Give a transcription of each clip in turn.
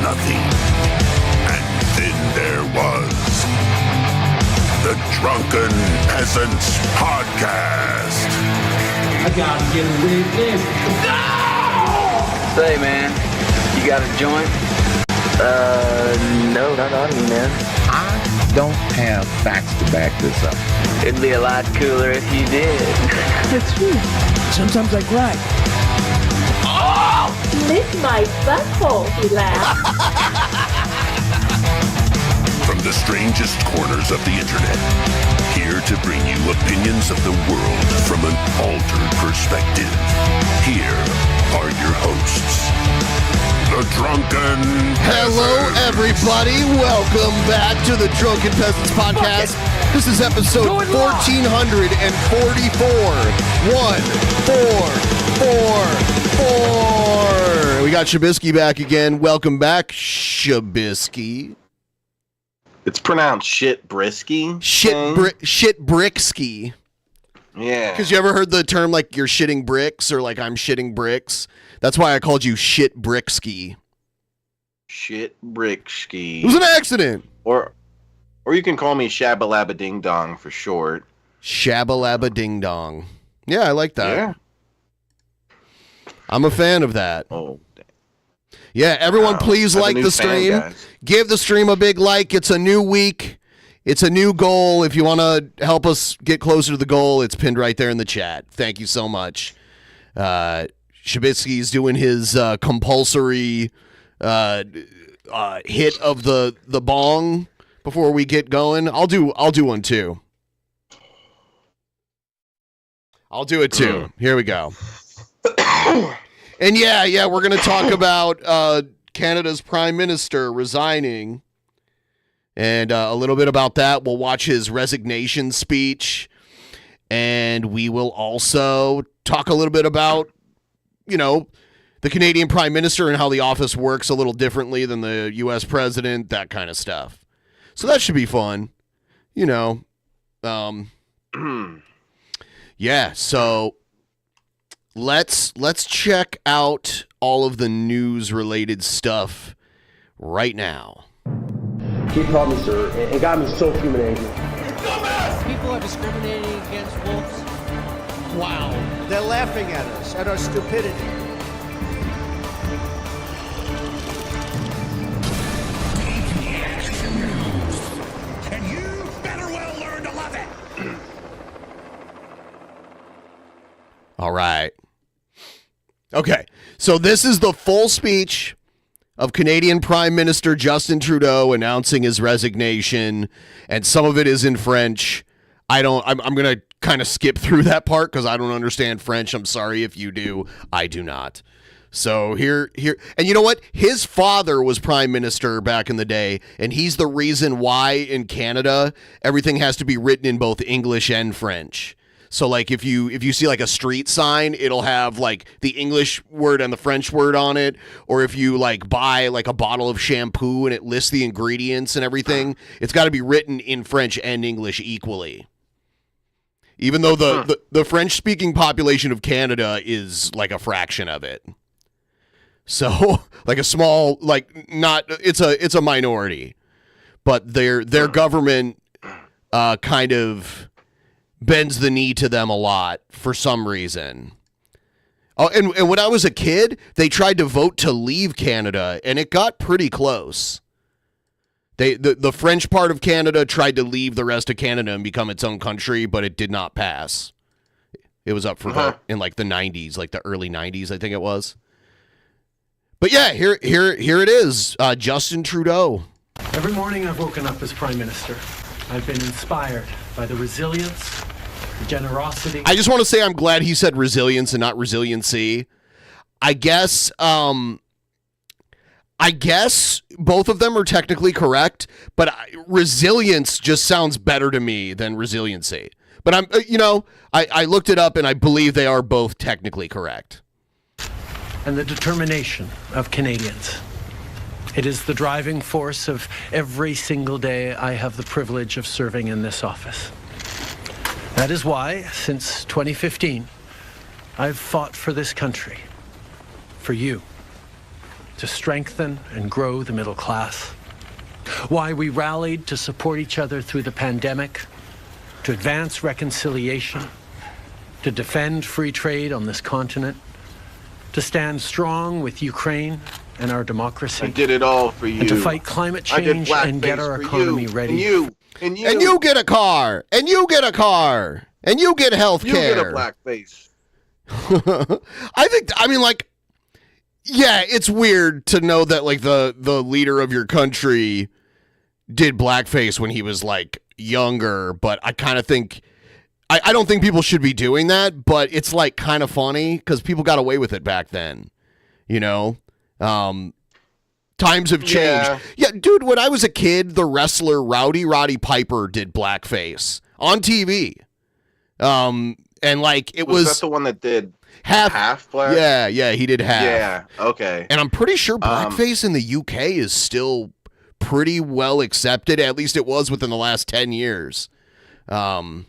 nothing. And then there was the Drunken Peasants Podcast. I gotta get a witness. No! Say, man, you got a joint? No, not on me, man. I don't have facts to back this up. It'd be a lot cooler if you did. That's true. Sometimes I cry. Oh! Lick my butthole, he laughed. From the strangest corners of the internet, here to bring you opinions of the world from an altered perspective. Here are your hosts, the Drunken Peasants. Hello, everybody. Welcome back to the Drunken Peasants Podcast. This is episode 1444. 1444. We got Shabisky back again. Welcome back, Shabisky. It's pronounced shit brisky. Shit bricksky. Yeah. Because you ever heard the term like you're shitting bricks or like I'm shitting bricks? That's why I called you shit bricksky. Shit bricksky. It was an accident. Or you can call me Shabba Labba Ding Dong for short. Shabba Labba Ding Dong. Yeah, I like that. Yeah. I'm a fan of that. Oh. Yeah, everyone please like the stream. Guys. Give the stream a big like. It's a new week. It's a new goal. If you want to help us get closer to the goal, it's pinned right there in the chat. Thank you so much. Shabisky's doing his compulsory hit of the bong before we get going. I'll do one too. I'll do it too. Here we go. And yeah, we're going to talk about Canada's Prime Minister resigning and a little bit about that. We'll watch his resignation speech, and we will also talk a little bit about, the Canadian Prime Minister and how the office works a little differently than the U.S. President, that kind of stuff. So that should be fun, Yeah, so let's check out all of the news-related stuff right now. He called me sir and got me so fuming angry. People are discriminating against wolves. Wow. They're laughing at us, at our stupidity. And you better well learn to love it. All right. Okay, so this is the full speech of Canadian Prime Minister Justin Trudeau announcing his resignation, and some of it is in French. I'm going to kind of skip through that part because I don't understand French. I'm sorry if you do. I do not. So here, and you know what? His father was Prime Minister back in the day, and he's the reason why in Canada everything has to be written in both English and French. So like if you see like a street sign, it'll have like the English word and the French word on it. Or if you like buy like a bottle of shampoo and it lists the ingredients and everything, it's got to be written in French and English equally. Even though the French speaking population of Canada is like a fraction of it. So like a small, like not, it's a minority, but their government kind of bends the knee to them a lot for some reason. Oh, and when I was a kid, they tried to vote to leave Canada, and it got pretty close. The French part of Canada tried to leave the rest of Canada and become its own country, but it did not pass. It was up for vote in like the 90s, like the early 90s, I think it was. But yeah, here it is, Justin Trudeau. Every morning I've woken up as Prime Minister. I've been inspired by the resilience, the generosity. I just want to say I'm glad he said resilience and not resiliency. I guess both of them are technically correct, but resilience just sounds better to me than resiliency. But I looked it up and I believe they are both technically correct. And the determination of Canadians. It is the driving force of every single day I have the privilege of serving in this office. That is why, since 2015, I've fought for this country, for you, to strengthen and grow the middle class. Why we rallied to support each other through the pandemic, to advance reconciliation, to defend free trade on this continent, to stand strong with Ukraine and our democracy. I did it all for you. And to fight climate change and get our economy ready. And you get a car. And you get a car. And you get health care. You get a blackface. Yeah, it's weird to know that like the leader of your country did blackface when he was like younger, but I kind of think I don't think people should be doing that, but it's like kind of funny because people got away with it back then, you know. Times have changed. Yeah, dude, when I was a kid, the wrestler Roddy Piper did blackface on TV. And like it was that the one that did half black? Yeah, he did half. Yeah, okay. And I'm pretty sure blackface in the UK is still pretty well accepted. At least it was within the last 10 years. So I'm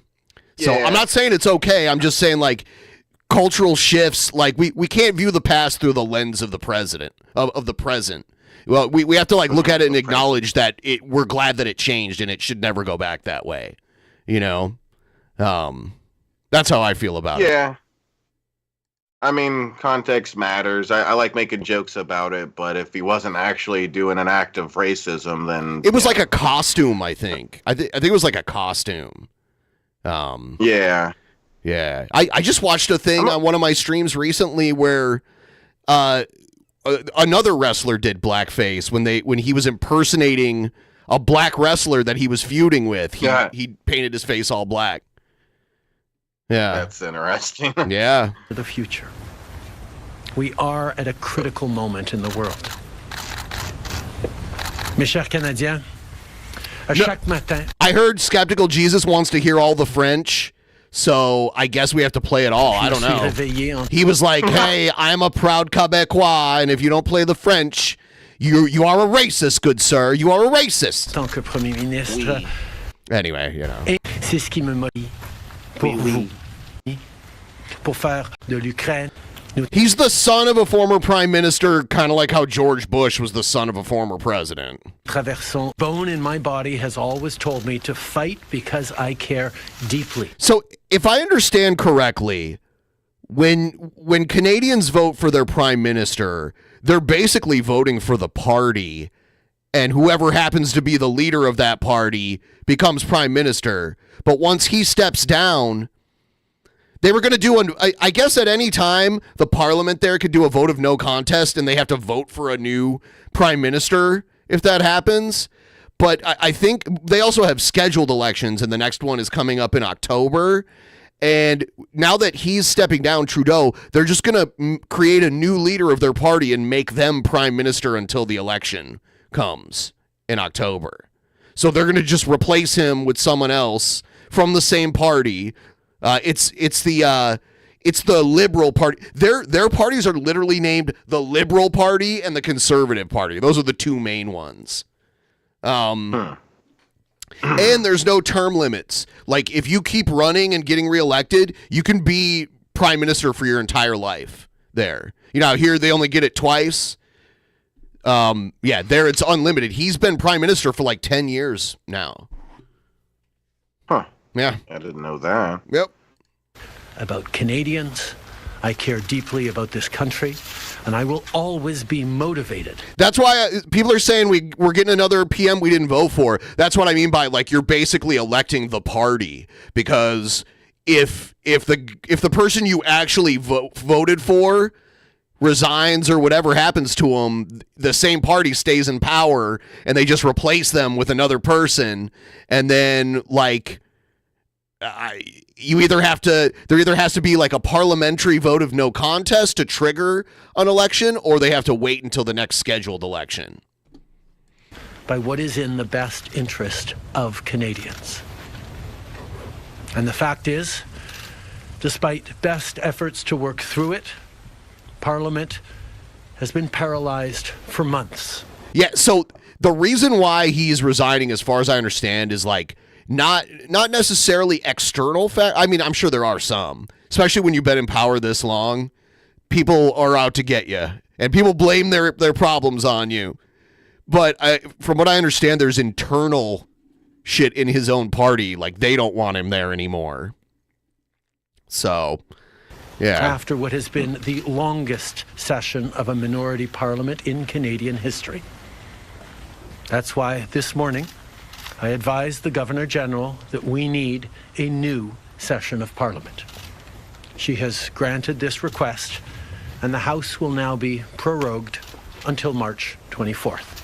not saying it's okay. I'm just saying like cultural shifts. Like we can't view the past through the lens of the president of the present. Well, we have to like look at it and acknowledge that we're glad that it changed and it should never go back that way. You know, that's how I feel about it. Yeah. I mean, context matters. I like making jokes about it, but if he wasn't actually doing an act of racism, then it was like a costume. I think it was like a costume. Yeah. I just watched a thing on one of my streams recently where another wrestler did blackface when he was impersonating a black wrestler that he was feuding with. He painted his face all black. Yeah. That's interesting. Yeah. The future. We are at a critical moment in the world. Mes chers Canadiens, chaque matin. I heard Skeptical Jesus wants to hear all the French, so I guess we have to play it all. I don't know. He was like, hey, I'm a proud Québécois, and if you don't play the French, you are a racist, good sir. You are a racist. Tant que Premier ministre. Oui. Anyway, you know. Et c'est ce qui me motive pour vous. Pour faire de l'Ukraine. He's the son of a former prime minister, kind of like how George Bush was the son of a former president. Traversons. Bone in my body has always told me to fight because I care deeply. So, if I understand correctly, when Canadians vote for their prime minister, they're basically voting for the party, and whoever happens to be the leader of that party becomes prime minister. But once he steps down, they were going to do I guess at any time the parliament there could do a vote of no contest and they have to vote for a new prime minister if that happens. But I think they also have scheduled elections and the next one is coming up in October. And now that he's stepping down, Trudeau, they're just going to create a new leader of their party and make them prime minister until the election comes in October. So they're going to just replace him with someone else from the same party. It's the Liberal Party. Their parties are literally named the Liberal Party and the Conservative Party. Those are the two main ones. And there's no term limits. Like if you keep running and getting reelected, you can be prime minister for your entire life there. You know, here they only get it twice. There it's unlimited. He's been prime minister for like 10 years now. Huh. Yeah. I didn't know that. Yep. About Canadians. I care deeply about this country, and I will always be motivated. That's why people are saying we're getting another PM we didn't vote for. That's what I mean by like you're basically electing the party, because if the person you actually voted for resigns or whatever happens to them, the same party stays in power and they just replace them with another person, and then like there either has to be like a parliamentary vote of no contest to trigger an election, or they have to wait until the next scheduled election. By what is in the best interest of Canadians. And the fact is, despite best efforts to work through it, Parliament has been paralyzed for months. Yeah, so the reason why he's resigning, as far as I understand, is like not necessarily external fact. I mean, I'm sure there are some, especially when you've been in power this long. People are out to get you. And people blame their problems on you. But from what I understand, there's internal shit in his own party. Like, they don't want him there anymore. So, yeah. After what has been the longest session of a minority parliament in Canadian history. That's why this morning I advised the Governor-General that we need a new session of parliament. She has granted this request, and the House will now be prorogued until March 24th.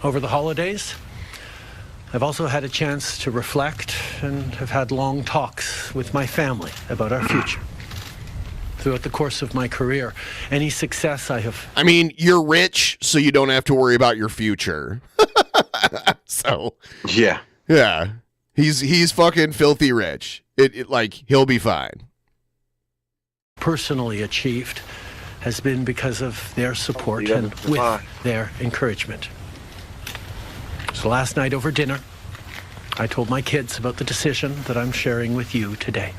Over the holidays, I've also had a chance to reflect and have had long talks with my family about our future. Throughout the course of my career, any success I have... I mean, you're rich, so you don't have to worry about your future. So... Yeah. Yeah. He's fucking filthy rich. Like, he'll be fine. Personally achieved has been because of their support and with their encouragement. So last night over dinner, I told my kids about the decision that I'm sharing with you today.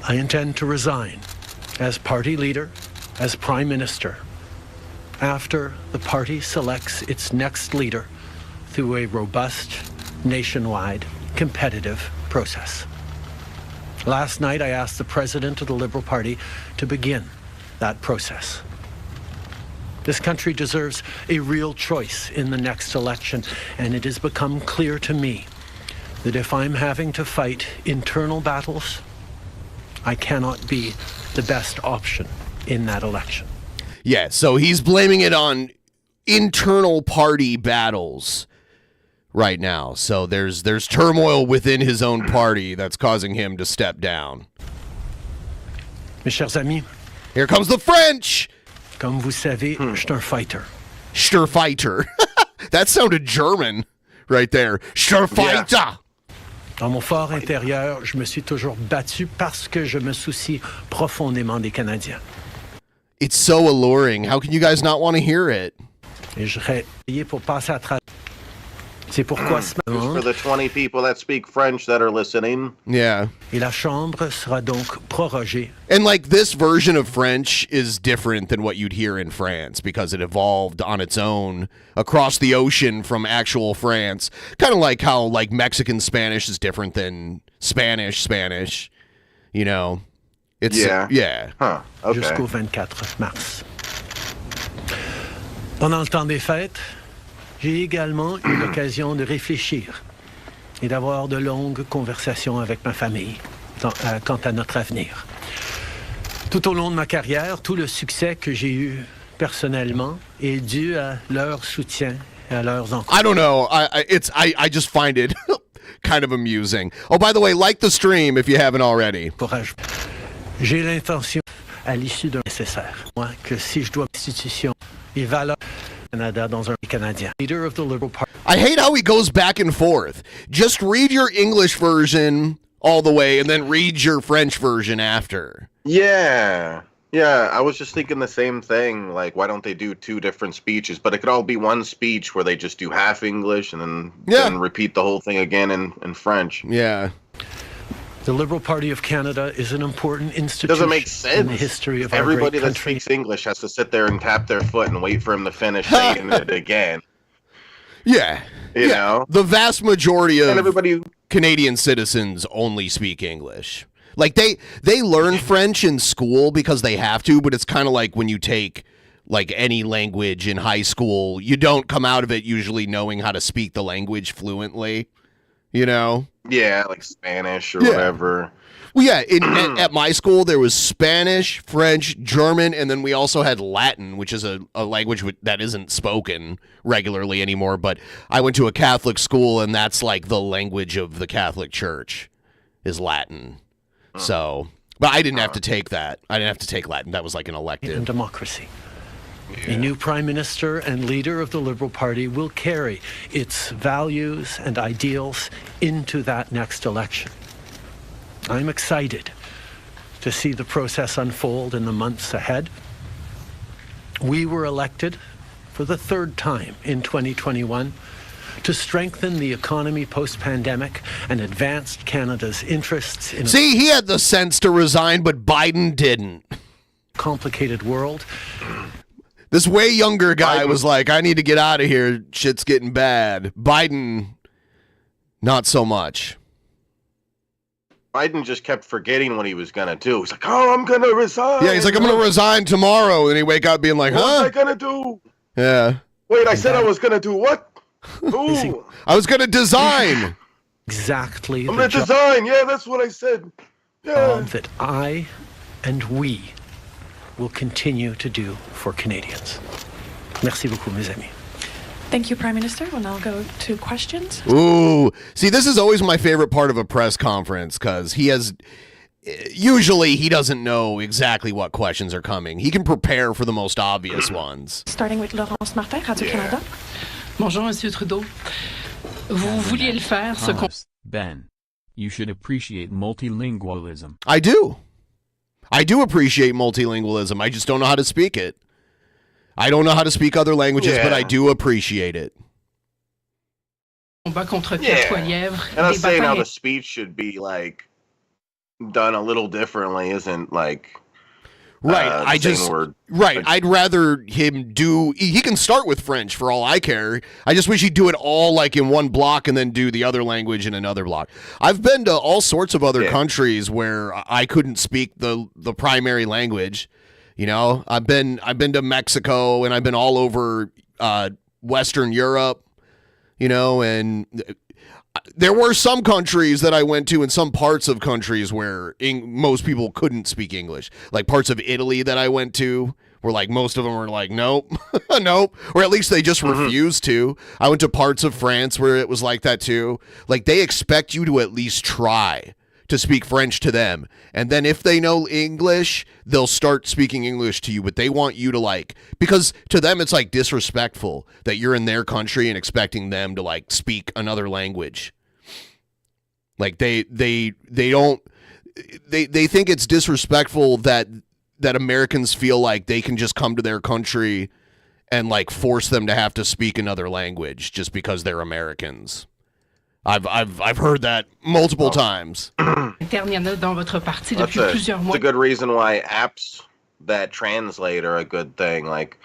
I intend to resign as party leader, as prime minister, after the party selects its next leader through a robust, nationwide, competitive process. Last night, I asked the president of the Liberal Party to begin that process. This country deserves a real choice in the next election, and it has become clear to me that if I'm having to fight internal battles, I cannot be the best option in that election. Yeah, so he's blaming it on internal party battles right now. So there's turmoil within his own party that's causing him to step down. Mes chers amis, here comes the French. Comme vous savez, je suis un fighter. Sturfighter. That sounded German right there. Sturfighter. Yeah. Dans mon fort intérieur, je me suis toujours battu parce que je me soucie profondément des Canadiens. It's so alluring. How can you guys not want to hear it? Et je serai payé pour passer à travers. C'est pourquoi ce matin, for the 20 people that speak French that are listening. Yeah. Et la chambre sera donc prorogée. And like this version of French is different than what you'd hear in France because it evolved on its own across the ocean from actual France. Kind of like how like Mexican Spanish is different than Spanish, you know. It's yeah. Huh. Okay. Jusqu'au 24 mars. Pendant le temps des fêtes, j'ai également eu l'occasion de réfléchir et d'avoir de longues conversations avec ma famille quant à notre avenir. Tout au long de ma carrière, tout le succès que j'ai eu personnellement est dû à leur soutien et à leurs encouragements. I don't know. I just find it kind of amusing. Oh, by the way, like the stream if you haven't already. Courage. J'ai l'intention, à l'issue d'un nécessaire, moi, que si je dois institution et valeurs Canada dans un Canadien. Leader of the Liberal Party. I hate how he goes back and forth. Just read your English version all the way and then read your French version after. Yeah. Yeah, I was just thinking the same thing. Like, why don't they do two different speeches? But it could all be one speech where they just do half English and then repeat the whole thing again in French. Yeah. The Liberal Party of Canada is an important institution doesn't make sense. In the history of Everybody our great that speaks English has to sit there and tap their foot and wait for him to finish saying it again. Yeah. You know? The vast majority of everybody... Canadian citizens only speak English. Like, they learn French in school because they have to, but it's kind of like when you take, like, any language in high school, you don't come out of it usually knowing how to speak the language fluently, you know? Yeah, like Spanish or whatever. Well, yeah, at my school, there was Spanish, French, German, and then we also had Latin, which is a language that isn't spoken regularly anymore. But I went to a Catholic school, and that's like the language of the Catholic Church is Latin. So, but I didn't have to take that. I didn't have to take Latin. That was like an elective. In democracy. Yeah. A new prime minister and leader of the Liberal Party will carry its values and ideals into that next election. I'm excited to see the process unfold in the months ahead. We were elected for the third time in 2021 to strengthen the economy post-pandemic and advance Canada's interests in... See, he had the sense to resign, but Biden didn't. complicated world. This way younger guy was like, I need to get out of here. Shit's getting bad. Biden, not so much. Biden just kept forgetting what he was going to do. He's like, oh, I'm going to resign. Yeah, he's like, I'm going to resign tomorrow. And he wake up being like, huh? What am I going to do? Yeah. Wait, I said I was going to do what? Ooh. I was going to design. Exactly. I'm going to design. Yeah, that's what I said. Yeah. That I and we will continue to do for Canadians. Merci beaucoup, mes amis. Thank you, Prime Minister. We'll now go to questions. Ooh. See, this is always my favorite part of a press conference because usually he doesn't know exactly what questions are coming. He can prepare for the most obvious ones. Starting with Laurence Martin, Radio-Canada. Bonjour, Monsieur Trudeau. Vous vouliez le faire, ce qu'on... Ben, you should appreciate multilingualism. I do. I do appreciate multilingualism. I just don't know how to speak it. I don't know how to speak other languages, but I do appreciate it. And I'm saying how the speech should be like done a little differently isn't like I'd rather him do. He can start with French for all I care. I just wish he'd do it all like in one block and then do the other language in another block. I've been to all sorts of other countries where I couldn't speak the primary language. You know, I've been to Mexico and I've been all over Western Europe, you know, and there were some countries that I went to and some parts of countries where most people couldn't speak English. Like parts of Italy that I went to where like most of them were like, nope, nope. Or at least they just refused to. I went to parts of France where it was like that too. Like they expect you to at least try to speak French to them. And then if they know English, they'll start speaking English to you, but they want you to like, because to them it's like disrespectful that you're in their country and expecting them to like speak another language. Like they think it's disrespectful that Americans feel like they can just come to their country and like force them to have to speak another language just because they're Americans. I've heard that multiple times. That's a good reason why apps that translate are a good thing. Like,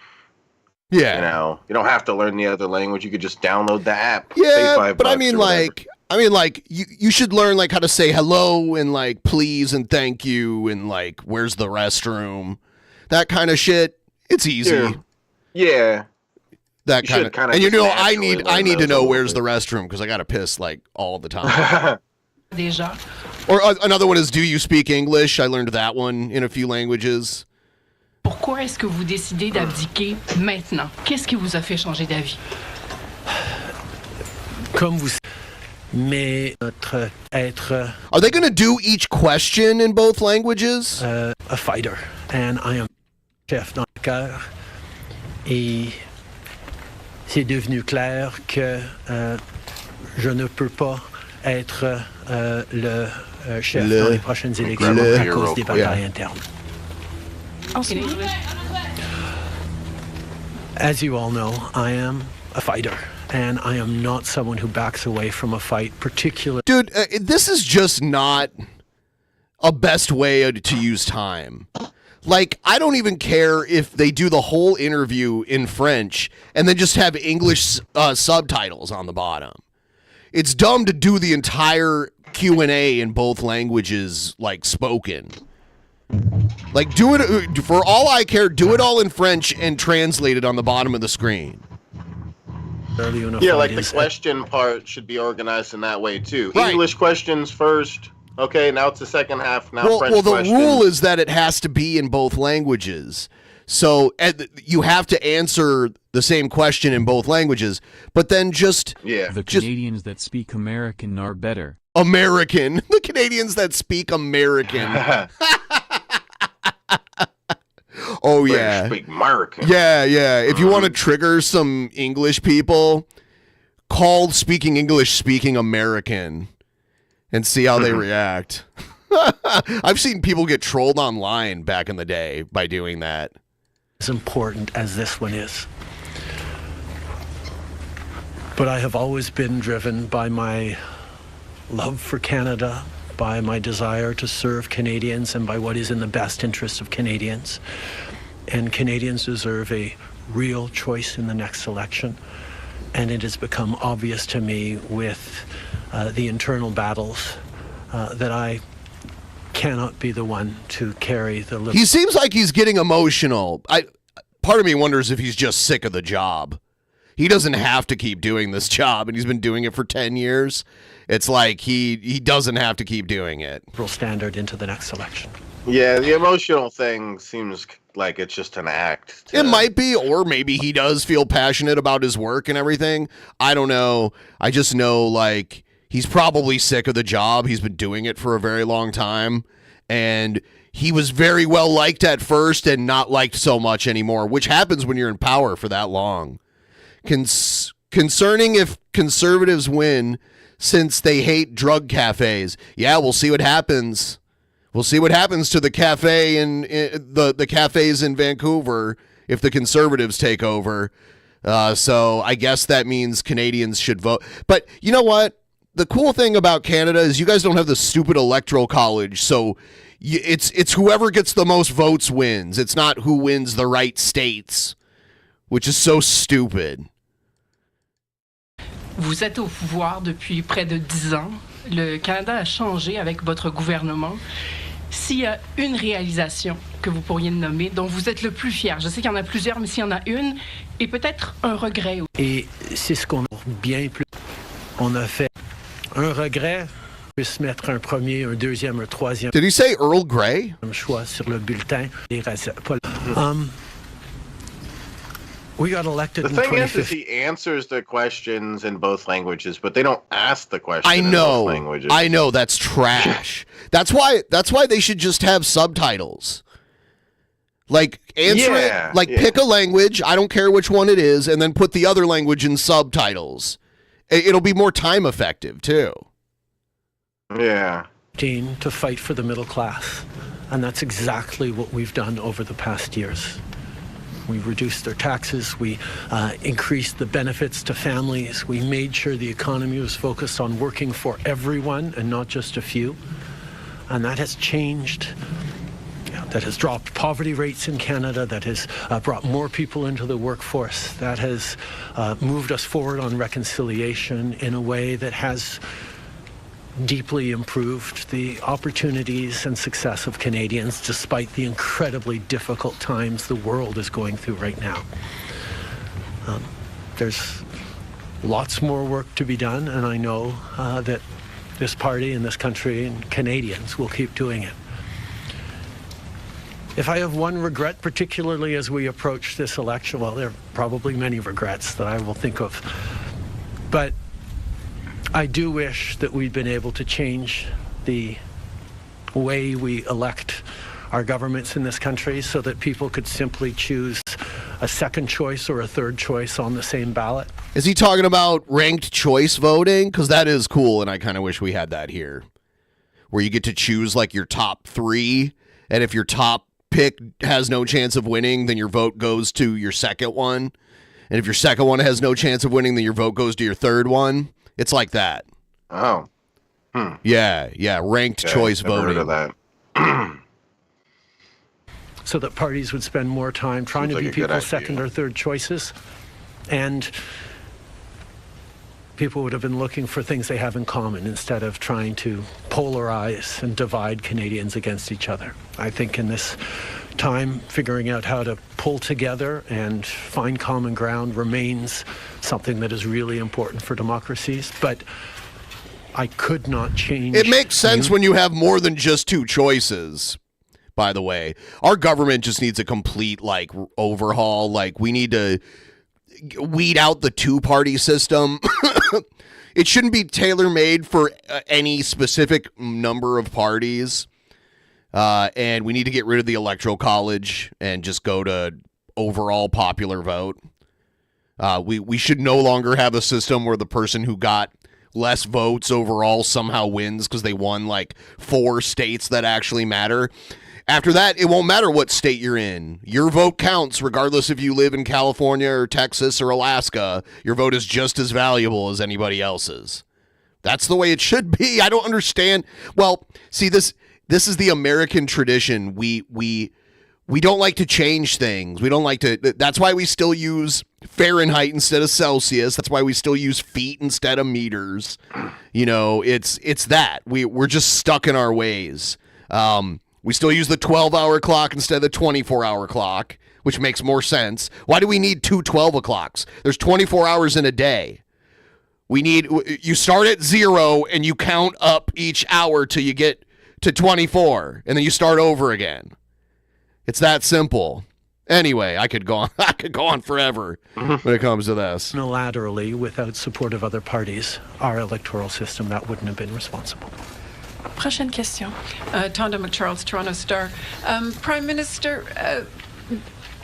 you know, you don't have to learn the other language. You could just download the app. Yeah, but I mean, like, you should learn like how to say hello and like please and thank you and like where's the restroom, that kind of shit. It's easy. Yeah. That kind of, and you know, I need to know where's the restroom because I gotta piss like all the time. Or another one is, do you speak English? I learned that one in a few languages. Pourquoi est-ce que vous décidez d'abdiquer maintenant? Qu'est-ce qui vous a fait changer d'avis? Comme vous, mais notre être. Are they going to do each question in both languages? A fighter, and I am chef dans le cœur, et c'est devenu clair que je ne peux pas être le chef dans les prochaines élections à cause des batailles internes. As you all know, I am a fighter, and I am not someone who backs away from a fight, particularly. Dude, this is just not a best way to use time. Like, I don't even care if they do the whole interview in French and then just have English subtitles on the bottom. It's dumb to do the entire Q&A in both languages, like, spoken. Like, do it, for all I care, do it all in French and translate it on the bottom of the screen. Yeah, like the question part should be organized in that way, too. Right. English questions first. Okay, now it's the second half. Now French the questions. rule is that it has to be in both languages. So you have to answer the same question in both languages, but then the Canadians that speak American are better. American. The Canadians that speak American. Oh, yeah. Speak American. Yeah. If you want to trigger some English people, call speaking English speaking American. And see how they react. I've seen people get trolled online back in the day by doing that. As important as this one is. But I have always been driven by my love for Canada, by my desire to serve Canadians and by what is in the best interest of Canadians. And Canadians deserve a real choice in the next election. And it has become obvious to me with the internal battles that I cannot be the one to carry the... He seems like he's getting emotional. Part of me wonders if he's just sick of the job. He doesn't have to keep doing this job, and he's been doing it for 10 years. It's like he doesn't have to keep doing it. Standard into the next election. Yeah, the emotional thing seems like it's just an act. It might be, or maybe he does feel passionate about his work and everything. I don't know. I just know, like, he's probably sick of the job. He's been doing it for a very long time, and he was very well liked at first and not liked so much anymore, which happens when you're in power for that long. Concerning if conservatives win since they hate drug cafes. Yeah, we'll see what happens. We'll see what happens to the cafe in the cafes in Vancouver if the conservatives take over. So I guess that means Canadians should vote. But you know what? The cool thing about Canada is you guys don't have the stupid electoral college. So it's whoever gets the most votes wins. It's not who wins the right states, which is so stupid. Vous êtes au pouvoir depuis près de 10 ans. Le Canada a changé avec votre gouvernement. S'il y a une réalisation que vous pourriez nommer, dont vous êtes le plus fier, je sais qu'il y en a plusieurs, mais s'il y en a une, et peut-être un regret. Et c'est ce qu'on a bien plus. On a fait un regret, puisse mettre un premier, un deuxième, un troisième. Did he say Earl Grey? Choix sur le bulletin. We got elected the in thing is 2015. he answers the questions in both languages, but they don't ask the questions I know. in both languages. I know, that's trash. That's why they should just have subtitles. Like answer it, like pick a language, I don't care which one it is, and then put the other language in subtitles. It'll be more time effective too. Yeah. To fight for the middle class. And that's exactly what we've done over the past years. We reduced their taxes, we increased the benefits to families, we made sure the economy was focused on working for everyone and not just a few. And that has changed. That has dropped poverty rates in Canada, that has brought more people into the workforce, that has moved us forward on reconciliation in a way that has deeply improved the opportunities and success of Canadians despite the incredibly difficult times the world is going through right now. There's lots more work to be done, and I know that this party and this country and Canadians will keep doing it. If I have one regret, particularly as we approach this election, well, there are probably many regrets that I will think of, but I do wish that we'd been able to change the way we elect our governments in this country so that people could simply choose a second choice or a third choice on the same ballot. Is he talking about ranked choice voting? Because that is cool, and I kind of wish we had that here, where you get to choose like your top three, and if your top pick has no chance of winning, then your vote goes to your second one, and if your second one has no chance of winning, then your vote goes to your third one. It's like that. Oh. Yeah, ranked choice never voting. heard of that. So that parties would spend more time trying to be people's second or third choices, and people would have been looking for things they have in common instead of trying to polarize and divide Canadians against each other. I think in this time, figuring out how to pull together and find common ground remains something that is really important for democracies, but I could not change. It makes sense when you have more than just two choices, by the way. Our government just needs a complete, like, overhaul. Like, we need to weed out the two-party system. It shouldn't be tailor-made for any specific number of parties. And we need to get rid of the electoral college and just go to overall popular vote. We should no longer have a system where the person who got less votes overall somehow wins because they won like 4 states that actually matter. After that, it won't matter what state you're in. Your vote counts regardless if you live in California or Texas or Alaska. Your vote is just as valuable as anybody else's. That's the way it should be. I don't understand. Well, see, this is the American tradition. We don't like to change things. We don't like to. That's why we still use Fahrenheit instead of Celsius. That's why we still use feet instead of meters. You know, it's that. We're just stuck in our ways. We still use the 12-hour clock instead of the 24-hour clock, which makes more sense. Why do we need two 12 o'clocks? There's 24 hours in a day. You start at 0 and you count up each hour till you get to 24, and then you start over again. It's that simple. Anyway, I could go on forever when it comes to this. Unilaterally, without support of other parties, our electoral system, that wouldn't have been responsible. Prochaine question. Tonda McCharles, Toronto Star. Prime Minister,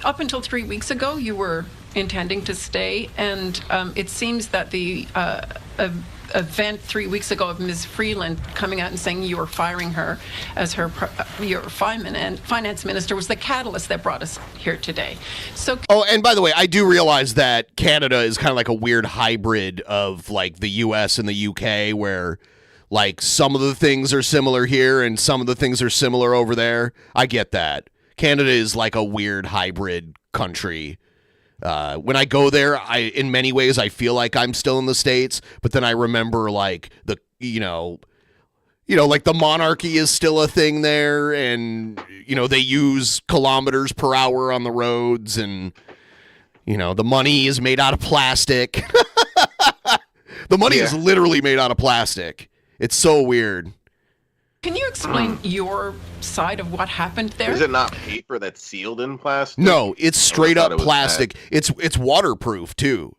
up until 3 weeks ago, you were intending to stay, and it seems that the event 3 weeks ago of Ms. Freeland coming out and saying you were firing her as your finance minister was the catalyst that brought us here today. So, and by the way, I do realize that Canada is kind of like a weird hybrid of like the US and the UK, where like some of the things are similar here and some of the things are similar over there. I get that. Canada is like a weird hybrid country. When I go there, in many ways I feel like I'm still in the States, but then I remember like like the monarchy is still a thing there, and they use kilometers per hour on the roads, and the money is made out of plastic. The money is literally made out of plastic. It's so weird. can you explain your side of what happened there? Is it not paper that's sealed in plastic? No, it's straight up plastic. It's waterproof too.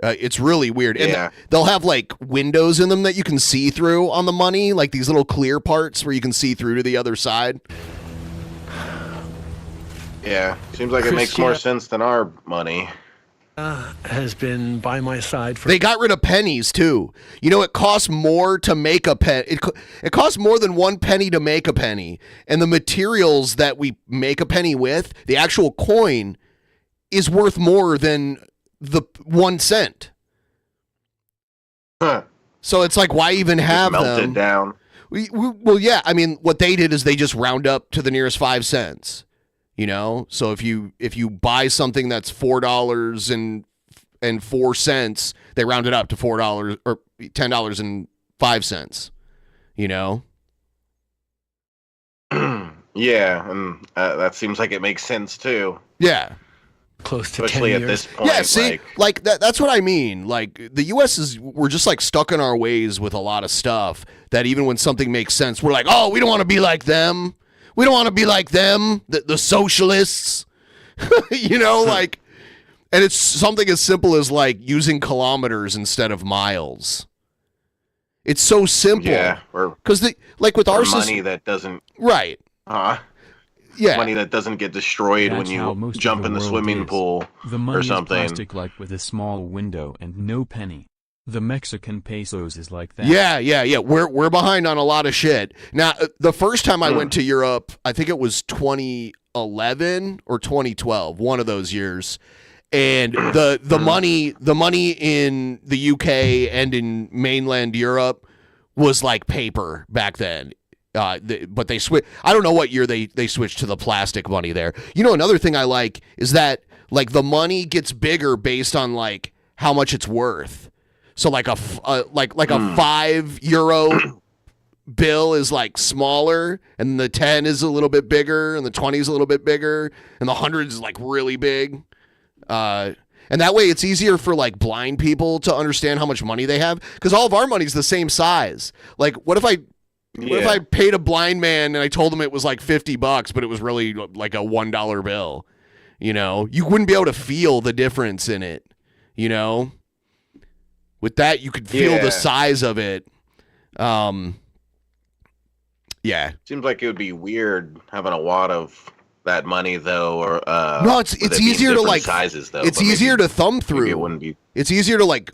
It's really weird. And they'll have like windows in them that you can see through on the money, like these little clear parts where you can see through to the other side. Yeah, seems like it makes more sense than our money. Has been by my side for. They got rid of pennies too. It costs more to make a penny. It costs more than 1 penny to make a penny, and the materials that we make a penny with, the actual coin, is worth more than the 1 cent. Huh. So it's like, why even have them? Melted down. Well, yeah. I mean, what they did is they just round up to the nearest 5 cents. So if you buy something that's $4.04, they round it up to $4 or $10.05. Yeah, and that seems like it makes sense too. Yeah. Close to especially 10 at years. this point. Yeah, see, like that's what I mean. Like the U.S. we're just like stuck in our ways with a lot of stuff that even when something makes sense, we're like, oh, we don't want to be like them. We don't want to be like them, the socialists. And it's something as simple as like using kilometers instead of miles. It's so simple. Yeah, or because with our money that doesn't right. Yeah, money that doesn't get destroyed when you jump in the swimming pool the money or something. Is plastic, like with a small window and no penny. The Mexican pesos is like that. Yeah. We're behind on a lot of shit. Now, the first time I went to Europe, I think it was 2011 or 2012, one of those years. And the money in the UK and in mainland Europe was like paper back then. But they switched. I don't know what year they switched to the plastic money there. Another thing I like is that like the money gets bigger based on like how much it's worth. So like a €5 bill is like smaller, and the 10 is a little bit bigger, and the 20 is a little bit bigger, and the 100 is like really big. And that way it's easier for like blind people to understand how much money they have, because all of our money's the same size. Like what if I paid a blind man and I told him it was like $50, but it was really like a $1 bill? You wouldn't be able to feel the difference in it. With that, you could feel the size of it. Yeah. Seems like it would be weird having a wad of that money, though, or no, it's easier to like sizes, though. It's easier to thumb through. It wouldn't be. It's easier to like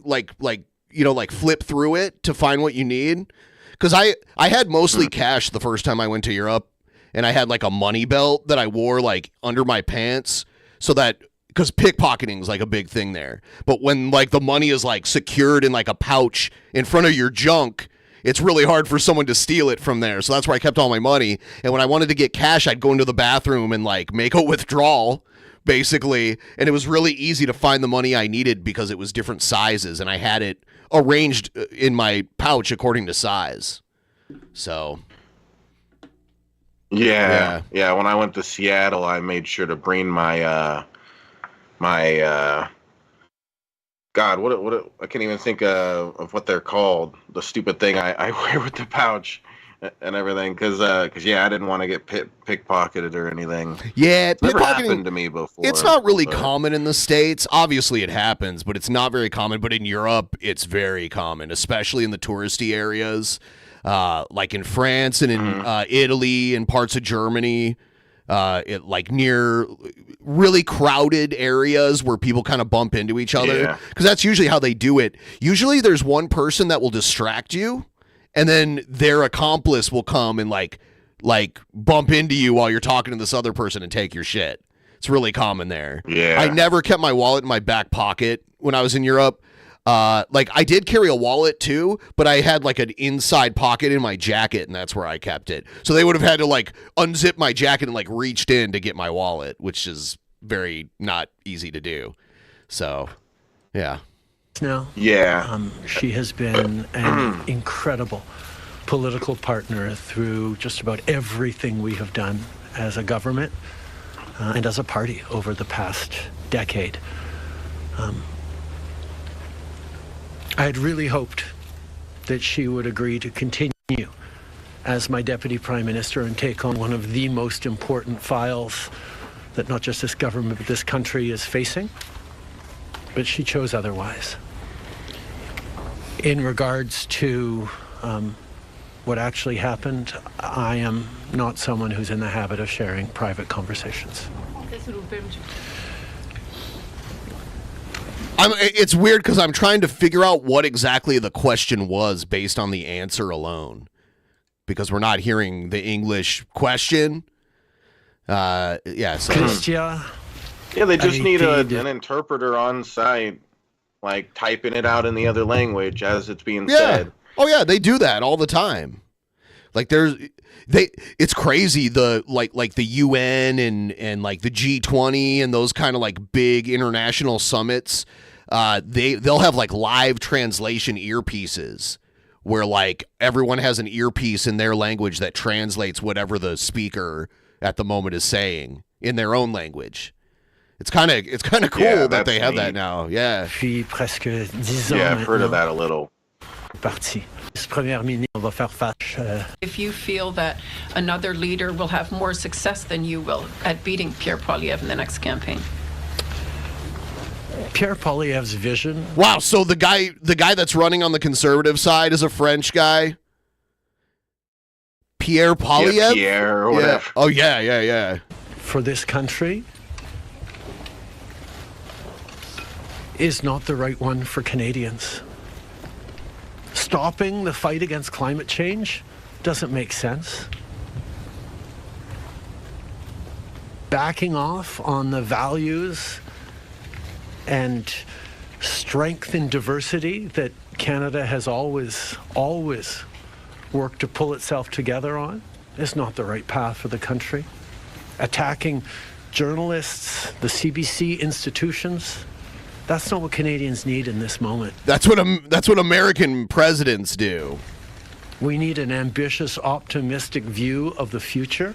flip through it to find what you need. Because I had mostly cash the first time I went to Europe, and I had like a money belt that I wore like under my pants, so that because pickpocketing is like a big thing there. But when like the money is like secured in like a pouch in front of your junk, it's really hard for someone to steal it from there. So that's where I kept all my money. And when I wanted to get cash, I'd go into the bathroom and like make a withdrawal, basically. And it was really easy to find the money I needed because it was different sizes, and I had it arranged in my pouch according to size. So yeah. When I went to Seattle, I made sure to bring my God, what I can't even think of what they're called. The stupid thing I wear with the pouch and everything, because I didn't want to get pickpocketed or anything. Yeah, it's never pickpocketing happened to me before. It's not really common in the States. Obviously, it happens, but it's not very common. But in Europe, it's very common, especially in the touristy areas, like in France and in Italy and parts of Germany. Like near really crowded areas where people kind of bump into each other, because that's usually how they do it. Usually there's one person that will distract you, and then their accomplice will come and like bump into you while you're talking to this other person and take your shit. It's really common there. I never kept my wallet in my back pocket when I was in Europe. Like I did carry a wallet too, but I had like an inside pocket in my jacket, and that's where I kept it. So they would have had to like unzip my jacket and like reached in to get my wallet, which is very not easy to do. So, yeah. Now, she has been an incredible political partner through just about everything we have done as a government and as a party over the past decade. I had really hoped that she would agree to continue as my deputy prime minister and take on one of the most important files that not just this government but this country is facing. But she chose otherwise. In regards to what actually happened, I am not someone who's in the habit of sharing private conversations. It's weird because I'm trying to figure out what exactly the question was based on the answer alone, because we're not hearing the English question. So they just need an interpreter on site, like typing it out in the other language as it's being said. Oh yeah, they do that all the time. Like it's crazy, the like the UN and like the G20 and those kind of like big international summits. They'll have like live translation earpieces where like everyone has an earpiece in their language that translates whatever the speaker at the moment is saying in their own language. It's kind of cool that they have that now. Yeah. I've heard of that a little. If you feel that another leader will have more success than you will at beating Pierre Poilievre in the next campaign. Pierre Poilievre's vision. Wow, so the guy that's running on the conservative side is a French guy? Pierre Poilievre? Yeah, Pierre or whatever. Yeah. Oh, yeah. For this country is not the right one for Canadians. Stopping the fight against climate change doesn't make sense. Backing off on the values and strength and diversity that Canada has always worked to pull itself together on is not the right path for the country. Attacking journalists, the CBC institutions, that's not what Canadians need in this moment. That's what American presidents do. We need an ambitious, optimistic view of the future.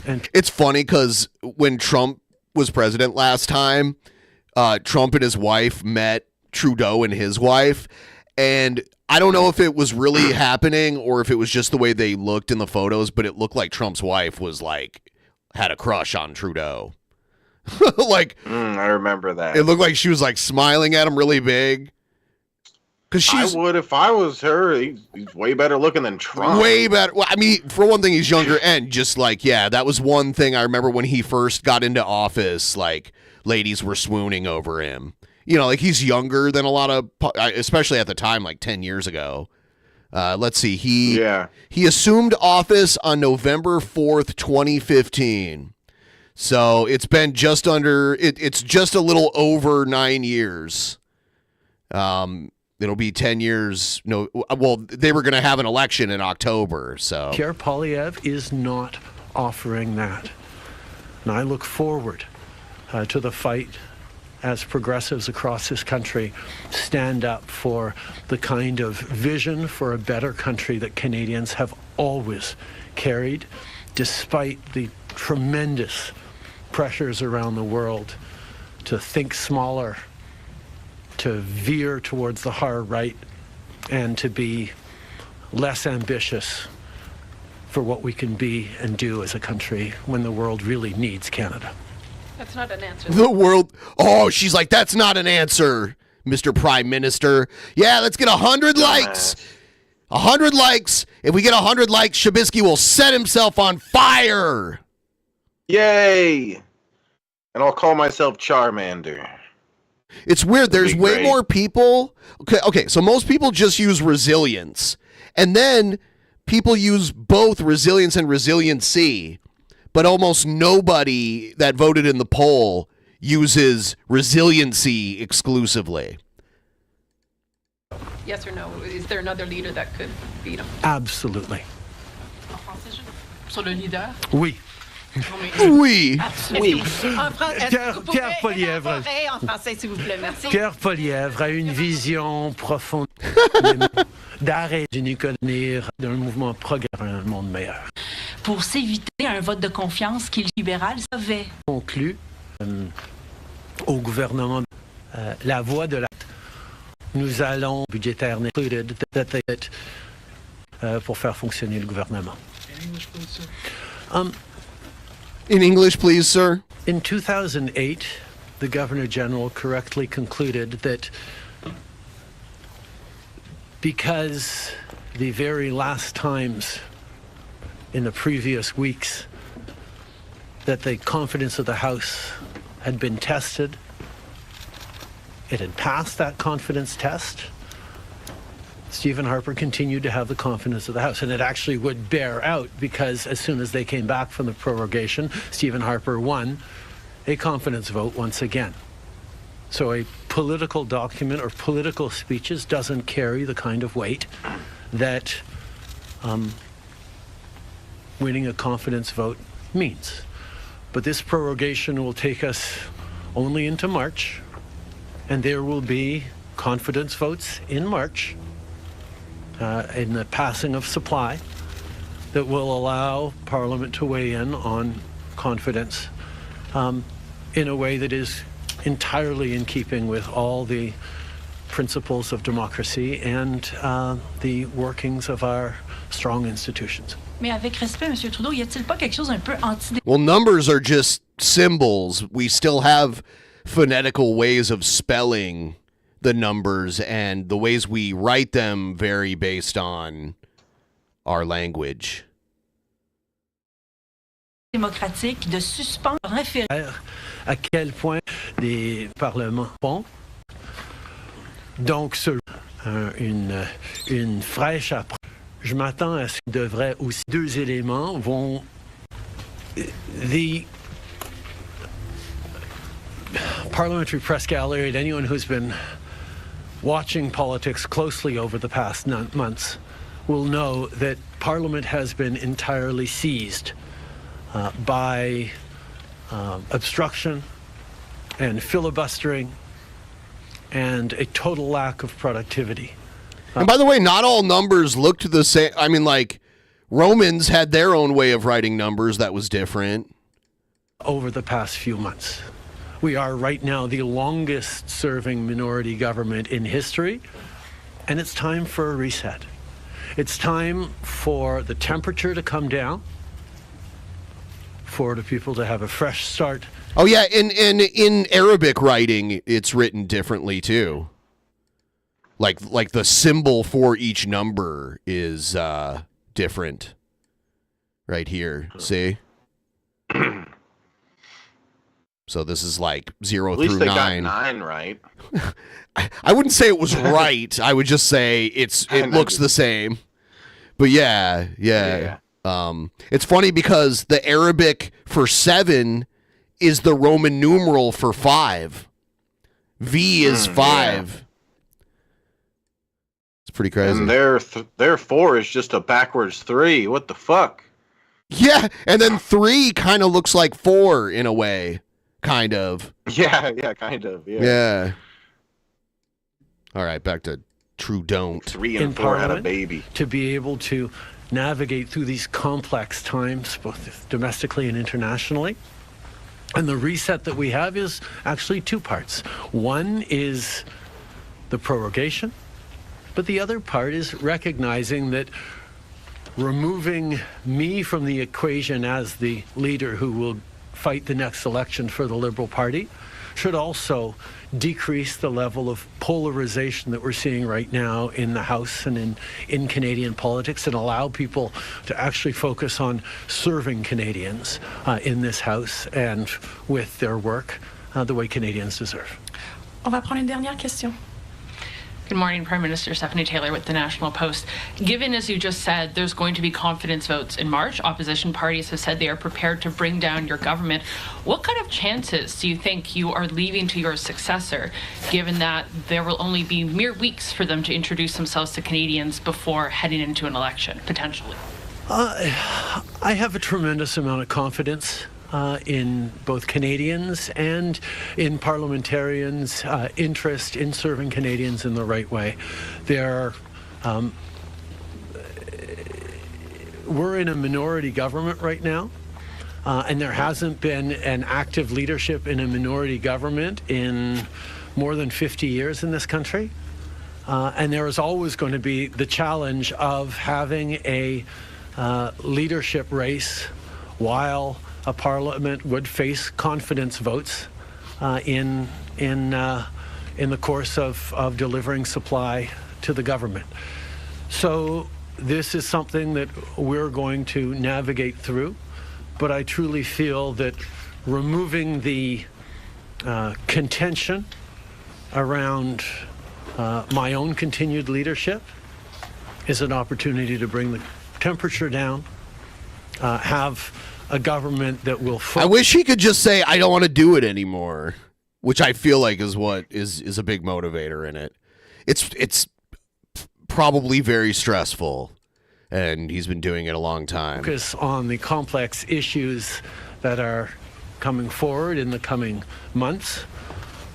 And it's funny because when Trump was president last time, Trump and his wife met Trudeau and his wife, and I don't know if it was really happening or if it was just the way they looked in the photos, but it looked like Trump's wife was like had a crush on Trudeau. Like I remember that. It looked like she was like smiling at him really big. Cause I would if I was her. He's way better looking than Trump. Way better. Well, I mean, for one thing, he's younger, and just like that was one thing I remember when he first got into office. Like ladies were swooning over him. You know, like he's younger than a lot of, especially at the time, like 10 years ago. Let's see. He assumed office on November 4th, 2015. So it's been just under. It's just a little over 9 years. It'll be 10 years. No, well, they were going to have an election in October. So Pierre Poilievre is not offering that. And I look forward to the fight as progressives across this country stand up for the kind of vision for a better country that Canadians have always carried, despite the tremendous pressures around the world to think smaller, to veer towards the hard right, and to be less ambitious for what we can be and do as a country when the world really needs Canada. That's not an answer. the world. Oh, she's like, that's not an answer, Mr. Prime Minister. Yeah, let's get 100 likes. 100 likes. If we get 100 likes, Shabisky will set himself on fire. Yay! And I'll call myself Charmander. It's weird. There's way more people. Okay, so most people just use resilience. And then people use both resilience and resiliency. But almost nobody that voted in the poll uses resiliency exclusively. Yes or no? Is there another leader that could beat him? Absolutely. Sur le leader? Oui. Oui. Oui. Pierre Poilievre. En français, s'il vous plaît, merci. Pierre Poilievre a une vision profonde d'arrêt d'une économie, d'un mouvement progrès vers un monde meilleur. Pour s'éviter un vote de confiance qui, libéral, savait. Conclu au gouvernement la voie de la. Nous allons budgétaire included pour faire fonctionner le gouvernement. In English, please, sir. In 2008, the Governor General correctly concluded that because the very last times in the previous weeks that the confidence of the House had been tested, it had passed that confidence test. Stephen Harper continued to have the confidence of the House, and it actually would bear out because as soon as they came back from the prorogation, Stephen Harper won a confidence vote once again. So a political document or political speeches doesn't carry the kind of weight that winning a confidence vote means. But this prorogation will take us only into March, and there will be confidence votes in March in the passing of supply that will allow Parliament to weigh in on confidence in a way that is entirely in keeping with all the principles of democracy and the workings of our strong institutions. Mais avec respect, M. Trudeau, y a-t-il pas quelque chose un peu anti... Well, numbers are just symbols. We still have phonetical ways of spelling the numbers, and the ways we write them vary based on our language. Démocratique de suspendre référendum. À quel point les parlements font. Donc, sur une fraîche approche, je m'attends à ce qu'il devrait aussi deux éléments vont. The parliamentary press gallery and anyone who's been watching politics closely over the past months will know that Parliament has been entirely seized by obstruction and filibustering and a total lack of productivity. And by the way, not all numbers looked the same. I mean, like, Romans had their own way of writing numbers that was different. Over the past few months. We are right now the longest serving minority government in history, and it's time for a reset. It's time for the temperature to come down, for the people to have a fresh start. Oh yeah, in Arabic writing, it's written differently too. Like the symbol for each number is different. Right here, see? So this is like 0 through 9. At least they got 9 right. I wouldn't say it was right. I would just say it looks the same. But yeah. It's funny because the Arabic for 7 is the Roman numeral for 5. V is 5. Yeah. It's pretty crazy. And their 4 is just a backwards 3. What the fuck? Yeah, and then 3 kind of looks like 4 in a way. Kind of. Yeah, kind of. Yeah. All right, back to True Don't. 3 and 4 had a baby. To be able to navigate through these complex times, both domestically and internationally. And the reset that we have is actually 2 parts. One is the prorogation, but the other part is recognizing that removing me from the equation as the leader who will fight the next election for the Liberal Party should also decrease the level of polarization that we're seeing right now in the House and in Canadian politics, and allow people to actually focus on serving Canadians in this House and with their work the way Canadians deserve. On va prendre une dernière question. Good morning, Prime Minister. Stephanie Taylor with the National Post. Given, as you just said, there's going to be confidence votes in March, opposition parties have said they are prepared to bring down your government. What kind of chances do you think you are leaving to your successor, given that there will only be mere weeks for them to introduce themselves to Canadians before heading into an election, potentially? I have a tremendous amount of confidence in both Canadians and in parliamentarians' interest in serving Canadians in the right way. We're in a minority government right now, and there hasn't been an active leadership in a minority government in more than 50 years in this country. And there is always going to be the challenge of having a leadership race while a parliament would face confidence votes in the course of delivering supply to the government. So this is something that we're going to navigate through, but I truly feel that removing the contention around my own continued leadership is an opportunity to bring the temperature down, have a government that will I wish he could just say, I don't want to do it anymore, which I feel like is what is a big motivator in it. It's probably very stressful, and he's been doing it a long time. Focus on the complex issues that are coming forward in the coming months,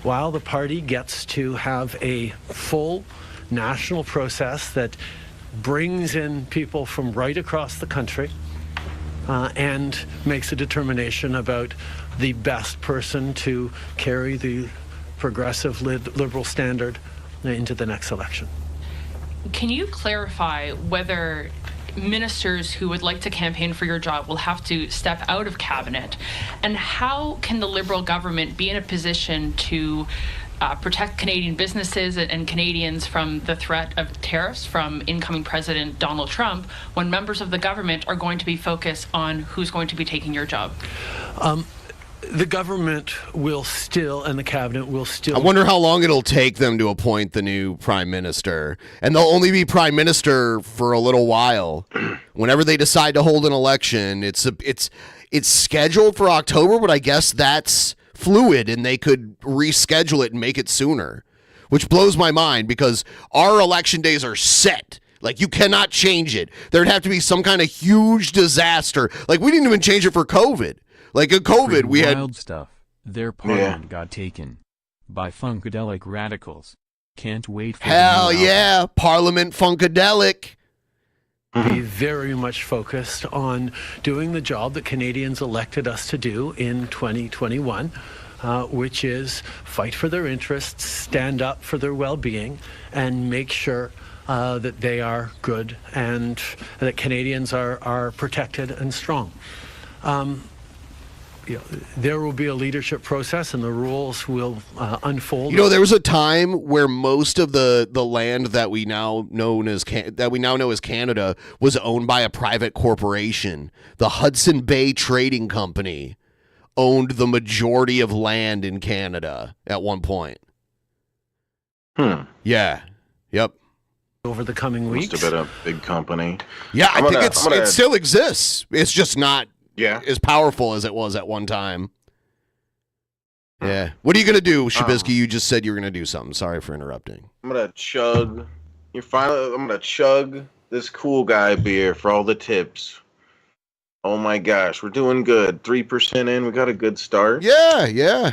while the party gets to have a full national process that brings in people from right across the country and makes a determination about the best person to carry the progressive liberal standard into the next election. Can you clarify whether ministers who would like to campaign for your job will have to step out of cabinet, and how can the Liberal government be in a position to protect Canadian businesses and Canadians from the threat of tariffs from incoming President Donald Trump when members of the government are going to be focused on who's going to be taking your job? The government will still, and the cabinet will still... I wonder how long it'll take them to appoint the new prime minister. And they'll only be prime minister for a little while. Whenever they decide to hold an election, it's scheduled for October, but I guess that's fluid, and they could reschedule it and make it sooner, which blows my mind because our election days are set. Like, you cannot change it. There'd have to be some kind of huge disaster. Like, we didn't even change it for COVID. Like, in COVID, we had... Wild stuff. Their parliament got taken by funkadelic radicals. Can't wait for Hell yeah, Parliament Funkadelic. Be very much focused on doing the job that Canadians elected us to do in 2021, which is fight for their interests, stand up for their well-being, and make sure that they are good and that Canadians are protected and strong. There will be a leadership process, and the rules will unfold. You know, there was a time where most of the land that we now know as Canada was owned by a private corporation. The Hudson Bay Trading Company owned the majority of land in Canada at one point. Yeah. Yep. Over the coming weeks. Must have been a big company. Yeah, I think it still exists. It's just not as powerful as it was at one time. Yeah. What are you gonna do, Shabisky? You just said you were gonna do something. Sorry for interrupting. I'm gonna chug. I'm gonna chug this cool guy beer for all the tips. Oh my gosh, we're doing good. 3% in. We got a good start. Yeah.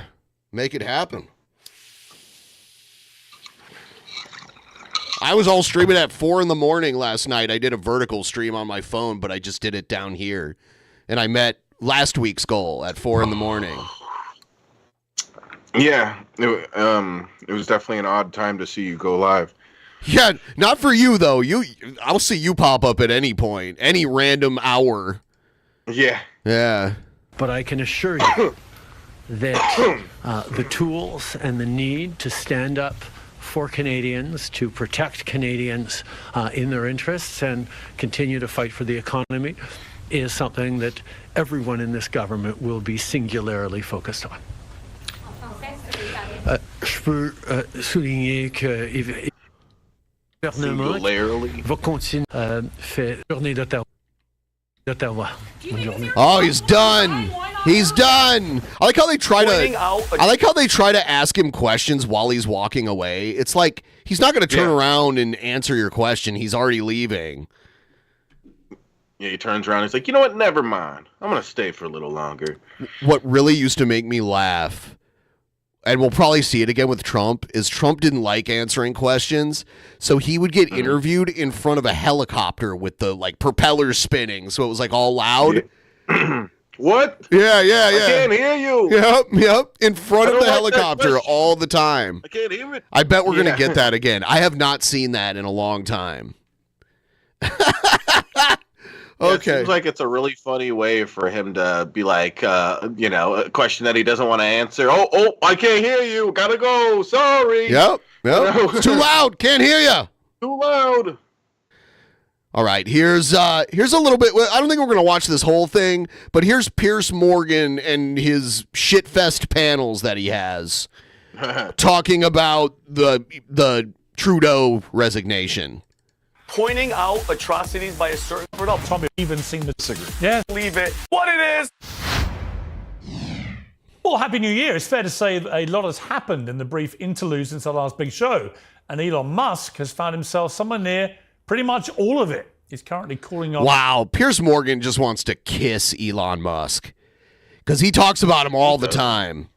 Make it happen. I was all streaming at 4 a.m. last night. I did a vertical stream on my phone, but I just did it down here, and I met last week's goal at 4 a.m. Yeah, it was definitely an odd time to see you go live. Yeah, not for you though. I'll see you pop up at any point, any random hour. Yeah. But I can assure you that the tools and the need to stand up for Canadians, to protect Canadians in their interests and continue to fight for the economy is something that everyone in this government will be singularly focused on. Je peux souligner que le gouvernement va continuer fait journée d'Ottawa. Oh, he's done. He's done. I like how they try to ask him questions while he's walking away. It's like he's not going to turn around and answer your question. He's already leaving. Yeah, he turns around and he's like, you know what? Never mind. I'm going to stay for a little longer. What really used to make me laugh, and we'll probably see it again with Trump, is Trump didn't like answering questions, so he would get interviewed in front of a helicopter with the propellers spinning, so it was all loud. What? Yeah. I can't hear you. Yep. In front of the helicopter all the time. I can't hear it. I bet we're going to get that again. I have not seen that in a long time. Okay. It seems like it's a really funny way for him to be like, a question that he doesn't want to answer. Oh, I can't hear you. Gotta go. Sorry. Yep. It's too loud. Can't hear you. Too loud. All right. Here's a little bit. I don't think we're going to watch this whole thing, but here's Piers Morgan and his shitfest panels that he has talking about the Trudeau resignation. Pointing out atrocities by a certain Trump even seemed to disagree. Yeah. Leave it what it is. Well, Happy New Year. It's fair to say that a lot has happened in the brief interlude since our last big show. And Elon Musk has found himself somewhere near pretty much all of it. He's currently calling on... Wow, Piers Morgan just wants to kiss Elon Musk because he talks about him all the time.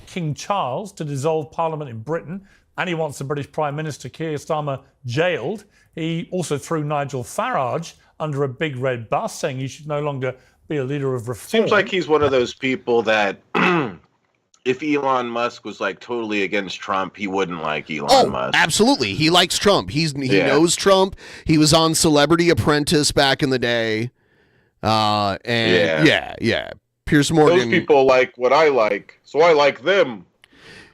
King Charles to dissolve Parliament in Britain, and he wants the British Prime Minister Keir Starmer jailed. He also threw Nigel Farage under a big red bus, saying he should no longer be a leader of reform. Seems like he's one of those people that if Elon Musk was totally against Trump, he wouldn't like Elon Musk. Absolutely. He likes Trump. He knows Trump. He was on Celebrity Apprentice back in the day. Piers Morgan. Those people like what I like, so I like them.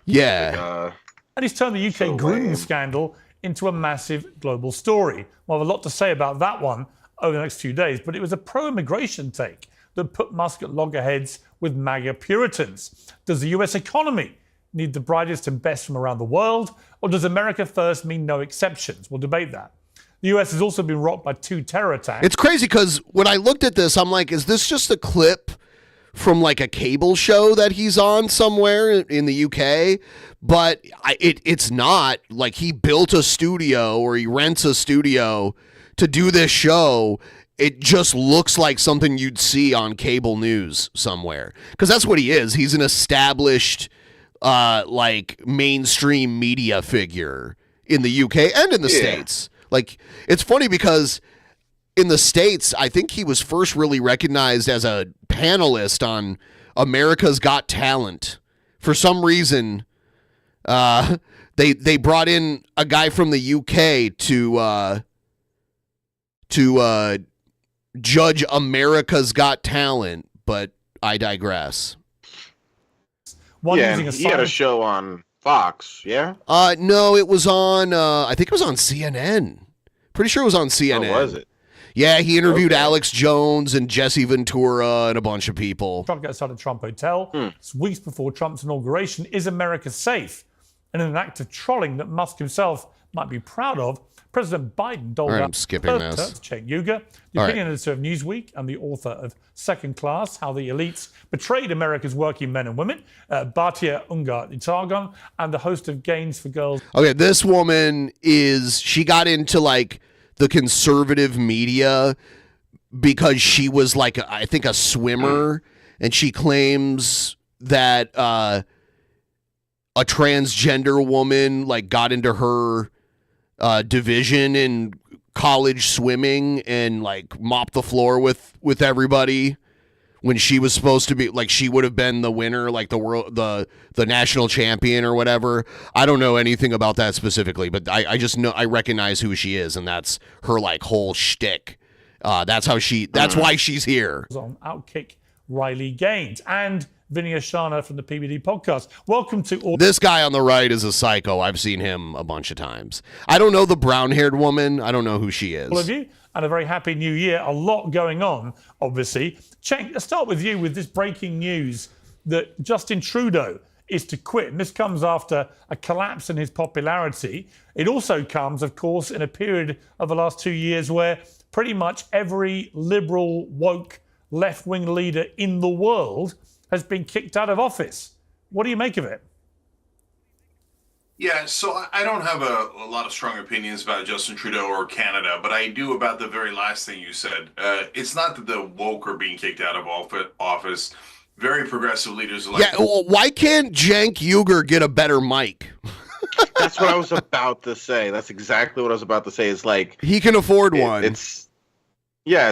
Yeah. And he's turned the UK grooming scandal into a massive global story. We'll have a lot to say about that one over the next few days, but it was a pro-immigration take that put Musk at loggerheads with MAGA Puritans. Does the US economy need the brightest and best from around the world, or does America first mean no exceptions? We'll debate that. The US has also been rocked by 2 terror attacks. It's crazy because when I looked at this, I'm like, is this just a clip from a cable show that he's on somewhere in the UK? But it's not. He built a studio or he rents a studio to do this show. It just looks like something you'd see on cable news somewhere. Because that's what he is. He's an established, mainstream media figure in the UK and in the States. It's funny because in the States, I think he was first really recognized as a panelist on America's Got Talent. For some reason, they brought in a guy from the UK to judge America's Got Talent, but I digress. He had a show on Fox, yeah? No, it was on, I think it was on CNN. Pretty sure it was on CNN. Oh, was it? Yeah, he interviewed Alex Jones and Jesse Ventura and a bunch of people. Trump gets out of Trump Hotel. It's weeks before Trump's inauguration. Is America safe? And in an act of trolling that Musk himself might be proud of, President Biden doled out I'm skipping this. Cenk Uygur, the opinion editor of Newsweek and the author of Second Class, How the Elites Betrayed America's Working Men and Women, Batia Ungar-Itagon, and the host of Gains for Girls. Okay, this woman she got into like the conservative media because she was like, I think, a swimmer, and she claims that a transgender woman like got into her division in college swimming and like mopped the floor with everybody when she was supposed to be like, she would have been the winner, like the national champion or whatever. I don't know anything about that specifically, but I just know, I recognize who she is, and that's her like whole shtick. That's why she's here. On Outkick Riley Gaines and Vinny Ashana from the PBD podcast. Welcome to all. This guy on the right is a psycho. I've seen him a bunch of times. I don't know the brown-haired woman. I don't know who she is. All of you, and a very happy new year. A lot going on, obviously. Cenk, let's start with you with this breaking news that Justin Trudeau is to quit. And this comes after a collapse in his popularity. It also comes, of course, in a period of the last 2 years where pretty much every liberal, woke, left-wing leader in the world has been kicked out of office. What do you make of it? Yeah, so I don't have a lot of strong opinions about Justin Trudeau or Canada, but I do about the very last thing you said. It's not that the woke are being kicked out of office. Very progressive leaders are like... Yeah, well, why can't Cenk Uygur get a better mic? That's what I was about to say. That's exactly what I was about to say. It's like... He can afford one. It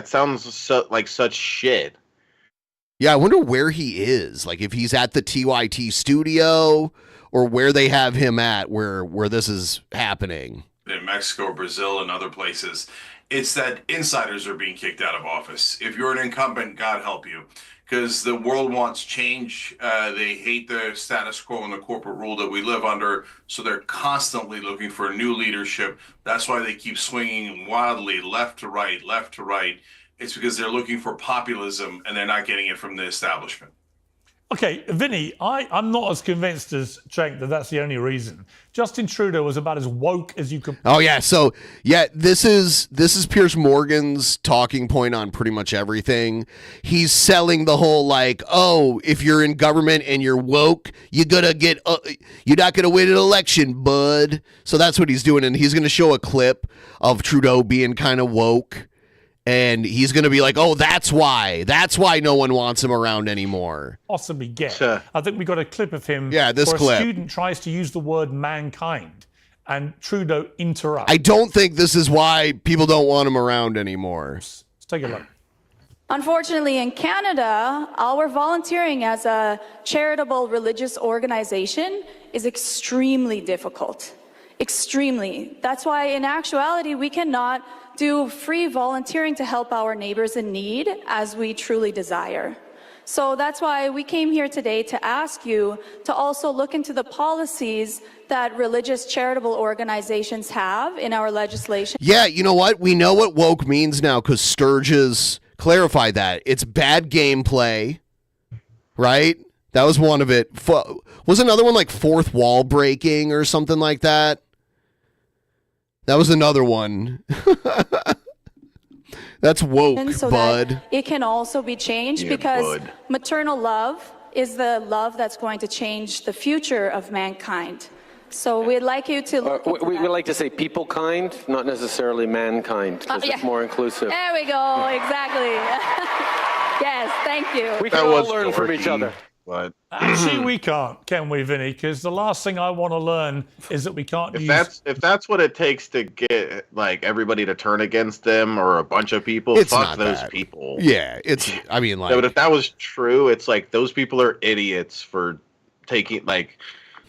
sounds like such shit. Yeah, I wonder where he is. Like if he's at the TYT studio or where they have him at where this is happening. In Mexico, Brazil, and other places. It's that insiders are being kicked out of office. If you're an incumbent, God help you. Because the world wants change. They hate the status quo and the corporate rule that we live under. So they're constantly looking for new leadership. That's why they keep swinging wildly left to right, left to right. It's because they're looking for populism and they're not getting it from the establishment. Okay, Vinny, I'm not as convinced as Cenk that that's the only reason. Justin Trudeau was about as woke as you could. Oh yeah, so yeah, this is Piers Morgan's talking point on pretty much everything. He's selling the whole like, oh, if you're in government and you're woke, you're not gonna win an election, bud. So that's what he's doing, and he's gonna show a clip of Trudeau being kind of woke. And he's going to be like, oh, that's why no one wants him around anymore. Possibly get. Sure. I think we got a clip of him. Yeah, this where clip. A student tries to use the word mankind and Trudeau interrupts. I don't think this is why people don't want him around anymore. Let's take a look. Unfortunately, in Canada, our volunteering as a charitable religious organization is extremely difficult. Extremely. That's why, in actuality, we cannot do free volunteering to help our neighbors in need as we truly desire. So that's why we came here today to ask you to also look into the policies that religious charitable organizations have in our legislation. Yeah, you know what? We know what woke means now because Sturgis clarified that. It's bad gameplay, right? That was one of it. Was another one like fourth wall breaking or something like that? That was another one. That's woke, so bud. That it can also be changed because maternal love is the love that's going to change the future of mankind. So we'd like you to look we like to say people kind, not necessarily mankind, because it's more inclusive. There we go, exactly. Yes, thank you. We can all learn from each other. But actually, we can't, can we, Vinny? Because the last thing I want to learn is that we can't if that's what it takes to get like everybody to turn against them or a bunch of people, fuck those people. Yeah, I mean, like, but if that was true, it's like those people are idiots for taking like.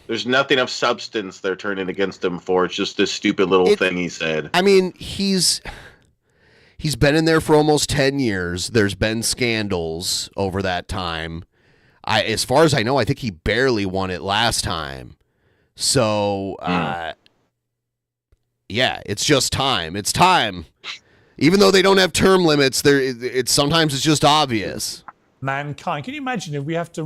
There's nothing of substance they're turning against him for. It's just this stupid little thing he said. I mean, he's been in there for almost 10 years. There's been scandals over that time. As far as I know, I think he barely won it last time. So, yeah, it's just time. It's time. Even though they don't have term limits, sometimes it's just obvious. Mankind. Can you imagine if we have to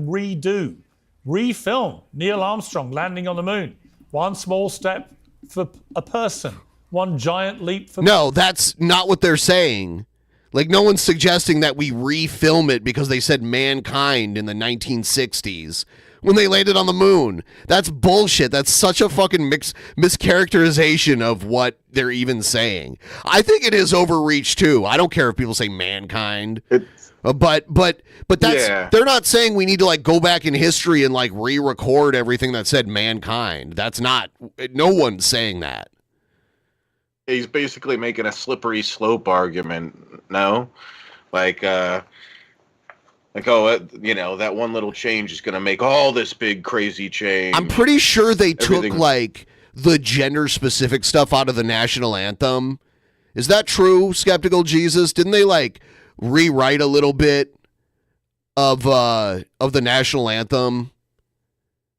refilm Neil Armstrong landing on the moon? One small step for a person, one giant leap for... No, that's not what they're saying. Like, no one's suggesting that we refilm it because they said mankind in the 1960s when they landed on the moon. That's bullshit. That's such a fucking mischaracterization of what they're even saying. I think it is overreach too. I don't care if people say mankind. But that's they're not saying we need to like go back in history and like re-record everything that said mankind. That's not, no one's saying that. He's basically making a slippery slope argument. No, like that one little change is going to make all this big crazy change. I'm pretty sure they took like the gender specific stuff out of the national anthem. Is that true, Skeptical Jesus? Didn't they like rewrite a little bit of the national anthem?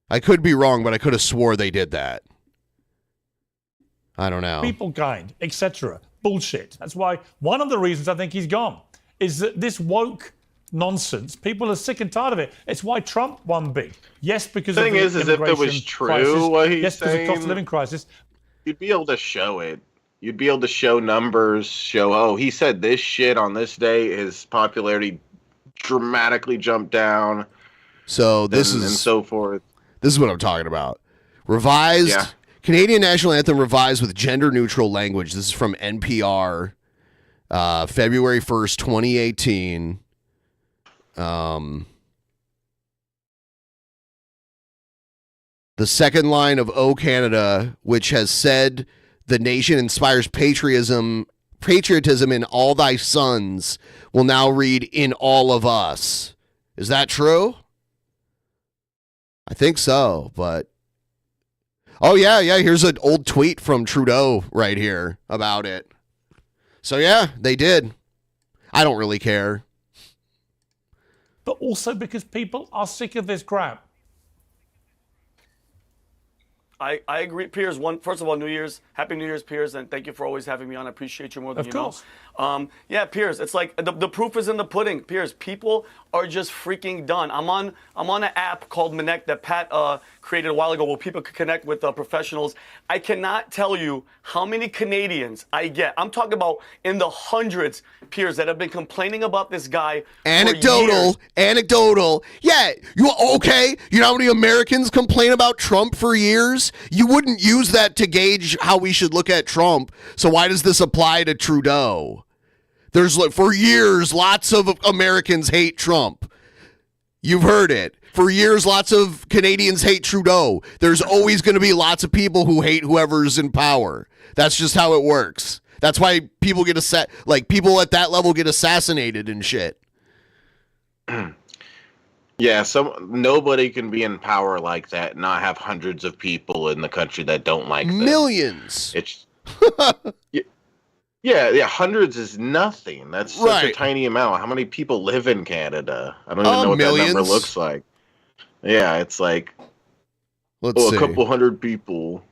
I could be wrong, but I could have swore they did that. I don't know. People kind, etc. Bullshit. That's why one of the reasons I think he's gone is that this woke nonsense, people are sick and tired of it. It's why Trump won big. Yes, because the of the thing is if it was true crisis. what he's yes, saying, because of the cost of living crisis. You'd be able to show it. You'd be able to show numbers, show, he said this shit on this day, his popularity dramatically jumped down. So this and so forth. This is what I'm talking about. Revised Canadian National Anthem revised with gender-neutral language. This is from NPR, February 1st, 2018. The second line of O Canada, which has said the nation inspires patriotism in all thy sons, will now read in all of us. Is that true? I think so, but... Oh, yeah, here's an old tweet from Trudeau right here about it. So, yeah, they did. I don't really care. But also because people are sick of this crap. I agree, Piers. First of all, Happy New Year's, Piers, and thank you for always having me on. I appreciate you more than you know. Of course. Piers, it's like the proof is in the pudding. Piers, people are just freaking done. I'm on an app called Connect that Pat created a while ago where people could connect with professionals. I cannot tell you how many Canadians I get. I'm talking about in the hundreds, Piers, that have been complaining about this guy Anecdotal. Yeah, okay? You know how many Americans complain about Trump for years? You wouldn't use that to gauge how we should look at Trump. So why does this apply to Trudeau? There's for years, lots of Americans hate Trump. You've heard it. For years, lots of Canadians hate Trudeau. There's always going to be lots of people who hate whoever's in power. That's just how it works. That's why people get people at that level get assassinated and shit. Yeah, nobody can be in power like that and not have hundreds of people in the country that don't like them. Millions. It's yeah, hundreds is nothing. That's such a tiny amount. How many people live in Canada? I don't even know what that number looks like. Yeah, it's like a couple hundred people.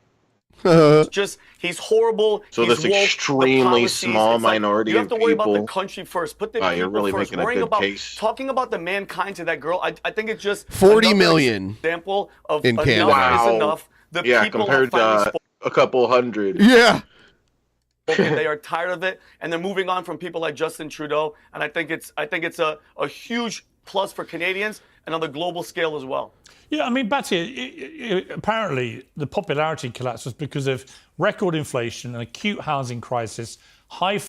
He's horrible. So he's this extremely small minority you have to worry of people. about the country first. Put the people you're really first. making a good case. Talking about the mankind to that girl, I think it's just 40 million example of in Canada. Enough is enough. The people compared to a couple hundred. Yeah. They are tired of it, and they're moving on from people like Justin Trudeau. And I think it's a huge plus for Canadians and on the global scale as well. Yeah, I mean, Batty, apparently the popularity collapse was because of record inflation, an acute housing crisis, high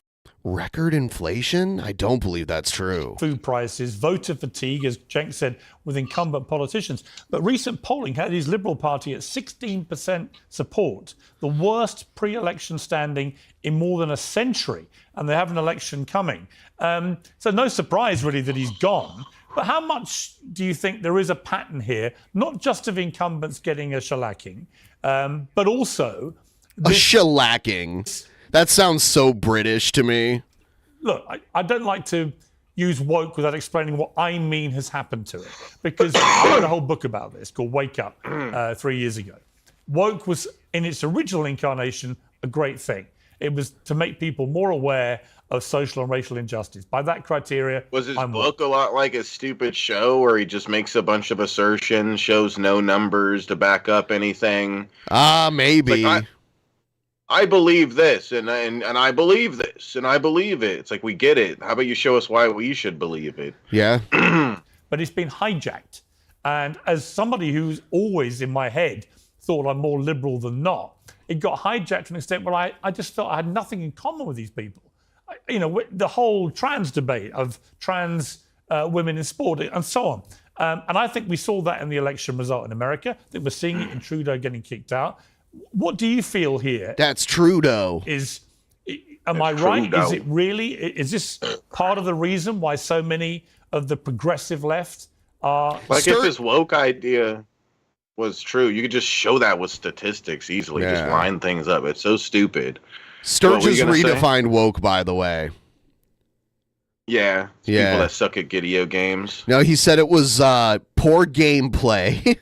record inflation? I don't believe that's true. Food prices, voter fatigue, as Cenk said, with incumbent politicians. But recent polling had his Liberal Party at 16% support, the worst pre-election standing in more than a century, and they have an election coming. So no surprise, really, that he's gone. But how much do you think there is a pattern here, not just of incumbents getting a shellacking, but also... A shellacking? That sounds so British to me. Look, I don't like to use woke without explaining what I mean has happened to it, because I wrote a whole book about this called Wake Up 3 years ago. Woke was, in its original incarnation, a great thing. It was to make people more aware of social and racial injustice. By that criteria, was his book a lot like a stupid show where he just makes a bunch of assertions, shows no numbers to back up anything? Maybe. Like, I believe this, and I believe this, and I believe it. It's like, we get it. How about you show us why we should believe it? Yeah. But it's been hijacked. And as somebody who's always in my head thought I'm more liberal than not, it got hijacked to an extent where I just felt I had nothing in common with these people. The whole trans debate of trans women in sport and so on. And I think we saw that in the election result in America. I think we're seeing it in Trudeau getting kicked out. What do you feel here? That's Trudeau. Am I right? Is it really? Is this part of the reason why so many of the progressive left are... Like, if this woke idea was true, you could just show that with statistics easily. Yeah. Just line things up. It's so stupid. Sturgis redefined woke, by the way. Yeah. Yeah. People that suck at video games. No, he said it was poor gameplay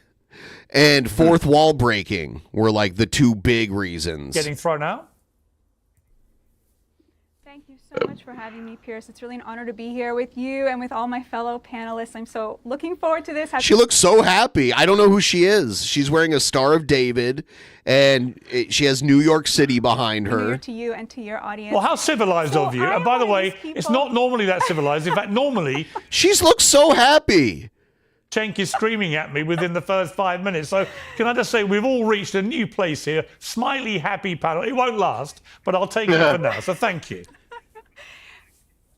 and fourth wall breaking were like the two big reasons. Getting thrown out? Thank you so much for having me, Piers. It's really an honor to be here with you and with all my fellow panelists. I'm so looking forward to this. She looks so happy. I don't know who she is. She's wearing a Star of David, and she has New York City behind her. To you and to your audience. Well, how civilized of you. And by the way, it's not normally that civilized. In fact, normally... She looks so happy. Cenk is screaming at me within the first 5 minutes. So can I just say, we've all reached a new place here. Smiley, happy panel. It won't last, but I'll take it for now. So thank you.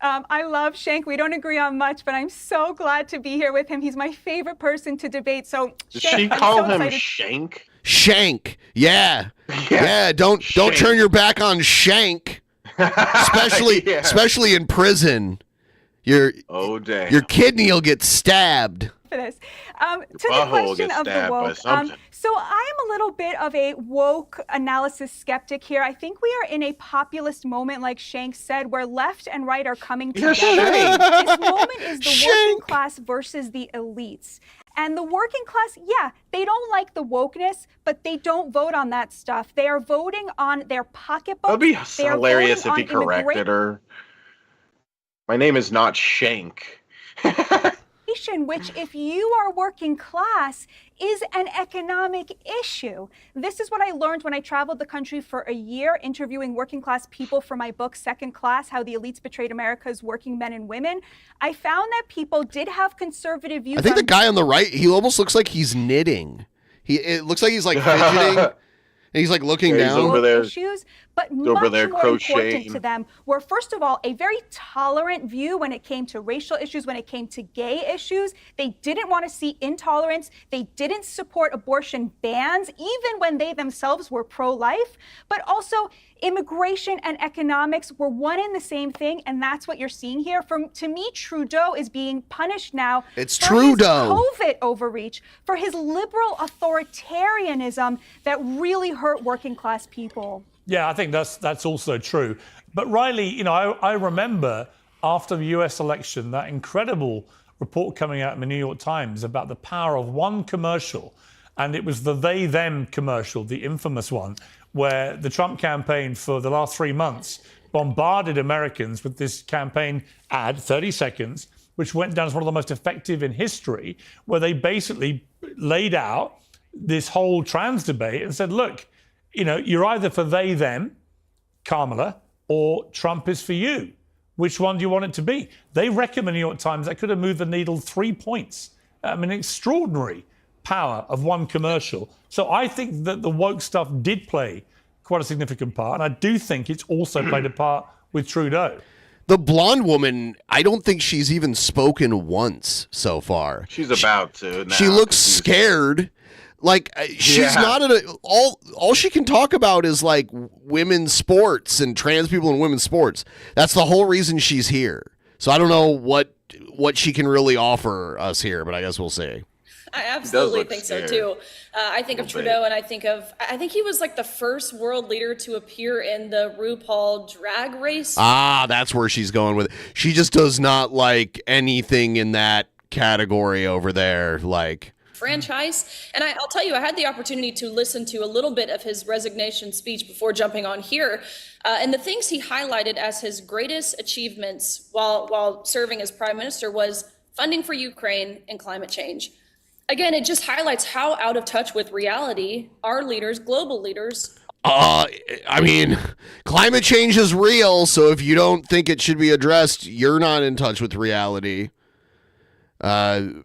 I love Cenk. We don't agree on much, but I'm so glad to be here with him. He's my favorite person to debate. So Did Cenk, she call him Shank? Shank. Yeah. Yeah. Don't turn your back on Shank. Especially in prison. Your kidney will get stabbed. For this. To the question of the woke. So I am a little bit of a woke analysis skeptic here. I think we are in a populist moment, like Shank said, where left and right are coming together. This moment is the working class versus the elites. And the working class, yeah, they don't like the wokeness, but they don't vote on that stuff. They are voting on their pocketbooks. That'd be hilarious if he corrected her. My name is not Shank. Which, if you are working class, is an economic issue. This is what I learned when I traveled the country for a year interviewing working class people for my book, Second Class, How the Elites Betrayed America's Working Men and Women. I found that people did have conservative views. I think the guy on the right, he almost looks like he's knitting. It looks like he's like fidgeting. And he's like looking down. Over there. Issues, but much more important to them were, first of all, a very tolerant view when it came to racial issues, when it came to gay issues. They didn't want to see intolerance. They didn't support abortion bans, even when they themselves were pro-life. But also, immigration and economics were one and the same thing, and that's what you're seeing here. To me, Trudeau is being punished now for his COVID overreach, for his liberal authoritarianism that really hurt working class people. Yeah, I think that's also true. But Riley, I remember after the US election, that incredible report coming out in the New York Times about the power of one commercial. And it was the they-them commercial, the infamous one, where the Trump campaign for the last 3 months bombarded Americans with this campaign ad, 30 seconds, which went down as one of the most effective in history, where they basically laid out this whole trans debate and said, look, you're either for they, them, Kamala, or Trump is for you. Which one do you want it to be? They reckon in the New York Times that could have moved the needle 3 points. I mean, extraordinary power of one commercial. So I think that the woke stuff did play quite a significant part. And I do think it's also played a part with Trudeau. The blonde woman, I don't think she's even spoken once so far. She's about to now. She looks scared. Like, she's not at all she can talk about is like women's sports and trans people in women's sports. That's the whole reason she's here. So I don't know what she can really offer us here, but I guess we'll see. I absolutely think so too. I think of Trudeau, and I think he was like the first world leader to appear in the RuPaul Drag Race. That's where she's going with it. She just does not like anything in that category over there. Like, franchise. And I'll tell you, I had the opportunity to listen to a little bit of his resignation speech before jumping on here. And the things he highlighted as his greatest achievements while serving as prime minister was funding for Ukraine and climate change. Again, it just highlights how out of touch with reality our leaders, global leaders. I mean, climate change is real, so if you don't think it should be addressed, you're not in touch with reality. I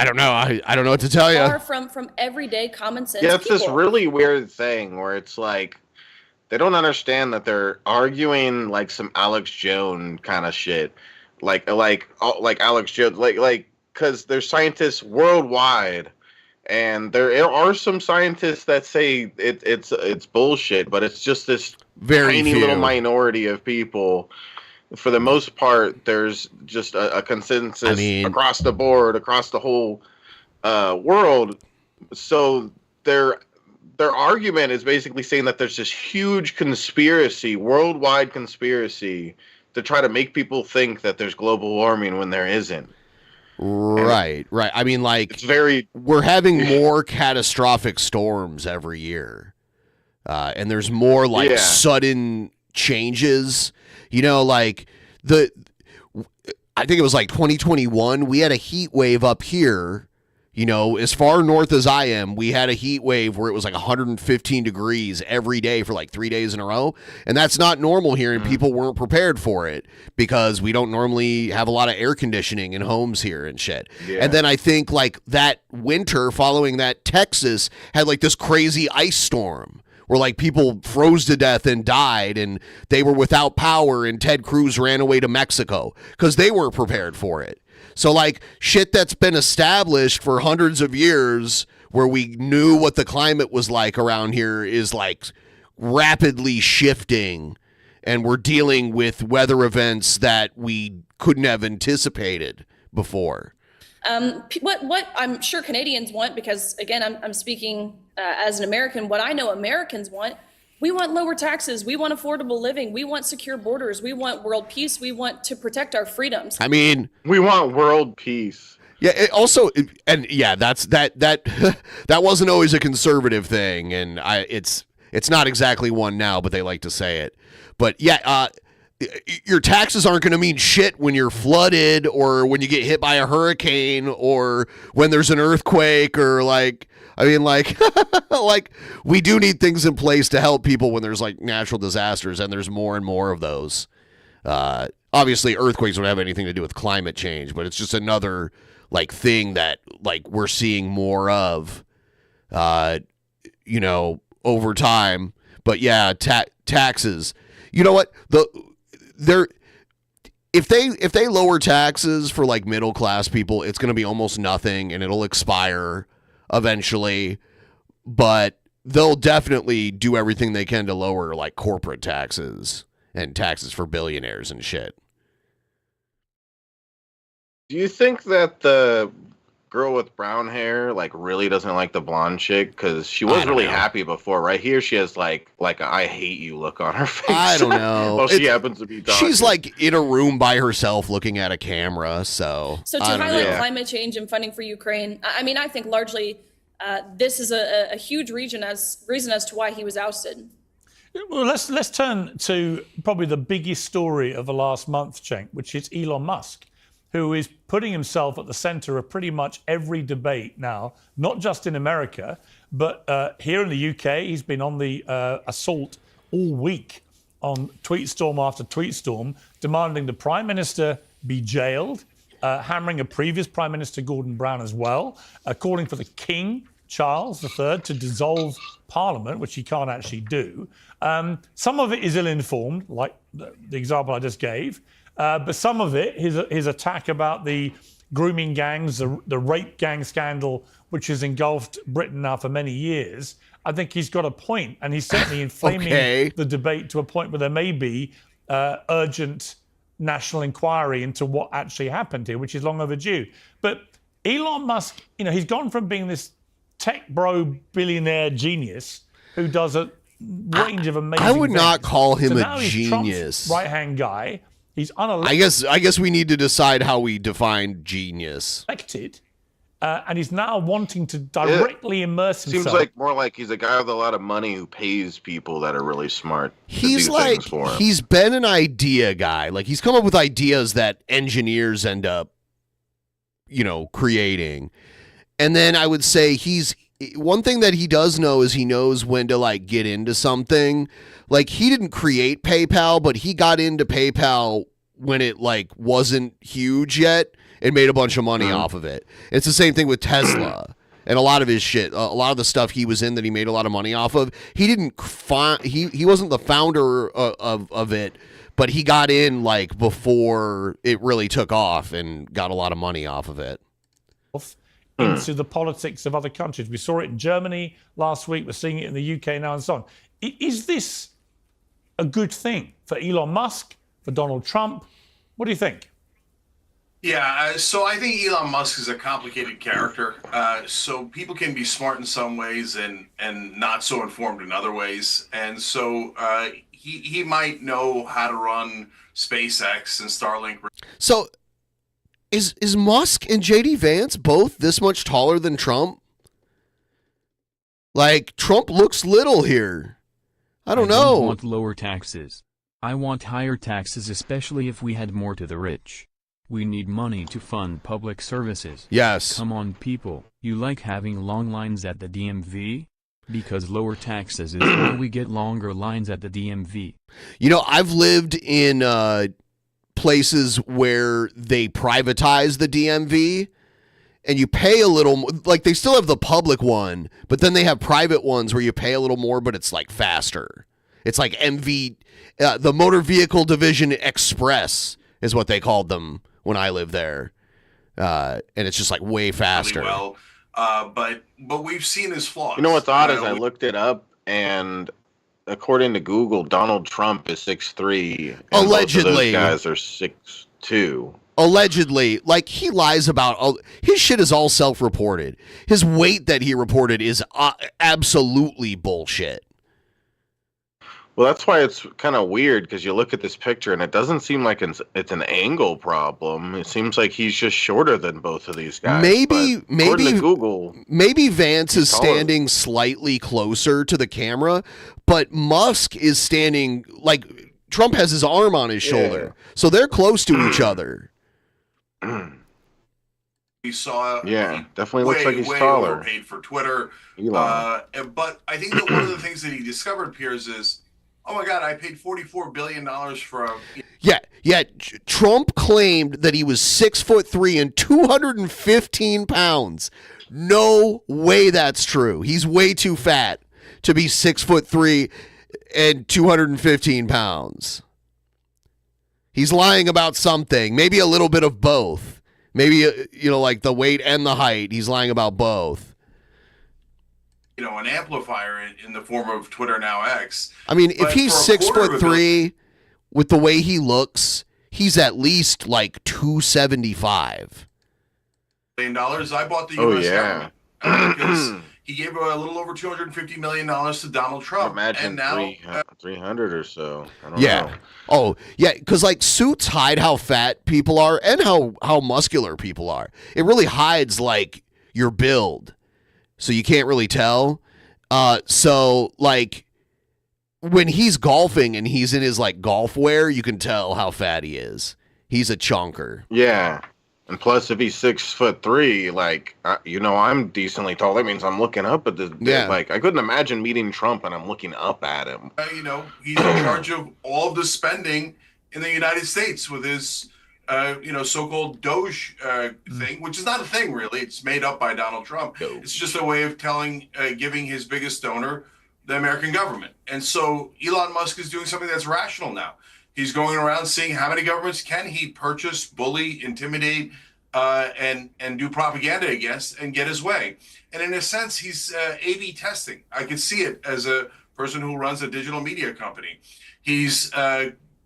don't know. I don't know what to tell you. Far from everyday common sense. Yeah, it's people. this really weird thing where it's like they don't understand that they're arguing like some Alex Jones kind of shit, like Alex Jones, like because there's scientists worldwide. And there are some scientists that say it's bullshit, but it's just this tiny little minority of people. For the most part, there's just a consensus across the board, across the whole world. So their argument is basically saying that there's this huge conspiracy, worldwide conspiracy, to try to make people think that there's global warming when there isn't. Right. I mean, like, we're having more catastrophic storms every year. And there's more, like, sudden changes. You know, like, I think it was, like, 2021, we had a heat wave up here. You know, as far north as I am, we had a heat wave where it was like 115 degrees every day for like 3 days in a row. And that's not normal here, and people weren't prepared for it because we don't normally have a lot of air conditioning in homes here and shit. Yeah. And then I think like that winter following that, Texas had like this crazy ice storm where like people froze to death and died, and they were without power, and Ted Cruz ran away to Mexico because they weren't prepared for it. So, like, shit that's been established for hundreds of years where we knew what the climate was like around here is, like, rapidly shifting, and we're dealing with weather events that we couldn't have anticipated before. What I'm sure Canadians want, because, again, I'm speaking as an American, what I know Americans want, we want lower taxes. We want affordable living. We want secure borders. We want world peace. We want to protect our freedoms. I mean, we want world peace. Yeah. That wasn't always a conservative thing, and it's not exactly one now, but they like to say it. But yeah, your taxes aren't going to mean shit when you're flooded, or when you get hit by a hurricane, or when there's an earthquake, or like. I mean, like, like, we do need things in place to help people when there's, like, natural disasters, and there's more and more of those. Obviously, earthquakes don't have anything to do with climate change, but it's just another, like, thing that, like, we're seeing more of, you know, over time. But, yeah, taxes. You know what? If they lower taxes for, like, middle-class people, it's going to be almost nothing, and it'll expire eventually, but they'll definitely do everything they can to lower like corporate taxes and taxes for billionaires and shit. Do you think that the girl with brown hair like really doesn't like the blonde chick? Because she was really happy before. Right here she has like a I hate you look on her face. I don't know. Well, she happens to be talking. She's like in a room by herself looking at a camera. So to highlight climate change and funding for Ukraine, I mean, I think largely this is a huge reason as to why he was ousted. Well, let's turn to probably the biggest story of the last month, Cenk, which is Elon Musk, who is putting himself at the center of pretty much every debate now, not just in America, but here in the UK. He's been on the assault all week on tweet storm after tweet storm, demanding the Prime Minister be jailed, hammering a previous Prime Minister, Gordon Brown, as well, calling for the King, Charles III, to dissolve Parliament, which he can't actually do. Some of it is ill-informed, like the example I just gave. But some of it, his attack about the grooming gangs, the rape gang scandal, which has engulfed Britain now for many years, I think he's got a point, and he's certainly inflaming the debate to a point where there may be urgent national inquiry into what actually happened here, which is long overdue. But Elon Musk, you know, he's gone from being this tech bro billionaire genius who does a range of amazing things. I would not call him a genius. Right-hand guy. He's unelected. I guess we need to decide how we define genius. Elected, and he's now wanting to directly immerse himself. Seems like more like he's a guy with a lot of money who pays people that are really smart. He's to do like, things for him. he's been an idea guy. Like, he's come up with ideas that engineers end up, creating. And then I would say one thing that he does know is he knows when to like get into something. Like, he didn't create PayPal, but he got into PayPal when it like wasn't huge yet and made a bunch of money off of it. It's the same thing with Tesla and a lot of his shit. A lot of the stuff he was in that he made a lot of money off of. He didn't he wasn't the founder of it, but he got in like before it really took off and got a lot of money off of it. Into the politics of other countries. We saw it in Germany last week. We're seeing it in the UK now and so on. Is this a good thing for Elon Musk, for Donald Trump? What do you think? Yeah, so I think Elon Musk is a complicated character. So people can be smart in some ways and not so informed in other ways. And so he might know how to run SpaceX and Starlink. So is Musk and JD Vance both this much taller than Trump? Like, Trump looks little here. I don't know. I want lower taxes. I want higher taxes, especially if we had more to the rich. We need money to fund public services. Yes. Come on, people. You like having long lines at the DMV? Because lower taxes is why we get longer lines at the DMV. I've lived in places where they privatize the DMV and you pay a little, like they still have the public one, but then they have private ones where you pay a little more, but it's like faster. It's like the Motor Vehicle Division Express is what they called them when I lived there. And it's just like way faster. Really well, but we've seen his flaws. You know what's odd is I looked it up, and according to Google, Donald Trump is 6'3". Allegedly. Both of those guys are 6'2". Allegedly. Like, he lies about his shit is all self-reported. His weight that he reported is absolutely bullshit. Well, that's why it's kind of weird, because you look at this picture and it doesn't seem like it's an angle problem. It seems like he's just shorter than both of these guys. Maybe to Google, maybe Vance is standing slightly closer to the camera, but Musk is standing like Trump has his arm on his shoulder, so they're close to each other. We saw, definitely looks like he's taller. Overpaid for Twitter, Elon. But I think that one of the things that he discovered, Piers, is, oh my God, I paid $44 billion for a... Yeah. Trump claimed that he was 6'3" and 215 pounds. No way that's true. He's way too fat to be 6'3" and 215 pounds. He's lying about something. Maybe a little bit of both. Maybe, like the weight and the height. He's lying about both. An amplifier in the form of Twitter, now X. I mean, if he's 6'3" with the way he looks, he's at least like 275. $1 billion. I bought the U.S. government because he gave a little over $250 million to Donald Trump. Imagine now 300 or so. I don't know. Oh, yeah, because like suits hide how fat people are and how muscular people are. It really hides like your build. So you can't really tell. So like when he's golfing and he's in his like golf wear, you can tell how fat he is. He's a chunker. Yeah. And plus, if he's 6'3", like, I'm decently tall. That means I'm looking up at this. Yeah. Like, I couldn't imagine meeting Trump and I'm looking up at him. He's in charge of all of the spending in the United States with his, so-called Doge thing, which is not a thing, really. It's made up by Donald Trump. It's just a way of giving his biggest donor the American government. And so Elon Musk is doing something that's rational now. He's going around seeing how many governments can he purchase, bully, intimidate, and do propaganda against and get his way. And in a sense, he's A/B testing. I can see it as a person who runs a digital media company. He's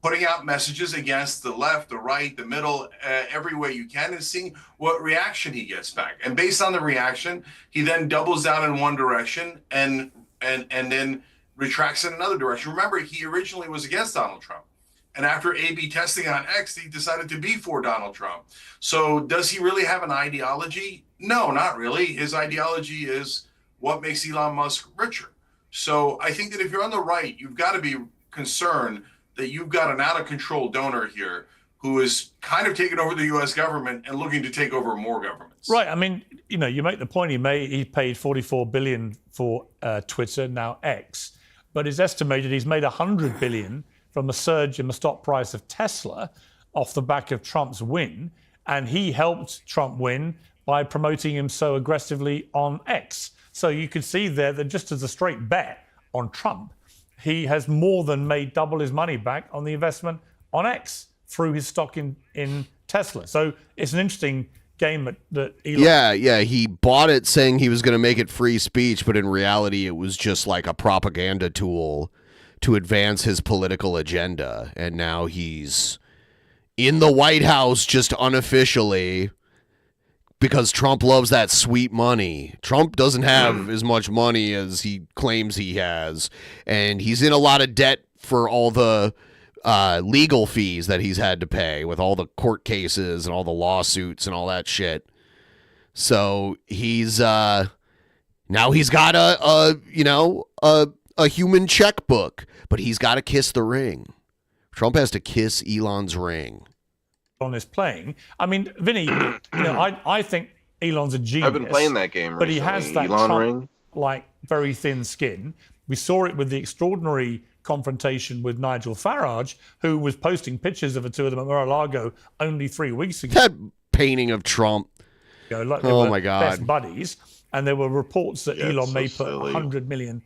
putting out messages against the left, the right, the middle, every way you can, and seeing what reaction he gets back. And based on the reaction, he then doubles down in one direction and then retracts in another direction. Remember, he originally was against Donald Trump. And after A/B testing on X, he decided to be for Donald Trump. So does he really have an ideology? No, not really. His ideology is what makes Elon Musk richer. So I think that if you're on the right, you've got to be concerned that you've got an out-of-control donor here who is kind of taking over the U.S. government and looking to take over more governments. Right. I mean, you know, you make the point he paid $44 billion for Twitter, now X, but it's estimated he's made $100 billion from a surge in the stock price of Tesla off the back of Trump's win, and he helped Trump win by promoting him so aggressively on X. So you could see there that just as a straight bet on Trump, he has more than made double his money back on the investment on X through his stock in Tesla. So it's an interesting game that Elon... Yeah, he bought it saying he was going to make it free speech, but in reality it was just like a propaganda tool to advance his political agenda. And now he's in the White House just unofficially because Trump loves that sweet money. Trump doesn't have as much money as he claims he has, and he's in a lot of debt for all the legal fees that he's had to pay with all the court cases and all the lawsuits and all that shit. So he's now he's got a human checkbook, but he's got to kiss the ring. Trump has to kiss Elon's ring. On is playing. I mean, Vinny, I think Elon's a genius. I've been playing that game but recently. He has that Elon Trump, ring. like very thin skin. We saw it with the extraordinary confrontation with Nigel Farage, who was posting pictures of the two of them at Mar-a-Lago only 3 weeks ago. That painting of Trump. Like oh my God. Best buddies. And there were reports that Elon may put silly. £100 million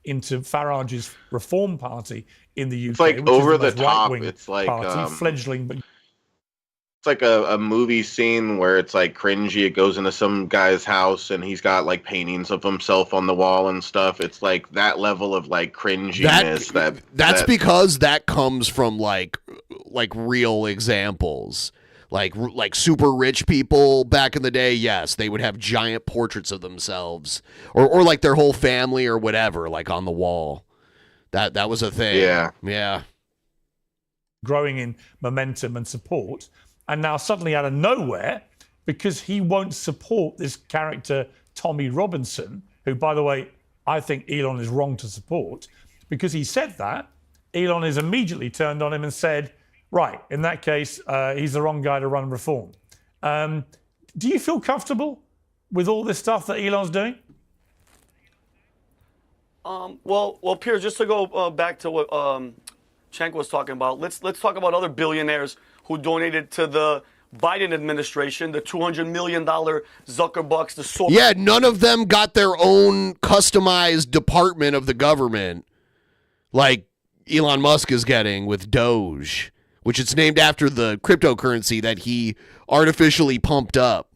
into Farage's Reform Party in the UK. It's like which over is the most top. right-wing It's like party, fledgling, but it's like a movie scene where it's like cringy. It goes into some guy's house and he's got like paintings of himself on the wall and stuff. It's like that level of like cringiness. That's because that comes from like real examples. Like super rich people back in the day, yes, they would have giant portraits of themselves or like their whole family or whatever, like on the wall. That was a thing. Yeah. Growing in momentum and support. And now suddenly out of nowhere, because he won't support this character, Tommy Robinson, who, by the way, I think Elon is wrong to support, because he said that, Elon is immediately turned on him and said, right, in that case, he's the wrong guy to run Reform. Do you feel comfortable with all this stuff that Elon's doing? Well, Piers, just to go back to what Cenk was talking about, let's talk about other billionaires who donated to the Biden administration, the $200 million Zuckerbucks, the Soros. Yeah, none of them got their own customized department of the government like Elon Musk is getting with Doge, which it's named after the cryptocurrency that he artificially pumped up.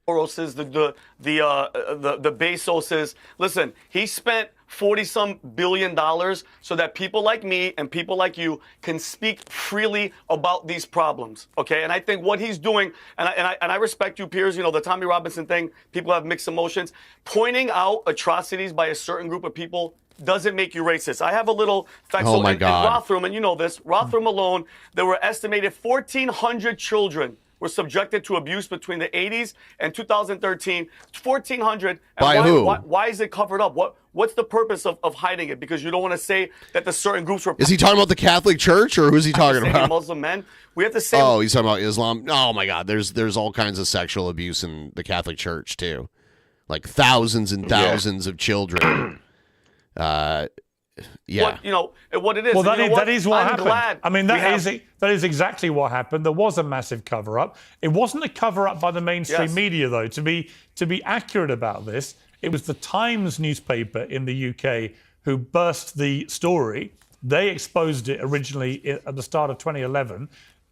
Soros's, the Bezos's. Listen, he spent $40-some billion so that people like me and people like you can speak freely about these problems. Okay, and I think what he's doing, and I respect you, Piers. You know, the Tommy Robinson thing. People have mixed emotions. Pointing out atrocities by a certain group of people doesn't make you racist. I have a little fact. Oh my in God. Rotherham, and you know this, Rotherham alone, there were estimated 1,400 children were subjected to abuse between the 80s and 2013. 1,400. And by who? Why is it covered up? What's the purpose of hiding it? Because you don't want to say that the certain groups were... Is he talking about the Catholic Church, or who's he talking about? Muslim men. We have to say... Oh, he's talking about Islam. Oh my God, there's all kinds of sexual abuse in the Catholic Church too, like thousands and thousands of children. Yeah. What it is. Well, that is what I'm happened. glad I mean, that is exactly what happened. There was a massive cover-up. It wasn't a cover-up by the mainstream media, though. To be accurate about this, it was the Times newspaper in the UK who burst the story. They exposed it originally at the start of 2011.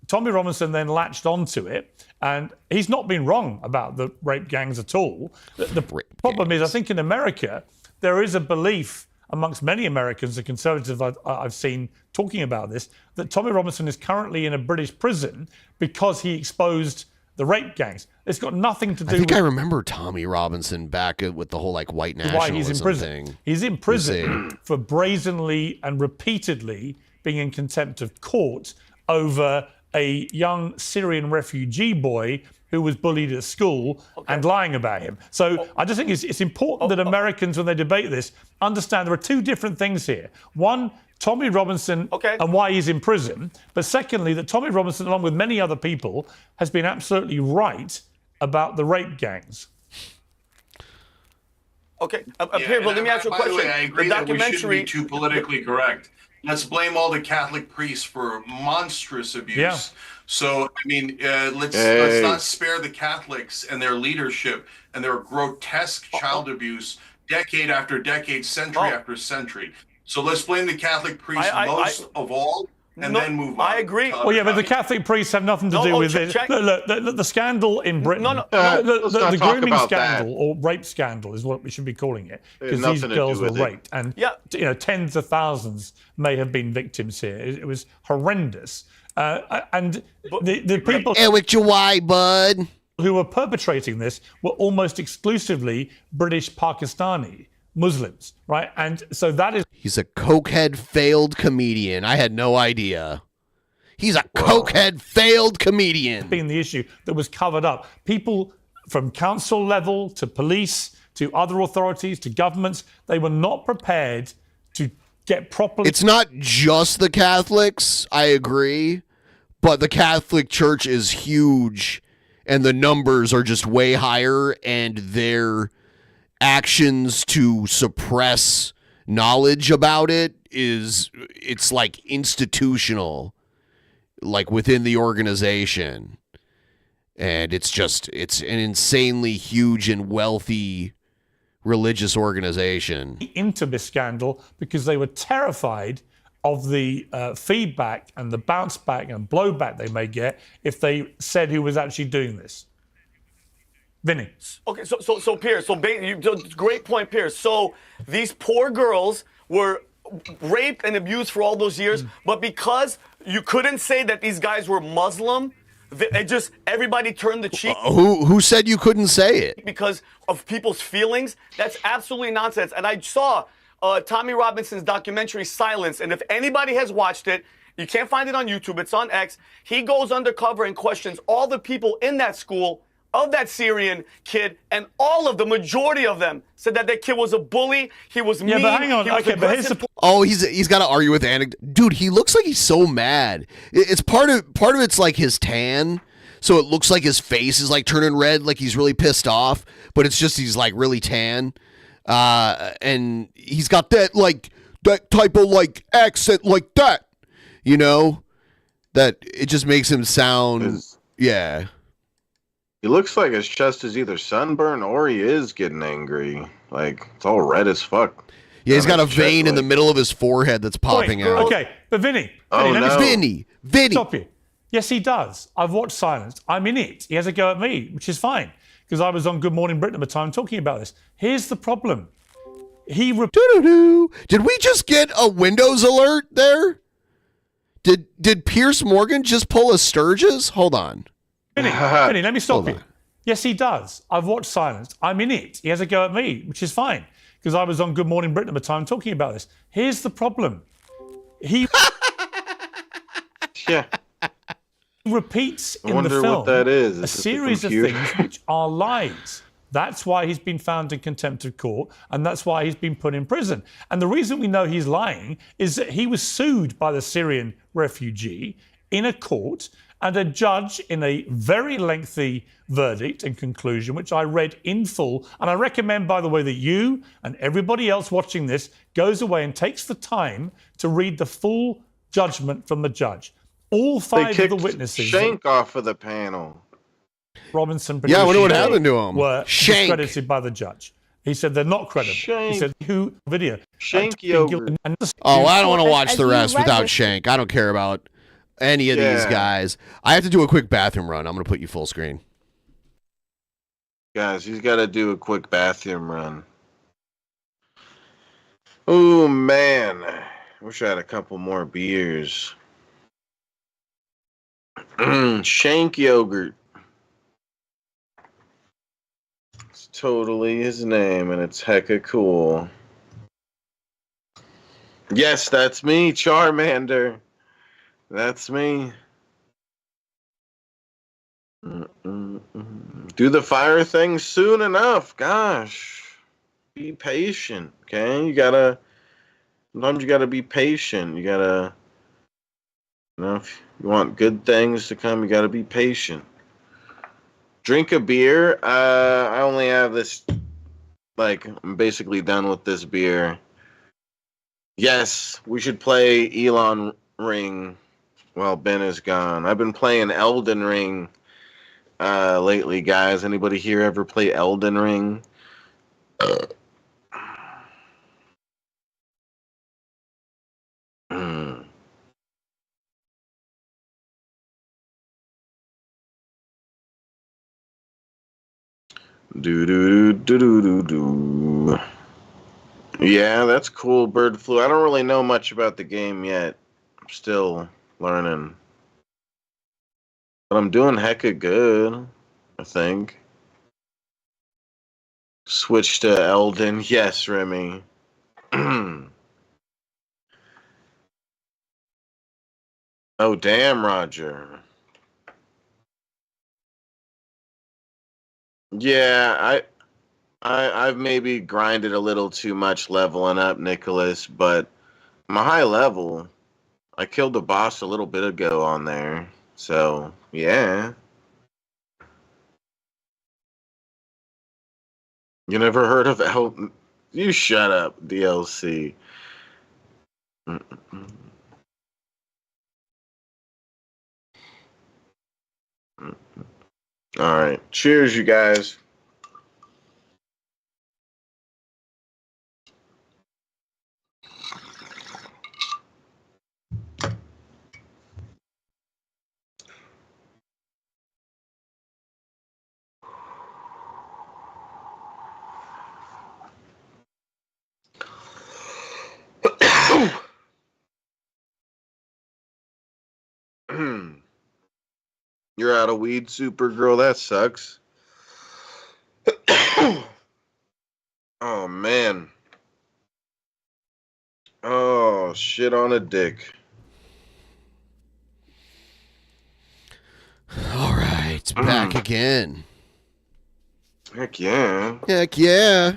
Tommy Robinson then latched onto it, and he's not been wrong about the rape gangs at all. The problem is, I think in America, there is a belief amongst many Americans, the conservatives I've seen talking about this, that Tommy Robinson is currently in a British prison because he exposed the rape gangs. It's got nothing to do with... I remember Tommy Robinson back with the whole like white nationalism why he's in prison. thing. He's in prison for brazenly and repeatedly being in contempt of court over a young Syrian refugee boy who who was bullied at school and lying about him. So I just think it's important that Americans, when they debate this, understand there are two different things here. One, Tommy Robinson and why he's in prison. But secondly, that Tommy Robinson, along with many other people, has been absolutely right about the rape gangs. Okay, Piers, but let me ask you a question. By the way, I agree the that we shouldn't documentary be too politically correct. Let's blame all the Catholic priests for monstrous abuse. Yeah. So, I mean, let's not spare the Catholics and their leadership and their grotesque child abuse decade after decade, century after century. So let's blame the Catholic priests most of all, and then move on. I agree. Well, yeah, but the Catholic priests have nothing to do with it. Look, the scandal in Britain, the grooming scandal or rape scandal is what we should be calling it, because these girls were raped, and tens of thousands may have been victims here. It was horrendous, and the people with your why, bud, who were perpetrating this were almost exclusively British Pakistani Muslims, right? And so that is... He's a cokehead failed comedian. I had no idea. He's a cokehead failed comedian. Being the issue that was covered up. People from council level to police to other authorities to governments, they were not prepared to get properly... It's not just the Catholics, I agree, but the Catholic Church is huge and the numbers are just way higher, and their actions to suppress knowledge about it's like institutional, like within the organization, and it's an insanely huge and wealthy religious organization. Into this scandal because they were terrified of the feedback and the bounce back and blowback they may get if they said who was actually doing this. Vinny. Okay, so Piers, great point, Piers. So these poor girls were raped and abused for all those years, but because you couldn't say that these guys were Muslim, everybody turned the cheek. Who said you couldn't say it? Because of people's feelings. That's absolutely nonsense. And I saw Tommy Robinson's documentary Silence, and if anybody has watched it, you can't find it on YouTube, it's on X. He goes undercover and questions all the people in that school of that Syrian kid, and all of the majority of them said that that kid was a bully, he was mean, but hang on. Okay, but here's the... Oh, he's got to argue with anecdote. Dude, he looks like he's so mad. It's part of it's like his tan, so it looks like his face is like turning red, like he's really pissed off, but it's just he's like really tan. And he's got that type of like accent like that, you know, that it just makes him sound, yeah. He looks like his chest is either sunburned or he is getting angry. Like, it's all red as fuck. Yeah, he's got a vein in the middle of his forehead that's popping out. Okay, but Vinny. Vinny. Stop you. Yes, he does. I've watched Silence. I'm in it. He has a go at me, which is fine, because I was on Good Morning Britain at the time talking about this. Here's the problem. Did we just get a Windows alert there? Did Piers Morgan just pull a Sturgis? Hold on. Vinny, let me stop you. Yes, he does. I've watched Silence. I'm in it. He has a go at me, which is fine, because I was on Good Morning Britain at the time talking about this. Here's the problem. He repeats in the film what that is. a series of things which are lies. That's why he's been found in contempt of court, and that's why he's been put in prison. And the reason we know he's lying is that he was sued by the Syrian refugee in a court, and a judge, in a very lengthy verdict and conclusion, which I read in full, and I recommend, by the way, that you and everybody else watching this goes away and takes the time to read the full judgment from the judge. All five of the witnesses... Shank off of the panel. Robinson... Yeah, I wonder what happened to him. ...were discredited by the judge. He said they're not credible. Shank. He said, video... Shank yogurt. Oh, I don't want to watch the rest without Shank. I don't care about any of these guys. I have to do a quick bathroom run. I'm going to put you full screen. Guys, he's got to do a quick bathroom run. Oh, man. Wish I had a couple more beers. Shank yogurt. It's totally his name, and it's hecka cool. Yes, that's me, Charmander. That's me. Do the fire thing soon enough. Gosh. Be patient, okay? Sometimes you gotta be patient. You gotta, if you want good things to come, you gotta be patient. Drink a beer. I only have this, I'm basically done with this beer. Yes, we should play Elon Ring while Ben is gone. I've been playing Elden Ring lately, guys. Anybody here ever play Elden Ring? Do. Yeah, that's cool, Bird Flu. I don't really know much about the game yet. I'm still learning. But I'm doing hecka good, I think. Switch to Elden. Yes, Remy. Oh, damn, Roger. Yeah, I've maybe grinded a little too much leveling up, Nicholas, but I'm a high level. I killed the boss a little bit ago on there. So, yeah. You never heard of Elden? You shut up, DLC. All right. Cheers, you guys. You're out of weed, Supergirl. That sucks. Oh, man. Oh, shit on a dick. All right, back again. Heck yeah. Heck yeah.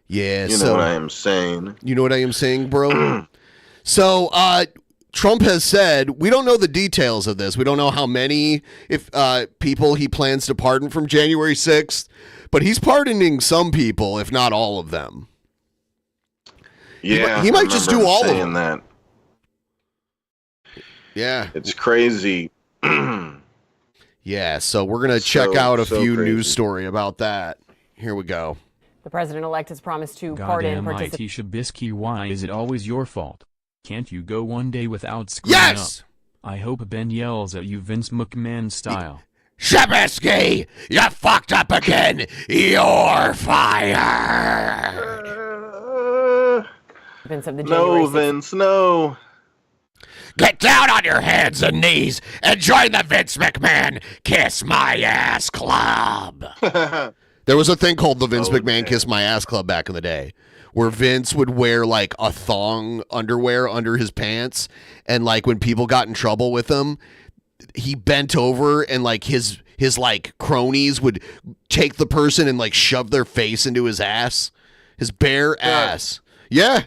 Yeah, You know what I am saying. You know what I am saying, bro? So, Trump has said, we don't know the details of this. We don't know how many people he plans to pardon from January 6th, but he's pardoning some people, if not all of them. Yeah, he might just do all of them. That. Yeah. It's crazy. Yeah, so we're going to check out a few news story about that. Here we go. The president-elect has promised to pardon participants. Shabisky, why is it always your fault? Can't you go one day without screwing up? I hope Ben yells at you Vince McMahon style. Shabisky, you fucked up again. You're fired. No, Vince, no. Get down on your hands and knees and join the Vince McMahon Kiss My Ass Club. There was a thing called the Vince McMahon Kiss My Ass Club back in the day, where Vince would wear like a thong underwear under his pants, and like when people got in trouble with him, he bent over and like his like cronies would take the person and like shove their face into his ass, his bare ass. Yeah.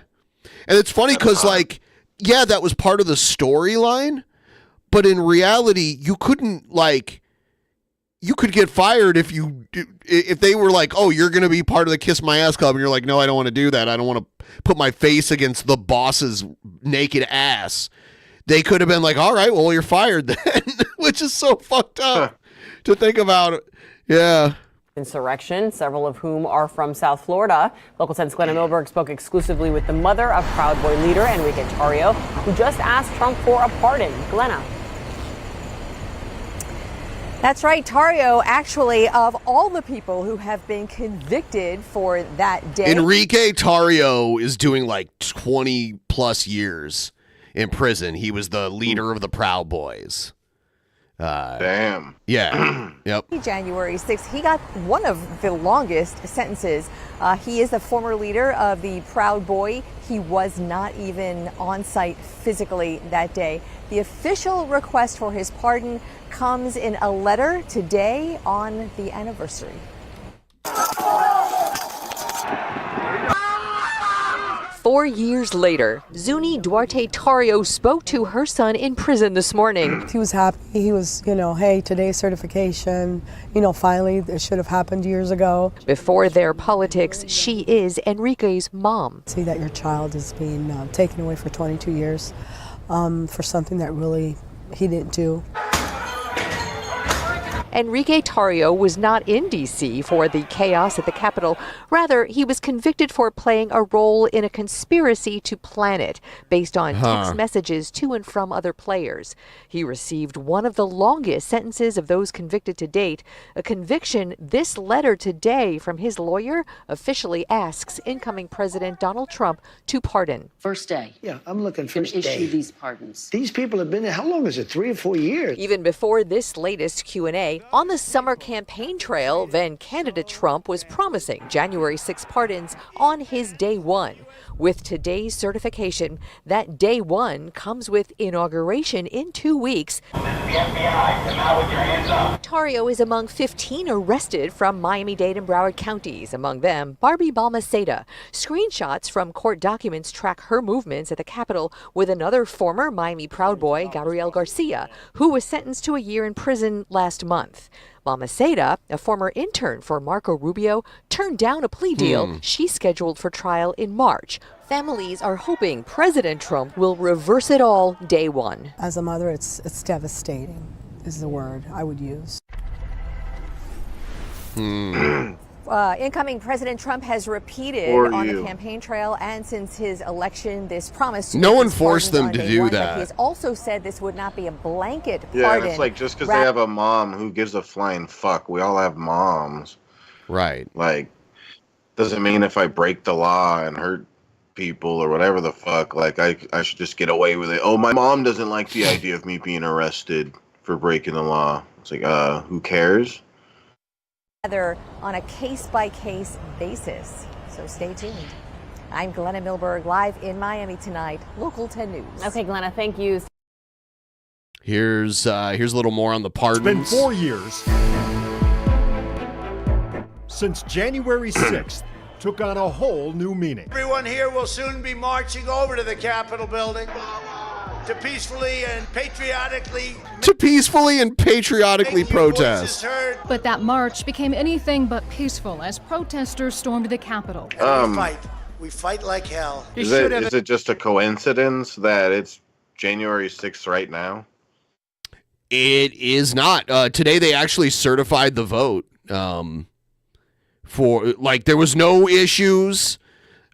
And it's funny because like, yeah, that was part of the storyline, but in reality, you couldn't like, you could get fired if they were like, oh, you're going to be part of the Kiss My Ass Club. And you're like, no, I don't want to do that. I don't want to put my face against the boss's naked ass. They could have been like, all right, well, you're fired then, which is so fucked up to think about. Yeah. Insurrection, several of whom are from South Florida. Local 10's Glenna Milberg spoke exclusively with the mother of Proud Boy leader Enrique Tarrio, who just asked Trump for a pardon. Glenna. That's right, Tarrio, actually, of all the people who have been convicted for that day. Enrique Tarrio is doing like 20 plus years in prison. He was the leader of the Proud Boys. Damn. Yeah. Yep. January 6th, he got one of the longest sentences. He is the former leader of the Proud Boy. He was not even on site physically that day. The official request for his pardon comes in a letter today on the anniversary. 4 years later, Zuni Duarte Tario spoke to her son in prison this morning. He was happy. He was, hey, today's certification, finally, it should have happened years ago. Before their politics, she is Enrique's mom. See that your child is being taken away for 22 years for something that really he didn't do. Enrique Tario was not in D.C. for the chaos at the Capitol. Rather, he was convicted for playing a role in a conspiracy to plan it, based on text messages to and from other players. He received one of the longest sentences of those convicted to date, a conviction this letter today from his lawyer officially asks incoming President Donald Trump to pardon. First day. Yeah, I'm looking first day. Issue these pardons. These people have been there, how long is it, 3 or 4 years? Even before this latest Q&A, on the summer campaign trail, then candidate Trump was promising January 6 pardons on his day one. With today's certification, that day one comes with inauguration in 2 weeks. Tario is among 15 arrested from Miami-Dade and Broward counties, among them Barbie Balmaceda. Screenshots from court documents track her movements at the Capitol with another former Miami Proud Boy, Gabriel Garcia, who was sentenced to a year in prison last month. Balmaceda, a former intern for Marco Rubio, turned down a plea deal. She's scheduled for trial in March. Families are hoping President Trump will reverse it all day one. As a mother, it's devastating, is the word I would use. Incoming President Trump has repeated on the campaign trail and since his election this promise to no one forced them to do that. He has also said this would not be a blanket pardon. Yeah, it's like just because they have a mom, who gives a flying fuck? We all have moms. Right. Like, doesn't mean if I break the law and hurt people or whatever the fuck, like I should just get away with it. Oh, my mom doesn't like the idea of me being arrested for breaking the law. It's like, who cares? On a case-by-case basis. So stay tuned. I'm Glenna Milberg, live in Miami tonight, Local 10 News. Okay, Glenna, thank you. Here's a little more on the pardons. It's been 4 years since January 6th took on a whole new meaning. Everyone here will soon be marching over to the Capitol building to peacefully and patriotically protest. But that march became anything but peaceful as protesters stormed the Capitol. We fight like hell. Is it just a coincidence that it's January 6th right now? It is not. Today they actually certified the vote. There was no issues.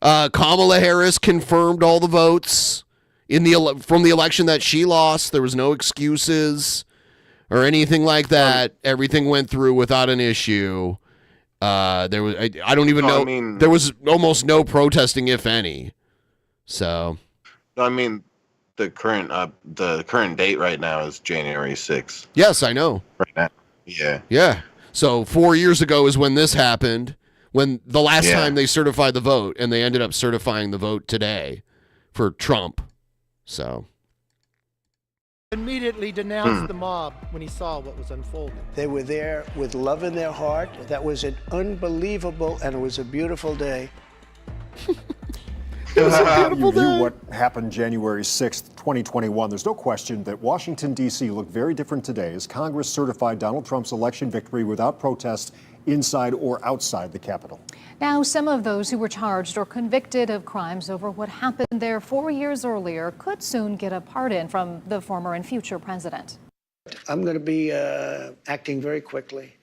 Kamala Harris confirmed all the votes from the election that she lost. There was no excuses or anything like that. Everything went through without an issue. There was I don't even know. I mean, there was almost no protesting, if any. So, I mean, the current date right now is January 6th. Yes, I know. Right now. Yeah. Yeah. So 4 years ago is when this happened. When the last time they certified the vote, and they ended up certifying the vote today for Trump. So. Immediately denounced the mob when he saw what was unfolding. They were there with love in their heart. That was an unbelievable, and it was a beautiful day. It was a beautiful day. What happened January 6th, 2021. There's no question that Washington, D.C. looked very different today as Congress certified Donald Trump's election victory without protest inside or outside the Capitol. Now, some of those who were charged or convicted of crimes over what happened there 4 years earlier could soon get a pardon from the former and future president. I'm going to be acting very quickly.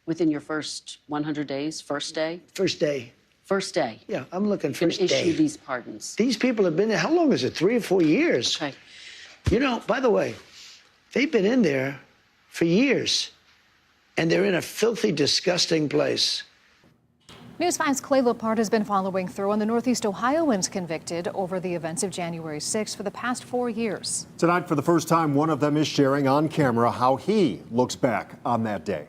Within your first 100 days, first day? First day. First day. Yeah, I'm looking first day. Issue these pardons. These people have been there, how long is it, 3 or 4 years? Okay. You know, by the way, they've been in there for years, and they're in a filthy, disgusting place. News 5's Clay Lepard has been following through on the Northeast Ohioans convicted over the events of January 6th for the past 4 years. Tonight, for the first time, one of them is sharing on camera how he looks back on that day.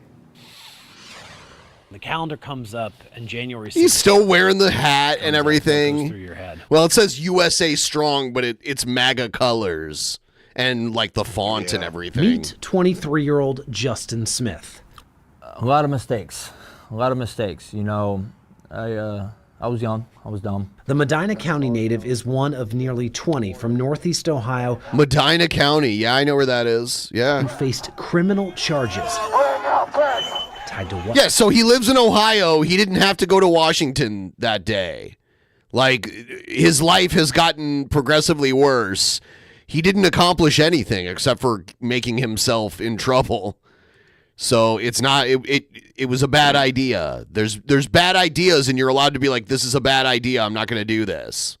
The calendar comes up and January 6th. He's still wearing the hat and everything. Goes through your head. Well, it says USA Strong, but it's MAGA colors and like the font and everything. Meet 23-year-old Justin Smith. A lot of mistakes. You know, I was young. I was dumb. The Medina County native is one of nearly 20 from Northeast Ohio. Medina County. Yeah, I know where that is. Yeah. Who faced criminal charges. Tied to what? Yeah, so he lives in Ohio. He didn't have to go to Washington that day. Like, his life has gotten progressively worse. He didn't accomplish anything except for making himself in trouble. So it's not, it was a bad idea. There's bad ideas, and you're allowed to be like, this is a bad idea. I'm not going to do this.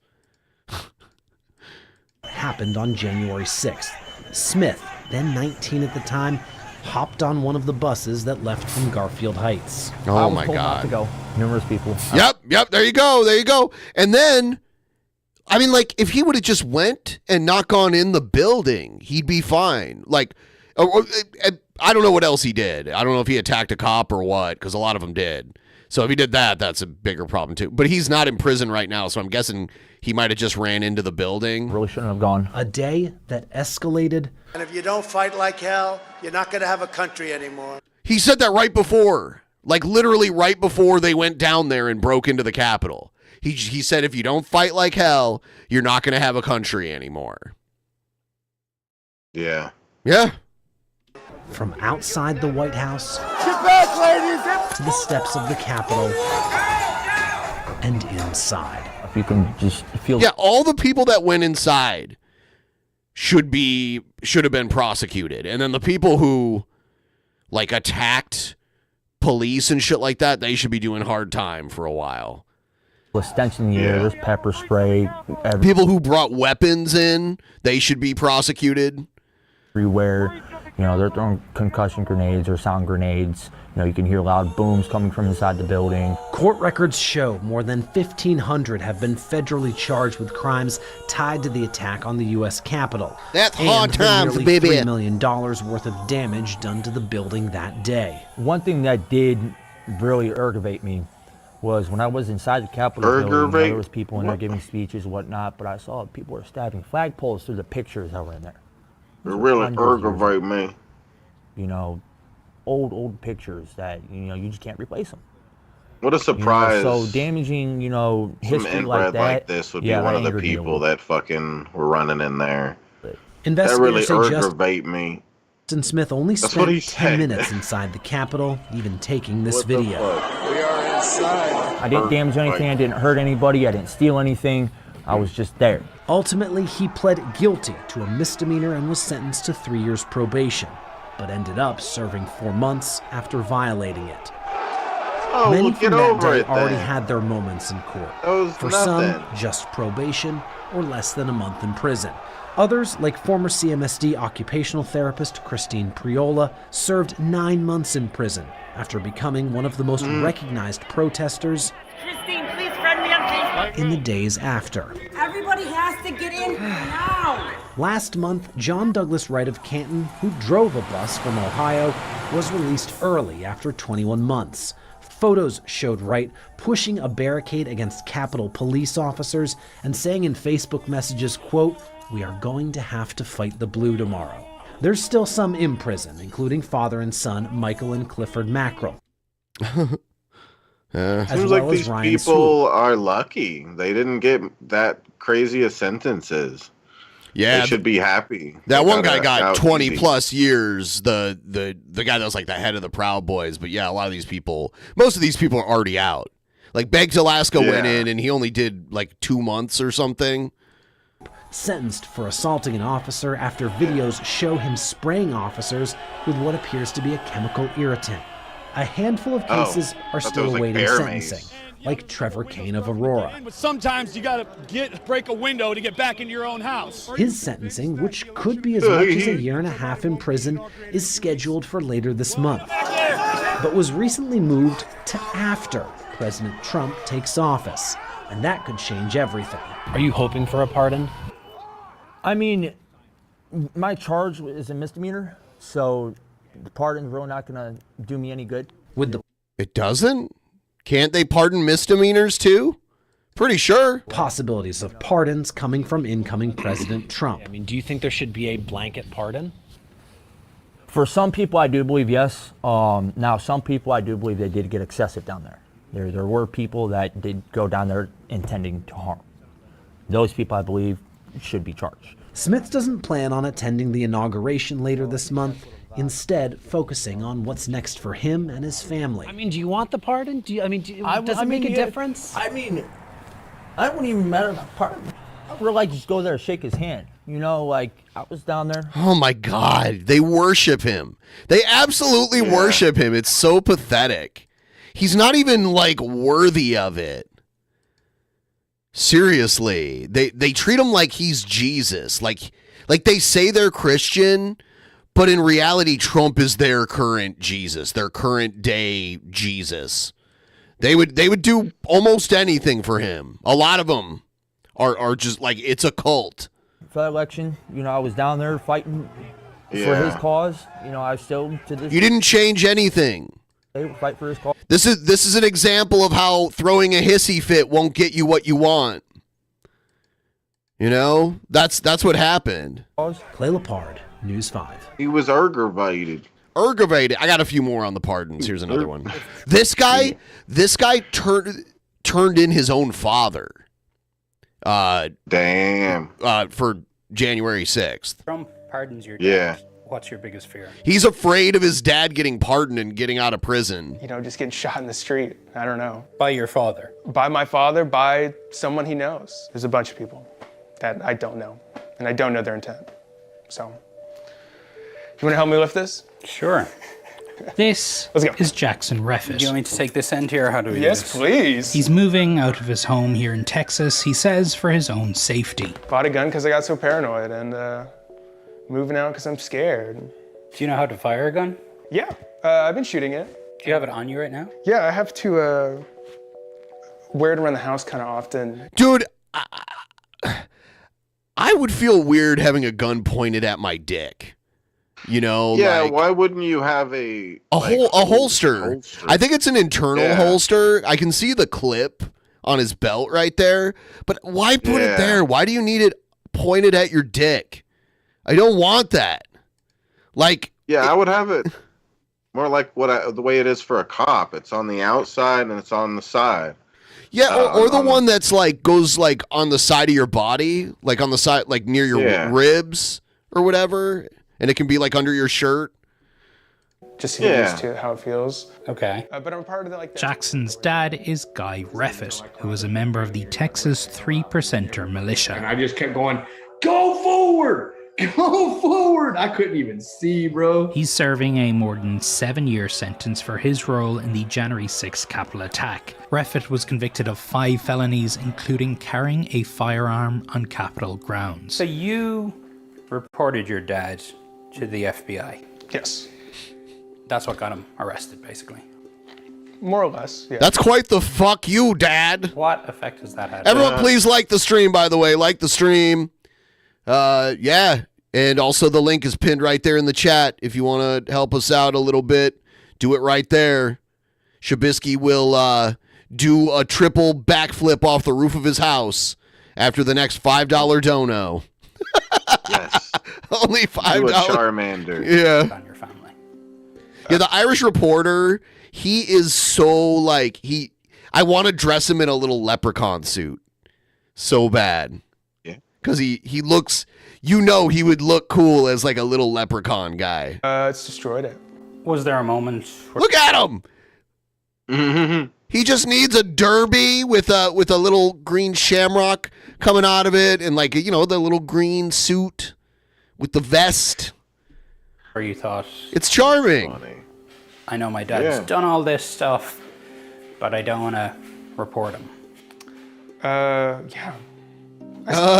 Happened on January 6th. Smith, then 19 at the time, hopped on one of the buses that left from Garfield Heights. Oh my God. Not to go. Numerous people. Yep. There you go. And then, I mean, like, if he would have just went and not gone in the building, he'd be fine. Like, I don't know what else he did. I don't know if he attacked a cop or what, because a lot of them did. So if he did that, that's a bigger problem too. But he's not in prison right now, so I'm guessing he might have just ran into the building. Really shouldn't have gone. A day that escalated. And if you don't fight like hell, you're not going to have a country anymore. He said that right before, like literally right before they went down there and broke into the Capitol. He said, if you don't fight like hell, you're not going to have a country anymore. Yeah. Yeah. From outside the White House back, ladies. to the steps of the Capitol and inside. If you can just feel. Yeah, all the people that went inside should have been prosecuted. And then the people who like attacked police and shit like that, they should be doing hard time for a while. Stench in the air, there's pepper spray. People who brought weapons in, they should be prosecuted. Everywhere. You know, they're throwing concussion grenades or sound grenades. You know, you can hear loud booms coming from inside the building. Court records show more than 1,500 have been federally charged with crimes tied to the attack on the U.S. Capitol. That's hard times, nearly baby. $3 million worth of damage done to the building that day. One thing that did really aggravate me was when I was inside the Capitol building, there was people in there giving speeches and whatnot, but I saw people were stabbing flagpoles through the pictures that were in there. It really aggravate me. You know, old pictures that, you know, you just can't replace them. What a surprise. You know, so damaging, you know, history some like inbred that. like this would be one of the people that fucking were running in there. That really aggravate me. Justin Smith only spent 10 minutes inside the Capitol, even taking this video. We are inside. I didn't damage anything. I didn't hurt anybody. I didn't steal anything. I was just there. Ultimately, he pled guilty to a misdemeanor and was sentenced to 3 years probation, but ended up serving 4 months after violating it. Oh, Many well, from get that over day it already then. had their moments in court. For nothing. some, just probation or less than a month in prison. Others, like former CMSD occupational therapist Christine Priola, served 9 months in prison after becoming one of the most recognized protesters in the days after. Everybody has to get in now. Last month, John Douglas Wright of Canton, who drove a bus from Ohio, was released early after 21 months. Photos showed Wright pushing a barricade against Capitol police officers and saying in Facebook messages, quote, "We are going to have to fight the blue tomorrow." There's still some in prison, including father and son Michael and Clifford Mackerel. Seems like these people are lucky. They didn't get that crazy of sentences. Yeah, they should be happy. That They one guy got out 20 easy. plus years. The guy that was like the head of the Proud Boys. But yeah, a lot of these people, most of these people are already out. Like Beggs Alaska went in and he only did like 2 months or something. Sentenced for assaulting an officer after videos show him spraying officers with what appears to be a chemical irritant. A handful of cases are still awaiting sentencing, like Trevor Kane of Aurora. But sometimes you gotta break a window to get back into your own house. His sentencing, which could be as much as 1.5 years in prison, is scheduled for later this month, but was recently moved to after President Trump takes office, and that could change everything. Are you hoping for a pardon? I mean, my charge is a misdemeanor, so the pardon's really not going to do me any good. It doesn't? Can't they pardon misdemeanors too? Pretty sure. Possibilities of pardons coming from incoming President Trump. I mean, do you think there should be a blanket pardon? For some people, I do believe yes. Now, some people, I do believe they did get excessive down there. There were people that did go down there intending to harm. Those people, I believe, should be charged. Smith doesn't plan on attending the inauguration later this month, instead focusing on what's next for him and his family. I mean, do you want the pardon? Does it make a difference? I mean, I wouldn't even matter about pardon. I would like just go there and shake his hand. You know, like, I was down there. Oh my God, they worship him. They absolutely worship him. It's so pathetic. He's not even, like, worthy of it. Seriously, they treat him like he's Jesus. Like they say they're Christian, but in reality, Trump is their current Jesus, their current day Jesus. They would do almost anything for him. A lot of them are just like, it's a cult. For that election, you know, I was down there fighting for his cause. You know, I still to this. You didn't change anything. They fight for his cause. This is an example of how throwing a hissy fit won't get you what you want. You know, that's what happened. Clay Lepard, News 5. He was aggravated. I got a few more on the pardons. Here's another one. This guy turned in his own father. Damn. For January 6th. Trump pardons your dad. Yeah. What's your biggest fear? He's afraid of his dad getting pardoned and getting out of prison. You know, just getting shot in the street. I don't know. By your father? By my father, by someone he knows. There's a bunch of people that I don't know, and I don't know their intent. So, you want to help me lift this? Sure. This is Jackson Reffitt. Do you want me to take this end here, or how do we do Yes, this? please. He's moving out of his home here in Texas, he says, for his own safety. Bought a gun because I got so paranoid, and moving out because I'm scared. Do you know how to fire a gun? Yeah, I've been shooting it. Do you have it on you right now? Yeah, I have to wear it around the house kind of often. Dude, I would feel weird having a gun pointed at my dick. You know, Yeah, like why wouldn't you have a holster? I think it's an internal holster. I can see the clip on his belt right there. But why put it there? Why do you need it pointed at your dick? I don't want that. Like, I would have it more like the way it is for a cop. It's on the outside and it's on the side. Yeah, or the one that's like goes like on the side of your body, like on the side, like near your ribs or whatever, and it can be like under your shirt. Just to get used to how it feels. Okay. But I'm part of that, like that. Jackson's dad is Guy Reffitt, who is a member of the Texas 3%er militia. And I just kept going, go forward! Go forward! I couldn't even see, bro. He's serving a more than 7-year sentence for his role in the January 6th Capitol attack. Reffitt was convicted of 5 felonies, including carrying a firearm on Capitol grounds. So you reported your dad to the FBI? Yes. That's what got him arrested, basically. More or less, yeah. That's quite the fuck you, Dad. What effect has that had? Everyone, please like the stream, by the way. Like the stream. Yeah. And also the link is pinned right there in the chat. If you want to help us out a little bit, do it right there. Shabisky will do a triple backflip off the roof of his house after the next $5 dono. Yes. Only $5. Do a Charmander. Yeah. On your family. Yeah, the Irish Reporter, he is so like, I want to dress him in a little leprechaun suit so bad. Yeah. Because he looks, you know, he would look cool as like a little leprechaun guy. It's destroyed it. Was there a moment where... Look at him! He just needs a derby with a little green shamrock coming out of it, and like, you know, the little green suit with the vest. Or you thought... It's charming. I know my dad's done all this stuff, but I don't want to report him. Yeah.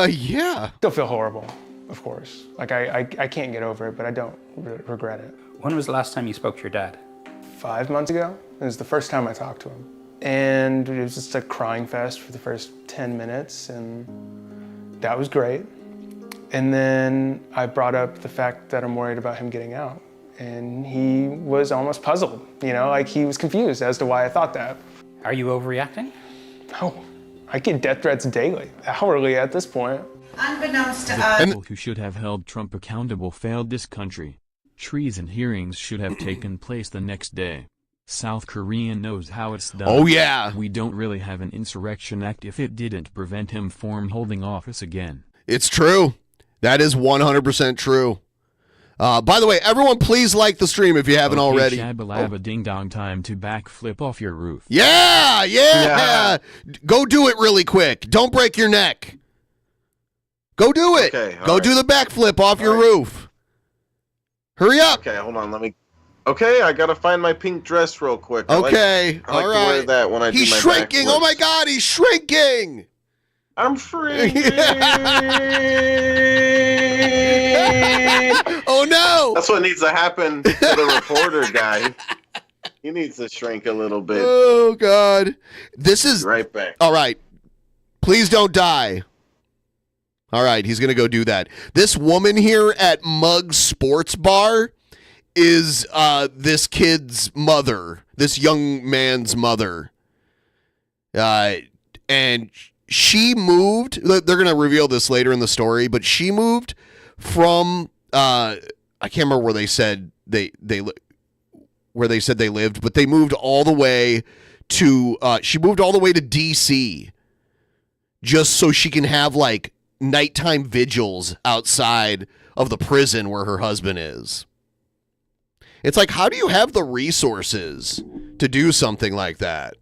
Yeah. Still feel horrible, of course. Like, I can't get over it, but I don't regret it. When was the last time you spoke to your dad? 5 months ago. It was the first time I talked to him. And it was just a crying fest for the first 10 minutes, and that was great. And then I brought up the fact that I'm worried about him getting out. And he was almost puzzled, you know, like he was confused as to why I thought that. Are you overreacting? No, I get death threats daily, hourly at this point. Unbeknownst to The us. people who should have held Trump accountable failed this country. Treason hearings should have taken place the next day. South Korea knows how it's done. Oh, yeah. We don't really have an insurrection act if it didn't prevent him from holding office again. It's true. That is 100% true. By the way, everyone, please like the stream if you haven't already. Shabba ding dong, time to backflip off your roof. Yeah. Go do it really quick. Don't break your neck. Go do it. Okay, Go do the backflip off your roof. Hurry up. Okay, hold on. Okay, I gotta find my pink dress real quick. Okay, I like to wear that when I do my He's shrinking. backflips. Oh my God, he's shrinking. I'm shrinking. Oh no! That's what needs to happen to the reporter guy. He needs to shrink a little bit. Oh God, this is right back. All right, please don't die. All right, he's gonna go do that. This woman here at Mug Sports Bar is this kid's mother, this young man's mother, and she moved. They're going to reveal this later in the story, but she moved from I can't remember where they said they lived, but they moved all the way to she moved all the way to DC just so she can have like nighttime vigils outside of the prison where her husband is. It's like, how do you have the resources to do something like that?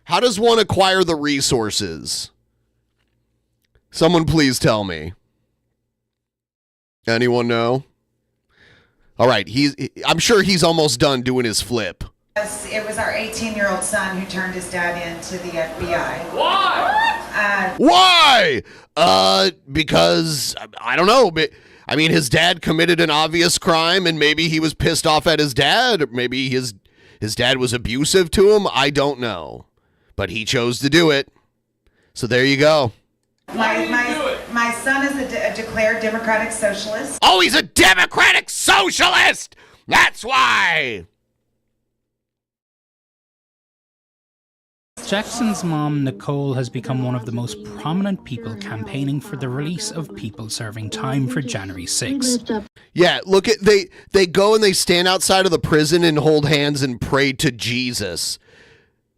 How does one acquire the resources? Someone please tell me. Anyone know? All right, I'm sure he's almost done doing his flip. It was our 18-year-old son who turned his dad into the FBI. Why? Why? Because I don't know. But I mean, his dad committed an obvious crime, and maybe he was pissed off at his dad. Or maybe his dad was abusive to him. I don't know. But he chose to do it. So there you go. My son is a declared Democratic Socialist. Oh, he's a Democratic Socialist! That's why! Jackson's mom, Nicole, has become one of the most prominent people campaigning for the release of people serving time for January 6th. Yeah, look at they go and they stand outside of the prison and hold hands and pray to Jesus.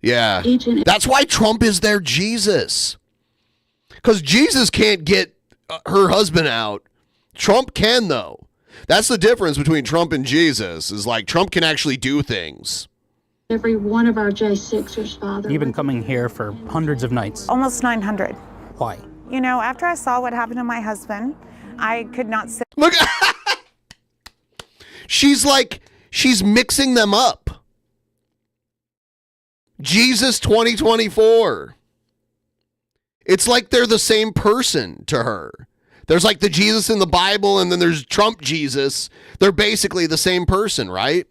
Yeah. That's why Trump is their Jesus. Because Jesus can't get her husband out. Trump can, though. That's the difference between Trump and Jesus, is like Trump can actually do things. Every one of our J6ers, Father. You've been coming here for hundreds of nights. Almost 900. Why? You know, after I saw what happened to my husband, I could not sit. Look, she's mixing them up. Jesus 2024. It's like they're the same person to her. There's like the Jesus in the Bible, and then there's Trump Jesus. They're basically the same person, right?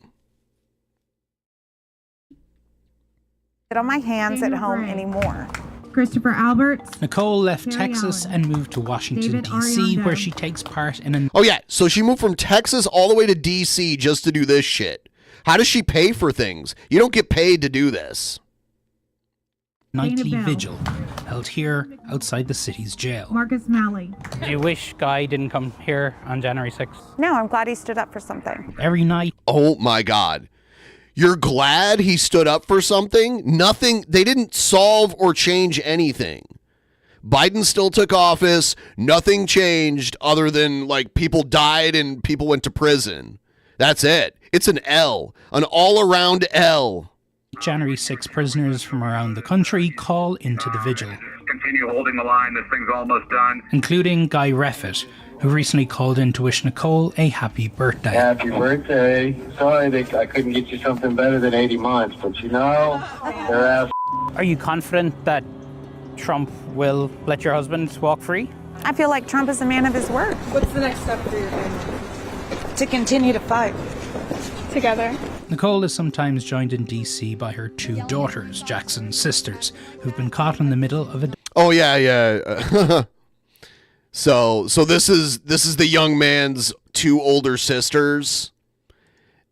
Sit on my hands at home anymore. Christopher Alberts. Nicole left Texas and moved to Washington, D.C., where she takes part in an... Oh, yeah. So she moved from Texas all the way to D.C. just to do this shit. How does she pay for things? You don't get paid to do this. Nightly vigil held here outside the city's jail. Marcus Malley. Do you wish Guy didn't come here on January 6th? No, I'm glad he stood up for something. Every night. Oh, my God. You're glad he stood up for something? Nothing. They didn't solve or change anything. Biden still took office. Nothing changed other than like people died and people went to prison. That's it. It's an L, an all-around L. January 6 prisoners from around the country call into the vigil. Continue holding the line. This thing's almost done. Including Guy Reffitt, who recently called in to wish Nicole a happy birthday. Happy birthday. Sorry I couldn't get you something better than 80 months, but you know, they're ass. Are you confident that Trump will let your husband walk free? I feel like Trump is a man of his word. What's the next step for your family? To continue to fight. together. Nicole is sometimes joined in DC by her 2 daughters, Jackson's sisters, who've been caught in the middle of a... Oh yeah. So this is the young man's 2 older sisters,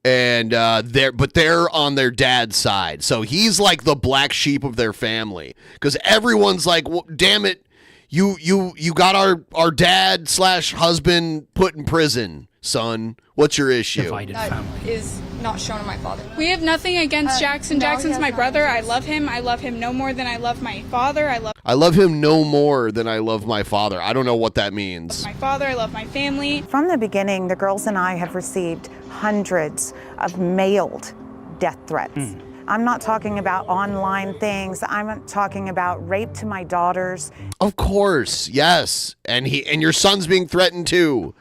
and they're on their dad's side. So he's like the black sheep of their family, because everyone's like, well, damn it, you got our dad / husband put in prison, son. What's your issue? Divided family. Is not shown in my father. We have nothing against Jackson. Jackson's my brother. I love him. I love him no more than I love my father. I love him no more than I love my father. I don't know what that means. My father. I love my family. From the beginning, the girls and I have received hundreds of mailed death threats. I'm not talking about online things. I'm talking about rape to my daughters. Of course, yes. And your son's being threatened too.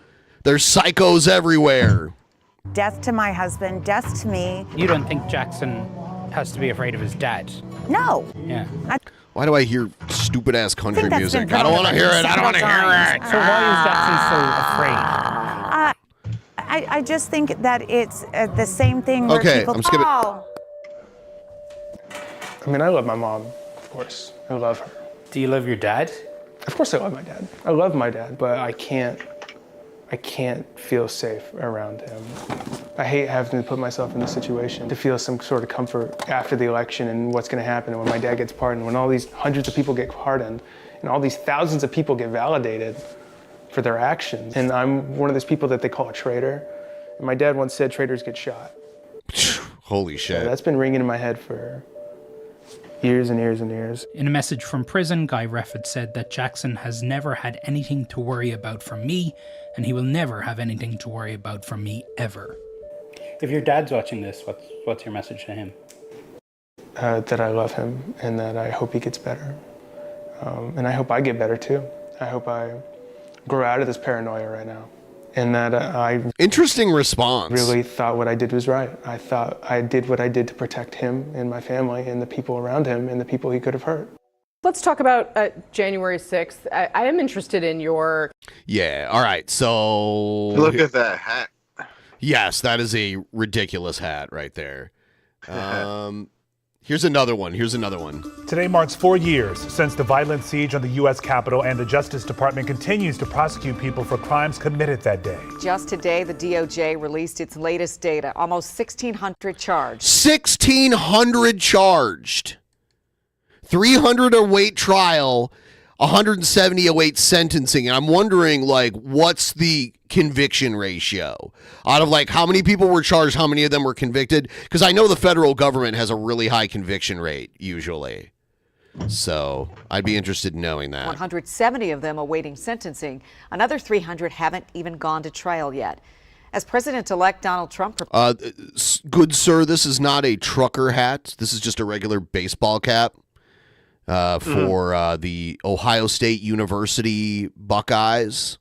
There's psychos everywhere. Death to my husband, death to me. You don't think Jackson has to be afraid of his dad? No. Yeah. Why do I hear stupid ass country that's music? been I don't want to hear it. I don't want to hear it. So why is Jackson so afraid? I just think that it's the same thing where Okay, people I'm skipping. Oh. I mean, I love my mom, of course. I love her. Do you love your dad? Of course I love my dad. I love my dad, but I can't feel safe around him. I hate having to put myself in this situation to feel some sort of comfort after the election and what's gonna happen when my dad gets pardoned, when all these hundreds of people get pardoned, and all these thousands of people get validated for their actions. And I'm one of those people that they call a traitor. And my dad once said traitors get shot. Holy shit. So that's been ringing in my head for years and years and years. In a message from prison, Guy Reffitt said that Jackson has never had anything to worry about from me, and he will never have anything to worry about from me ever. If your dad's watching this, what's your message to him? That I love him and that I hope he gets better. And I hope I get better too. I hope I grow out of this paranoia right now. And that I interesting response. Really thought what I did was right. I thought I did what I did to protect him and my family and the people around him and the people he could have hurt. Let's talk about January 6th. I am interested in your... Yeah, all right, so... Look at that hat. Yes, that is a ridiculous hat right there. Here's another one. Today marks 4 years since the violent siege on the U.S. Capitol, and the Justice Department continues to prosecute people for crimes committed that day. Just today, the DOJ released its latest data. Almost 1,600 charged. 1,600 charged. 300 await trial, 170 await sentencing. And I'm wondering, like, what's the conviction ratio? Out of, like, how many people were charged, how many of them were convicted? Because I know the federal government has a really high conviction rate, usually. So I'd be interested in knowing that. 170 of them awaiting sentencing. Another 300 haven't even gone to trial yet. As President-elect Donald Trump... Good sir, this is not a trucker hat. This is just a regular baseball cap. For the Ohio State University Buckeyes.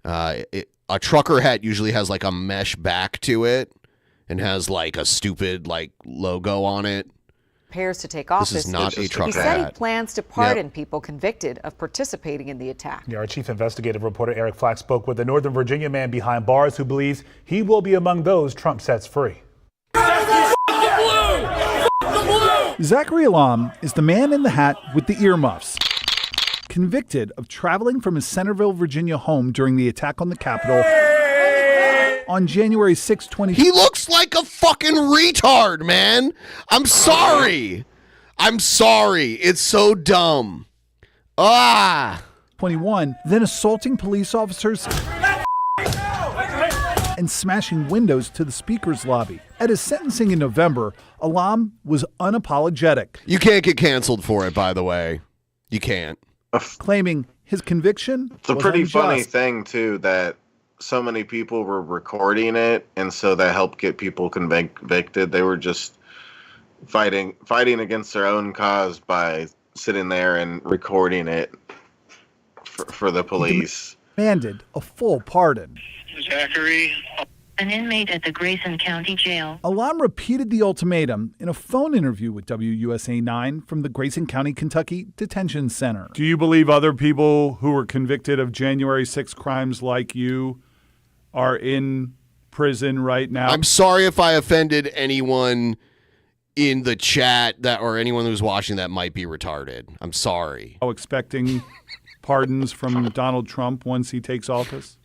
A trucker hat usually has like a mesh back to it and has like a stupid like logo on it. Prepares to take office. This is not a trucker He said hat. he plans to pardon people convicted of participating in the attack. Yeah, our chief investigative reporter Eric Flack spoke with a Northern Virginia man behind bars who believes he will be among those Trump sets free. Zachary Alam is the man in the hat with the earmuffs, convicted of traveling from his Centerville, Virginia home during the attack on the Capitol on January 6, 2020. He looks like a fucking retard, man. I'm sorry. It's so dumb. 21, then assaulting police officers and smashing windows to the speaker's lobby. At his sentencing in November, Alam was unapologetic. You can't get canceled for it, by the way. You can't. Claiming his conviction It's a was pretty unjust. funny thing, too, that so many people were recording it, and so that helped get people convicted. They were just fighting against their own cause by sitting there and recording it for the police. Demanded a full pardon. Zachary. An inmate at the Grayson County Jail. Alam repeated the ultimatum in a phone interview with WUSA 9 from the Grayson County, Kentucky Detention Center. Do you believe other people who were convicted of January 6 crimes like you are in prison right now. I'm sorry if I offended anyone in the chat or anyone who's watching that might be retarded. I'm sorry. Expecting pardons from Donald Trump once he takes office?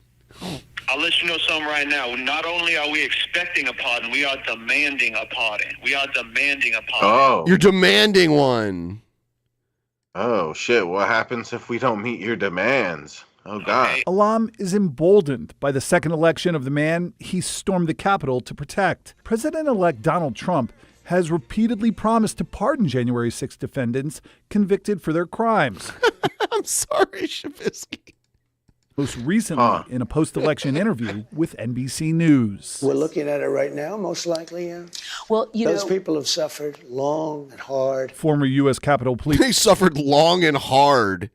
I'll let you know something right now. Not only are we expecting a pardon, we are demanding a pardon. We are demanding a pardon. Oh. You're demanding one. Oh, shit. What happens if we don't meet your demands? Oh, God. Alam is emboldened by the second election of the man he stormed the Capitol to protect. President-elect Donald Trump has repeatedly promised to pardon January 6 defendants convicted for their crimes. I'm sorry, Shavisky. Most recently in a post-election interview with NBC News. We're looking at it right now, most likely, yeah. Well, Those people have suffered long and hard. Former U.S. Capitol Police. They suffered long and hard.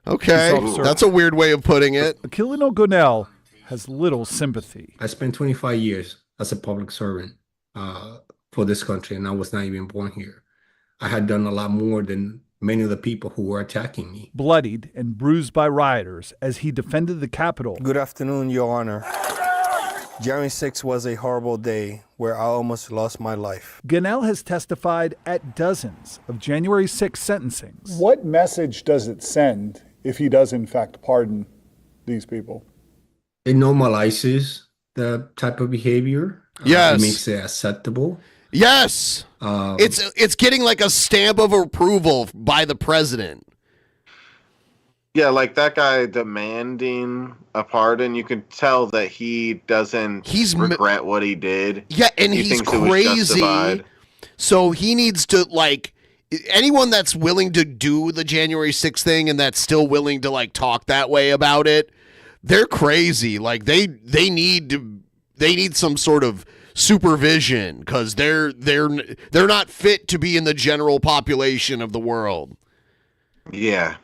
Okay, that's a weird way of putting it. Aquilino Gonell has little sympathy. I spent 25 years as a public servant for this country, and I was not even born here. I had done a lot more than many of the people who were attacking me. Bloodied and bruised by rioters as he defended the Capitol. Good afternoon, Your Honor. January 6th was a horrible day where I almost lost my life. Gonell has testified at dozens of January 6 sentencings. What message does it send if he does in fact pardon these people? It normalizes the type of behavior. Yes. It makes it acceptable. Yes. It's getting like a stamp of approval by the president. Yeah, like that guy demanding a pardon, you can tell that he doesn't regret what he did. Yeah, and he he's thinks it was crazy. justified. So he needs to, like, anyone that's willing to do the January 6th thing and that's still willing to, like, talk that way about it, they're crazy. Like, they need some sort of supervision because they're not fit to be in the general population of the world. Yeah.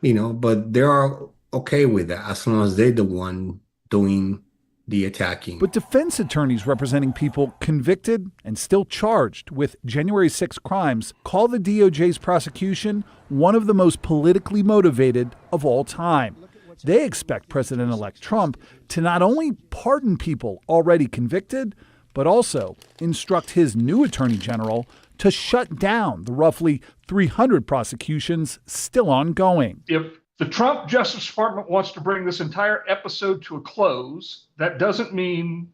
You know, but they are okay with that as long as they're the one doing the attacking. But defense attorneys representing people convicted and still charged with January 6 crimes call the DOJ's prosecution one of the most politically motivated of all time. They expect President-elect Trump to not only pardon people already convicted, but also instruct his new attorney general to shut down the roughly 300 prosecutions still ongoing. If the Trump Justice Department wants to bring this entire episode to a close, that doesn't mean,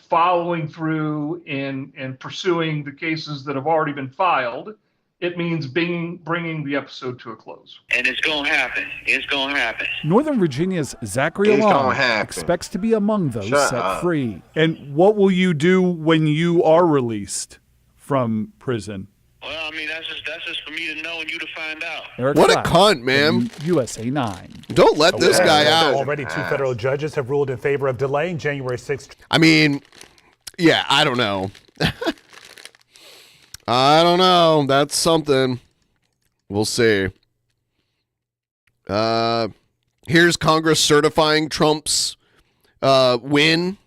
following through and pursuing the cases that have already been filed. It means bringing the episode to a close. And it's going to happen. It's going to happen. Northern Virginia's Zachary Alam expects to be among those set free. And what will you do when you are released from prison? Well, I mean, that's just for me to know and you to find out. Eric What a Clapp, cunt, man. USA 9. Don't let this guy out. Already 2 federal judges have ruled in favor of delaying January 6th. I mean, yeah, I don't know. I don't know. That's something. We'll see. Here's Congress certifying Trump's win.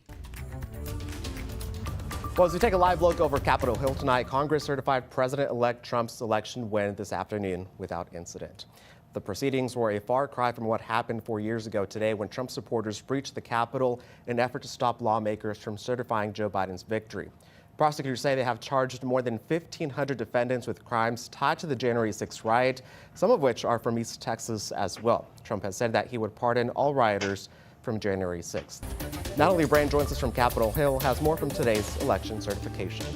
Well, as we take a live look over Capitol Hill tonight, Congress certified President-elect Trump's election win this afternoon without incident. The proceedings were a far cry from what happened 4 years ago today when Trump supporters breached the Capitol in an effort to stop lawmakers from certifying Joe Biden's victory. Prosecutors say they have charged more than 1,500 defendants with crimes tied to the January 6th riot, some of which are from East Texas as well. Trump has said that he would pardon all rioters from January 6th. Natalie Brand joins us from Capitol Hill, has more from today's election certification.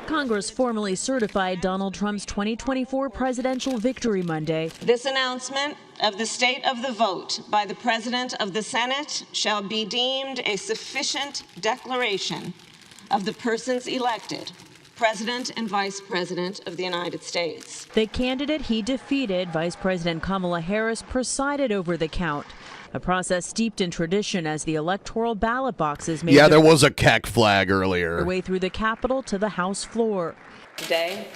Congress formally certified Donald Trump's 2024 presidential victory Monday. This announcement of the state of the vote by the President of the Senate shall be deemed a sufficient declaration of the persons elected President and Vice President of the United States. The candidate he defeated, Vice President Kamala Harris, presided over the count. A process steeped in tradition as the electoral ballot boxes made there was a KEK flag earlier. their way through the Capitol to the House floor. Today,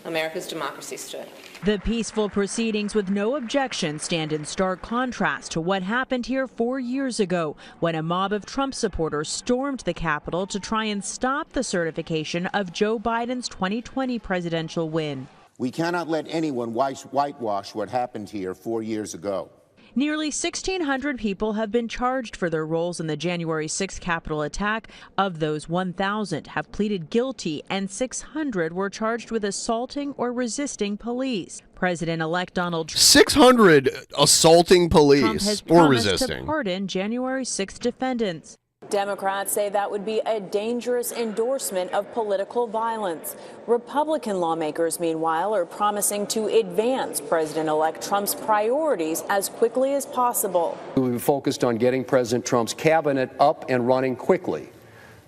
America's democracy stood. The peaceful proceedings with no objection stand in stark contrast to what happened here 4 years ago when a mob of Trump supporters stormed the Capitol to try and stop the certification of Joe Biden's 2020 presidential win. We cannot let anyone whitewash what happened here 4 years ago. Nearly 1,600 people have been charged for their roles in the January 6th Capitol attack. Of those, 1,000 have pleaded guilty and 600 were charged with assaulting or resisting police. President-elect Donald Trump 600 assaulting police has or promised resisting. to pardon January 6th defendants. Democrats say that would be a dangerous endorsement of political violence. Republican lawmakers, meanwhile, are promising to advance President-elect Trump's priorities as quickly as possible. We focused on getting President Trump's cabinet up and running quickly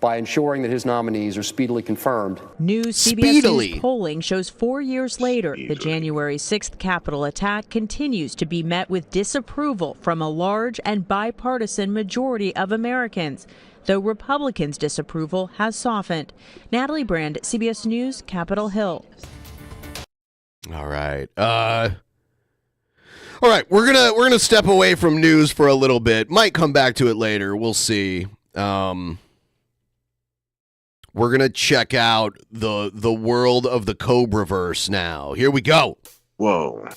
by ensuring that his nominees are speedily confirmed. New CBS News polling shows 4 years later, the January 6th Capitol attack continues to be met with disapproval from a large and bipartisan majority of Americans, though Republicans' disapproval has softened. Natalie Brand, CBS News, Capitol Hill. All right. All right, we're gonna step away from news for a little bit. Might come back to it later. We'll see. We're going to check out the world of the Cobraverse now. Here we go. Whoa.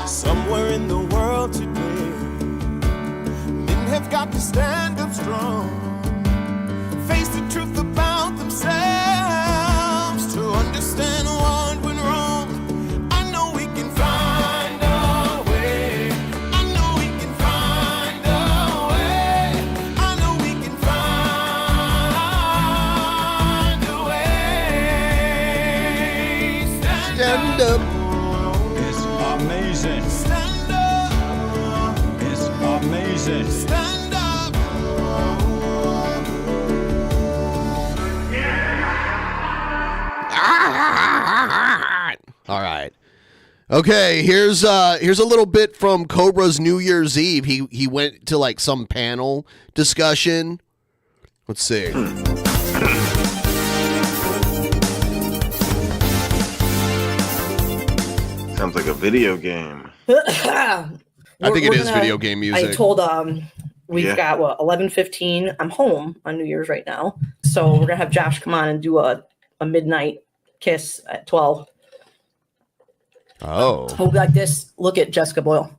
Somewhere in the world today, men have got to stand up strong. Face the truth about themselves to understand what went wrong. I know we can find a way. I know we can find a way. I know we can find a way. Stand up. It's amazing. Stand up. It's amazing. Stand up. All right. Okay, here's a little bit from Cobra's New Year's Eve. He went to like some panel discussion. Let's see. Sounds like a video game. I think it is video game music. I told we've got what 11:15. I'm home on New Year's right now, so we're gonna have Josh come on and do a midnight kiss at 12. Oh. We'll be like this. Look at Jessica Boyle.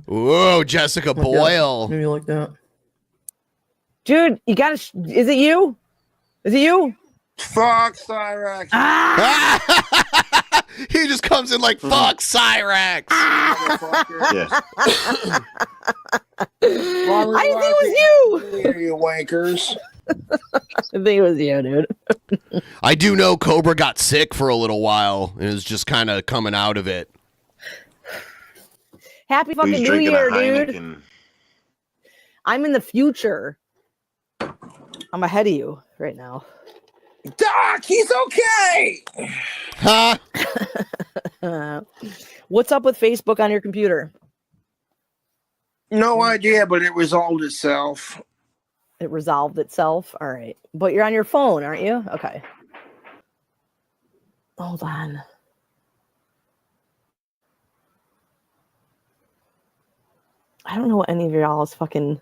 Whoa, Jessica Boyle. Maybe like that. Dude, you gotta. Is it you? Is it you? Fuck Cyrax. He just comes in like, fuck Cyrax. Yeah. I didn't think it was you. You wankers. I think it was you, dude. I do know Cobra got sick for a little while and is just kind of coming out of it. Happy fucking New Year, dude. I'm in the future. I'm ahead of you right now. Doc, he's okay. Huh? What's up with Facebook on your computer? No idea, but it resolved itself. It resolved itself? All right. But you're on your phone, aren't you? Okay. Hold on. I don't know what any of y'all is fucking...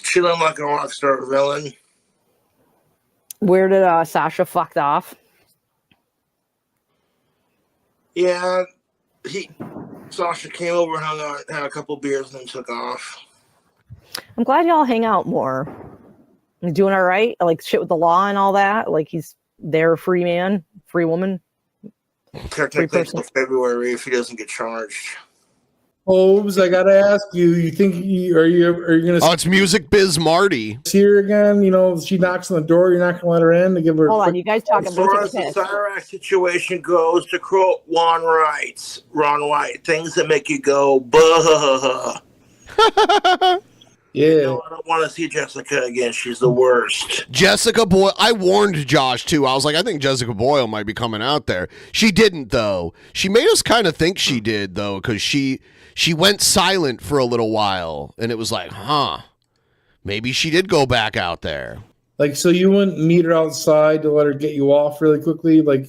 She looked like a rockstar villain. Where did Sasha fucked off? Yeah, Sasha came over and hung out, had a couple beers, and then took off. I'm glad y'all hang out more. You doing all right? Like shit with the law and all that? Like he's there, free man, free woman? Technically until February if he doesn't get charged. Hobbs, I gotta ask you. You think are you gonna? Oh, it's Music Biz Marty. See her again? You know, she knocks on the door. You're not gonna let her in to give her. Hold on, you guys talking as far as the Cyrax situation goes, to quote Ron White, things that make you go buh. Yeah. You know, I don't want to see Jessica again. She's the worst. Jessica Boyle. I warned Josh too. I was like, I think Jessica Boyle might be coming out there. She didn't though. She made us kind of think she did though, because she went silent for a little while, and it was like, maybe she did go back out there. Like, so you wouldn't meet her outside to let her get you off really quickly, like.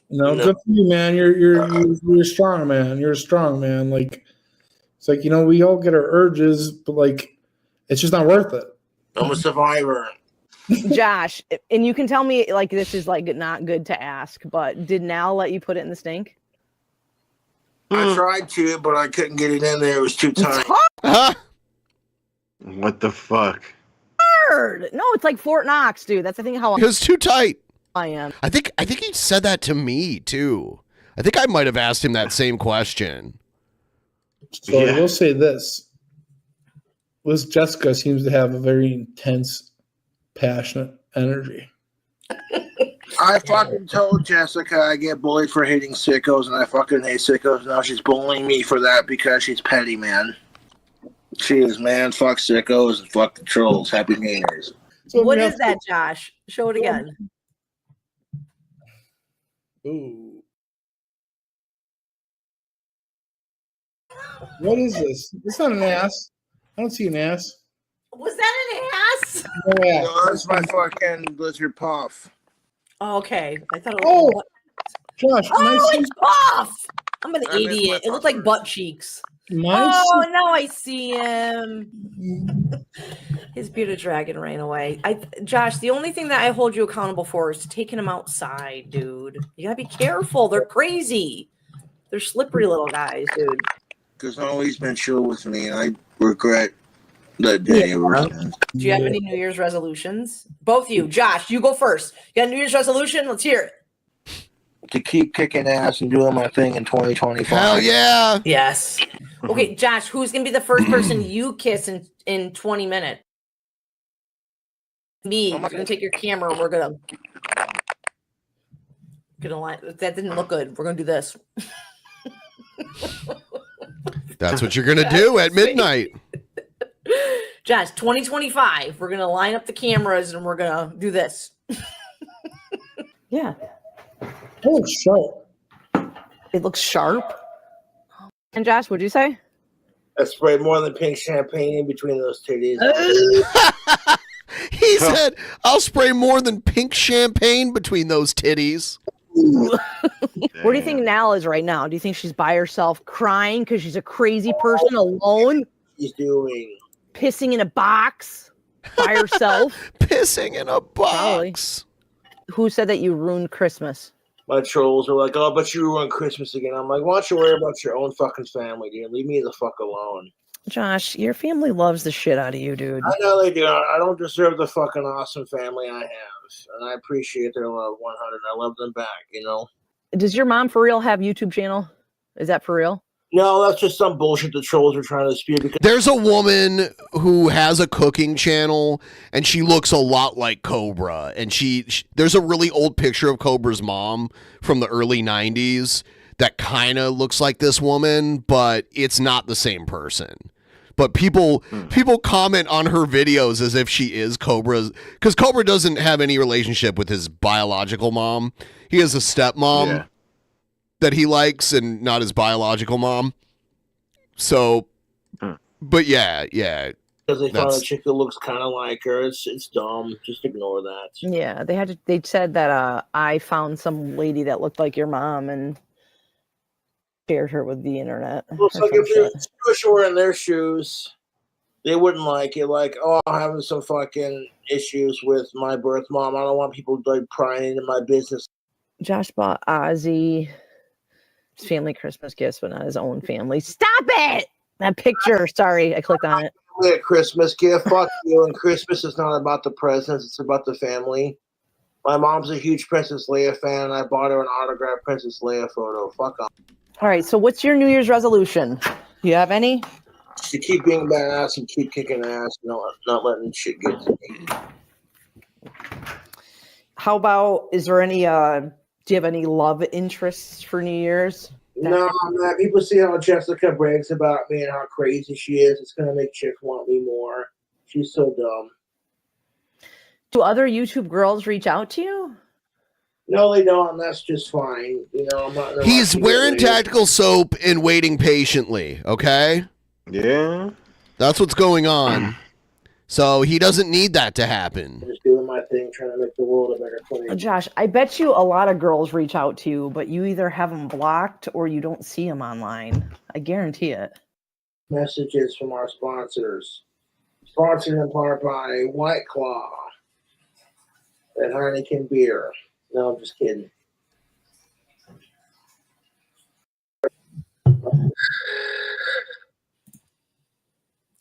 No, good for you, man. You're strong, man. You're a strong man. Like, it's like, we all get our urges, but like, it's just not worth it. I'm a survivor. Josh, and you can tell me like this is like not good to ask, but did Nal let you put it in the stink? I tried to, but I couldn't get it in there. It was too tight. What the fuck? Hard. No, it's like Fort Knox, dude. That's I think how It was too tight. I am. I think he said that to me too. I think I might have asked him that same question. So I will say this. Liz Jessica seems to have a very intense, passionate energy. I fucking told Jessica I get bullied for hating sickos, and I fucking hate sickos. Now she's bullying me for that because she's petty, man. She is, man. Fuck sickos and fuck the trolls. Happy New Year's. So what is that, Josh? Show it again. Ooh. What is this? It's not an ass. I don't see an ass. Was that an ass? No ass. No, that's my fucking lizard puff. Oh, okay. I thought it was. Josh, it's off. I'm an idiot. It looked like butt cheeks. Oh, now I see him. His bearded dragon ran away. Josh, the only thing that I hold you accountable for is taking him outside, dude. You gotta be careful. They're crazy. They're slippery little guys, dude. Because always been chill with me, and I regret that day. Do you have any New Year's resolutions? Both of you. Josh, you go first. You got a New Year's resolution? Let's hear it. To keep kicking ass and doing my thing in 2025. Hell yeah. Yes. Okay, Josh, who's going to be the first person you kiss in 20 minutes? Me. We're going to take your camera and we're going to line. That didn't look good. We're going to do this. That's what you're going to do at midnight. Josh, 2025. We're going to line up the cameras and we're going to do this. Yeah. It looks sharp. It looks sharp. And Josh, what'd you say? I sprayed more than pink champagne in between those titties. He said, I'll spray more than pink champagne between those titties. Where do you think Nal is right now? Do you think she's by herself crying because she's a crazy person alone? She's doing. Pissing in a box by herself? Pissing in a box. Probably. Who said that you ruined Christmas? My trolls are like, oh, but you ruined Christmas again. I'm like, why don't you worry about your own fucking family, dude? Leave me the fuck alone. Josh, your family loves the shit out of you, dude. I know they do. I don't deserve the fucking awesome family I have. And I appreciate their love 100. I love them back, Does your mom for real have YouTube channel? Is that for real? No, that's just some bullshit the trolls are trying to spew. There's a woman who has a cooking channel, and she looks a lot like Cobra. And there's a really old picture of Cobra's mom from the early 90s that kind of looks like this woman, but it's not the same person. But people comment on her videos as if she is Cobra's, because Cobra doesn't have any relationship with his biological mom. He has a stepmom that he likes and not his biological mom. So, but yeah. Because they found a chick that looks kind of like her. It's dumb. Just ignore that. Yeah, they said that I found some lady that looked like your mom and shared her with the internet. Looks like if the Jewish were in their shoes, they wouldn't like it. Like, oh, I'm having some fucking issues with my birth mom. I don't want people like prying into my business. Josh bought Ozzy his family Christmas gifts, but not his own family. Stop it! That picture. Sorry, I clicked on it. A Christmas gift. Fuck you. And Christmas is not about the presents. It's about the family. My mom's a huge Princess Leia fan. And I bought her an autographed Princess Leia photo. Fuck off. All right. So, what's your New Year's resolution? Do you have any? To keep being badass and keep kicking ass. Not letting shit get to me. How about? Is there any? Do you have any love interests for New Year's? No, man. People see how Jessica brags about me and how crazy she is. It's gonna make chicks want me more. She's so dumb. Do other YouTube girls reach out to you? No, they don't. And that's just fine. I'm not. He's wearing tactical soap and waiting patiently. Okay. Yeah. That's what's going on. So he doesn't need that to happen. Just doing my thing, trying to make the world a better place. Josh, I bet you a lot of girls reach out to you, but you either have them blocked or you don't see them online. I guarantee it. Messages from our sponsors. Sponsored in part by White Claw and Heineken beer. No, I'm just kidding.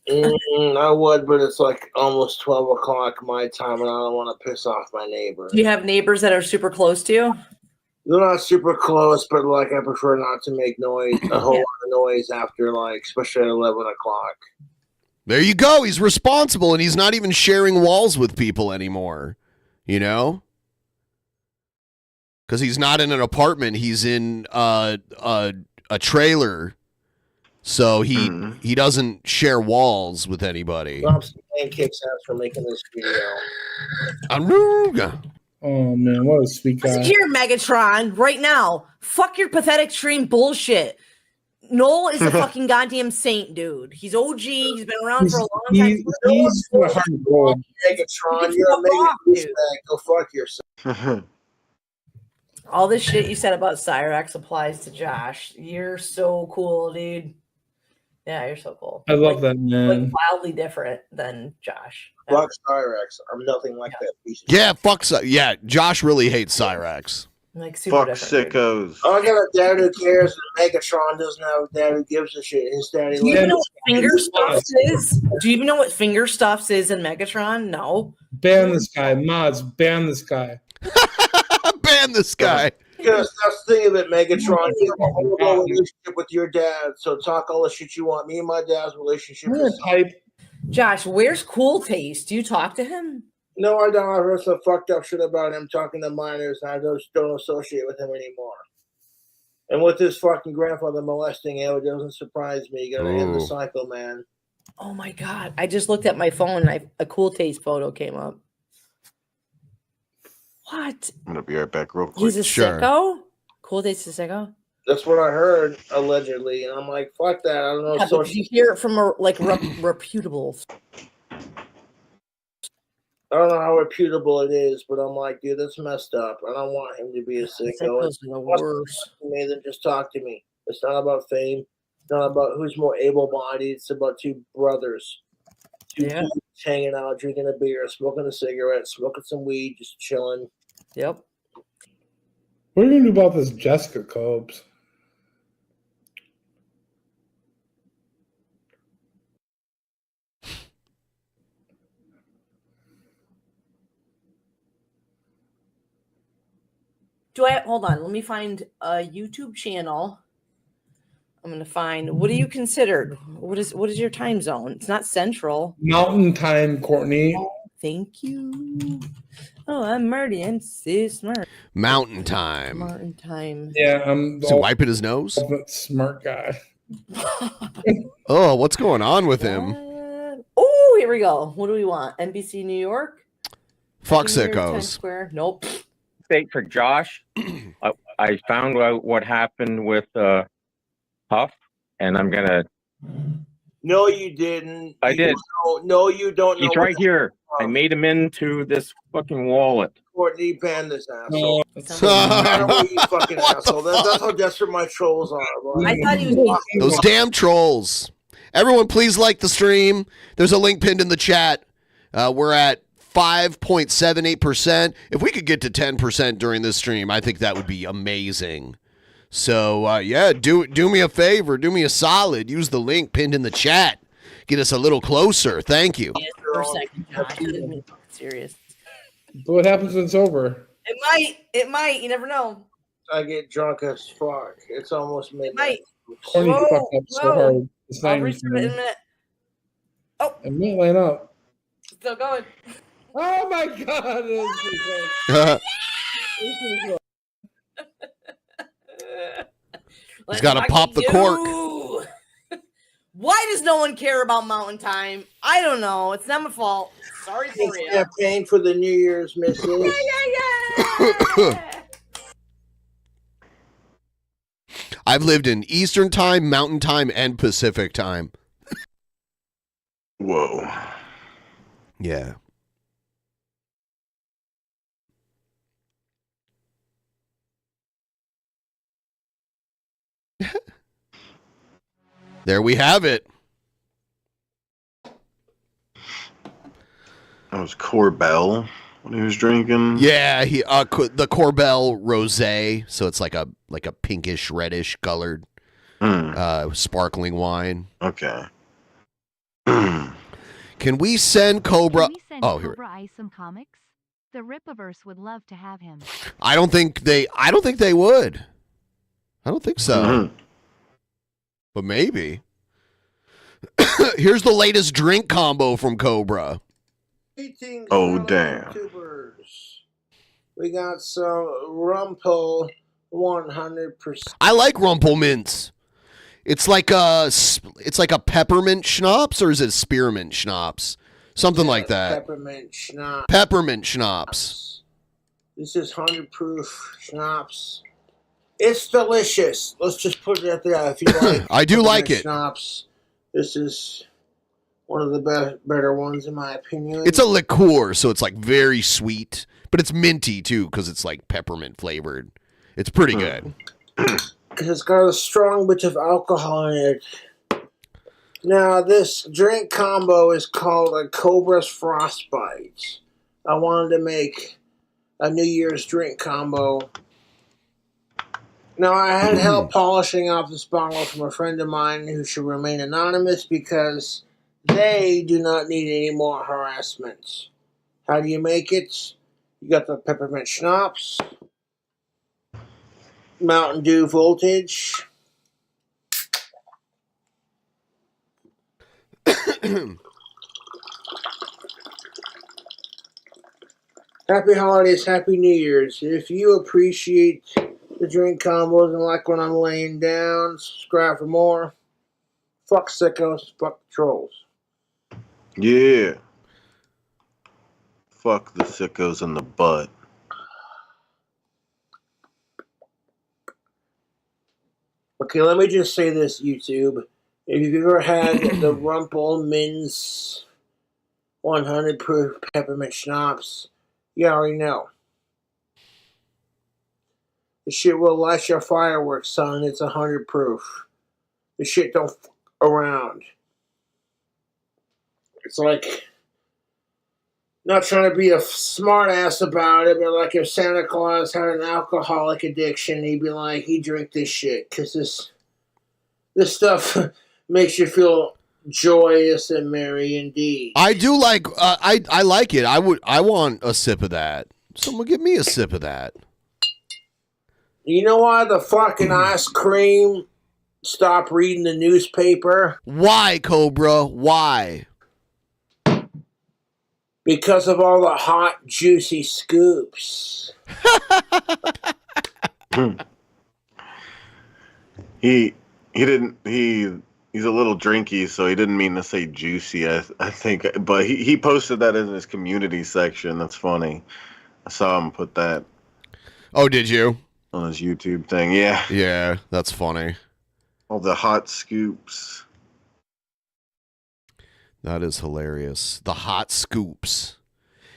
I would, but it's like almost 12 o'clock my time, and I don't want to piss off my neighbors. Do you have neighbors that are super close to you? They're not super close, but like I prefer not to make noise, a whole lot of noise after like, especially at 11 o'clock. There you go. He's responsible, and he's not even sharing walls with people anymore. You know? Because he's not in an apartment. He's in a trailer. So he doesn't share walls with anybody. And kicks ass for making this video. Aruga. Oh man, what a sweet guy. Listen here, Megatron, right now. Fuck your pathetic stream bullshit. Noel is a fucking goddamn saint, dude. He's OG. He's been around for a long time. He's hardcore. Megatron, you're a mega douchebag. Go fuck yourself. All this shit you said about Cyrax applies to Josh. You're so cool, dude. Yeah, you're so cool. I love that, man. Like wildly different than Josh. Fuck Cyrax. I'm nothing like that piece of Yeah, yeah, Josh really hates Cyrax. Like super Fuck different, sickos. I got a dad who cares, and Megatron doesn't have a dad who gives a shit. His daddy. Do you even know what finger stuffs is? Do you even know what finger stuffs is in Megatron? No. Ban this guy. Mods, ban this guy. Ban this guy. Because that's the thing of it, Megatron. You have a horrible relationship with your dad, so talk all the shit you want. Me and my dad's relationship is type. Josh, where's Cool Taste? Do you talk to him? No, I don't. I heard some fucked up shit about him talking to minors, and I just don't associate with him anymore. And with his fucking grandfather molesting him, it doesn't surprise me. You gotta end the cycle, man. Oh my god! I just looked at my phone and a Cool Taste photo came up. What? I'm gonna be right back real quick. He's a sicko? Cool Taste is a sicko? That's what I heard, allegedly. And I'm like, fuck that. I don't know. Yeah, but you hear it from reputable. I don't know how reputable it is, but I'm like, dude, that's messed up. I don't want him to be a sicko. Sickos are the worst. Me, then just talk to me. It's not about fame. It's not about who's more able-bodied. It's about two brothers. Two dudes hanging out, drinking a beer, smoking a cigarette, smoking some weed, just chilling. Yep. What are you gonna do about this Jessica Cobes? Hold on, let me find a YouTube channel. I'm gonna find, what are you considered? What is your time zone? It's not central. Mountain time, Courtney. Oh, thank you. Oh, I'm Marty and sis smart. Mountain time. Mountain time. Yeah, I'm Is he wiping his nose? Smart guy. Oh, what's going on with him? Oh, here we go. What do we want? NBC New York? Fuck New York, Times sickos. Square? Nope. Update for Josh. I found out what happened with Huff, and I'm gonna. No, you didn't. I did. No, you don't know. He's right here. I made him into this fucking wallet. Courtney, ban this asshole. You fucking asshole. That's how desperate my trolls are. Bro. I thought he was. Those damn trolls. Everyone, please like the stream. There's a link pinned in the chat. We're at 5.78%. If we could get to 10% during this stream, I think that would be amazing. So, yeah, do me a favor. Do me a solid. Use the link pinned in the chat. Get us a little closer. Thank you. For a second, Josh. I didn't mean to be serious. But what happens when it's over? It might. You never know. I get drunk as fuck. It's almost midnight. Courtney fucked up so hard. It's not I'll even restart it in a funny. minute. Oh, It might line up. still going. Oh my god! That was He's got to pop the cork. Why does no one care about Mountain Time? I don't know. It's not my fault. Sorry for you. Campaign for the New Year's, Mrs. I've lived in Eastern Time, Mountain Time, and Pacific Time. Whoa. Yeah. There we have it. That was Corbell when he was drinking. Yeah, he the Corbell Rosé, so it's like a pinkish reddish colored sparkling wine. Okay. Can we send Cobra? Can we send Oh, here. Cobra Ice some comics? The Rippaverse would love to have him. I don't think they would. I don't think so. But maybe. Here's the latest drink combo from Cobra. Greetings, Oh, fellow damn. YouTubers. We got some Rumpel 100%. I like Rumple Mints. It's like a peppermint schnapps, or is it spearmint schnapps? Something like that. Peppermint schnapps. Peppermint schnapps. This is 100 proof schnapps. It's delicious. Let's just put it out there. If you like, I do like peppermint it. Schnapps. This is one of the better ones in my opinion. It's a liqueur, so it's like very sweet, but it's minty too because it's like peppermint flavored. It's pretty good. It's got a strong bit of alcohol in it. Now, this drink combo is called a Cobra's Frostbite. I wanted to make a New Year's drink combo. Now, I had help polishing off this bottle from a friend of mine who should remain anonymous because they do not need any more harassment. How do you make it? You got the peppermint schnapps, Mountain Dew Voltage, Happy Holidays, Happy New Year's. If you appreciate the drink combos and like when I'm laying down, subscribe for more. Fuck sickos, fuck trolls. Yeah. Fuck the sickos in the butt. Okay, let me just say this, YouTube. If you've ever had the Rumple Mints 100 proof peppermint schnapps, you already know. The shit will light your fireworks, son. It's 100 proof. The shit don't f around. It's like, not trying to be a smart ass about it, but like if Santa Claus had an alcoholic addiction, he'd be like, he drink this shit. Because this stuff makes you feel joyous and merry indeed. I do like. I like it. I want a sip of that. Someone give me a sip of that. You know why the fucking ice cream stopped reading the newspaper? Why, Cobra? Why? Because of all the hot, juicy scoops. He's a little drinky, so he didn't mean to say juicy, I think. But he posted that in his community section. That's funny. I saw him put that. Oh, did you? On his YouTube thing, yeah. Yeah, that's funny. All the hot scoops. That is hilarious. The hot scoops.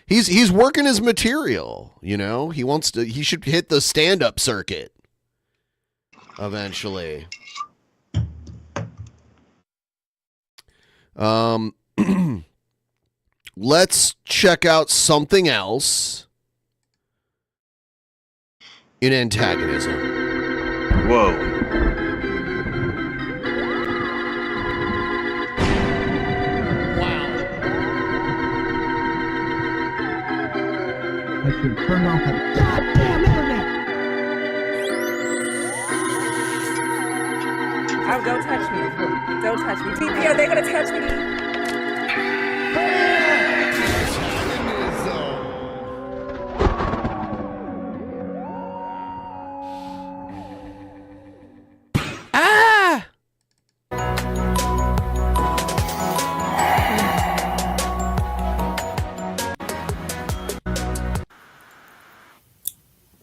He's working his material, you know? He should hit the stand-up circuit eventually. Let's check out something else in antagonism. Whoa. I should turn off that goddamn internet. Oh, don't touch me. Don't touch me. DP, are they going to touch me? Ah!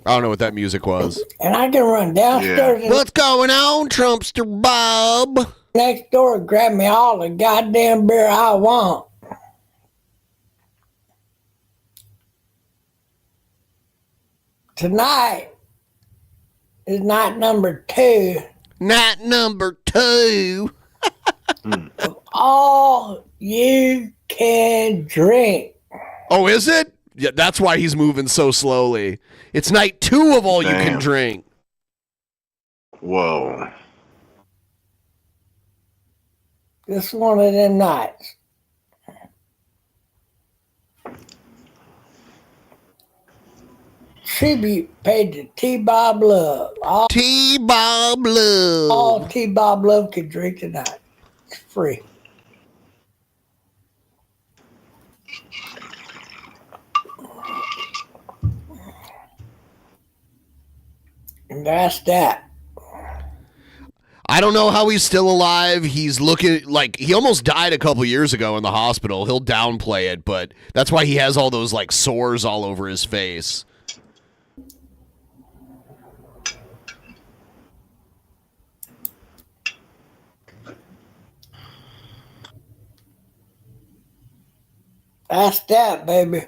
I don't know what that music was. And I can run downstairs. Yeah. What's going on, Trumpster Bob? Next door and grab me all the goddamn beer I want. tonight is night number 2. Night number 2. Of all you can drink. Oh, is it? Yeah, that's why he's moving so slowly. It's night 2 of all you can drink. Whoa. This one of them nights. Tribute paid to T-Bob Love. T-Bob Love. All T-Bob Love can drink tonight. It's free. And that's that. I don't know how he's still alive. He's looking like he almost died a couple years ago in the hospital. He'll downplay it, but that's why he has all those like sores all over his face. That's that, baby.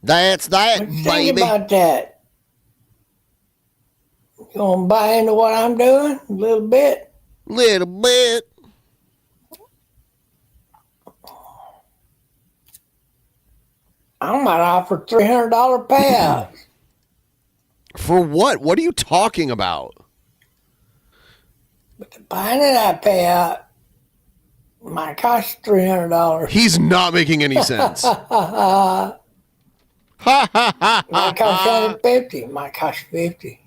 That's that, What you baby. think about that? You gonna buy into what I'm doing a little bit? Little bit. I might offer $300 payout. For what? What are you talking about? Buying into that payout might cost $300. He's not making any sense. Might cost $150. Might cost $50.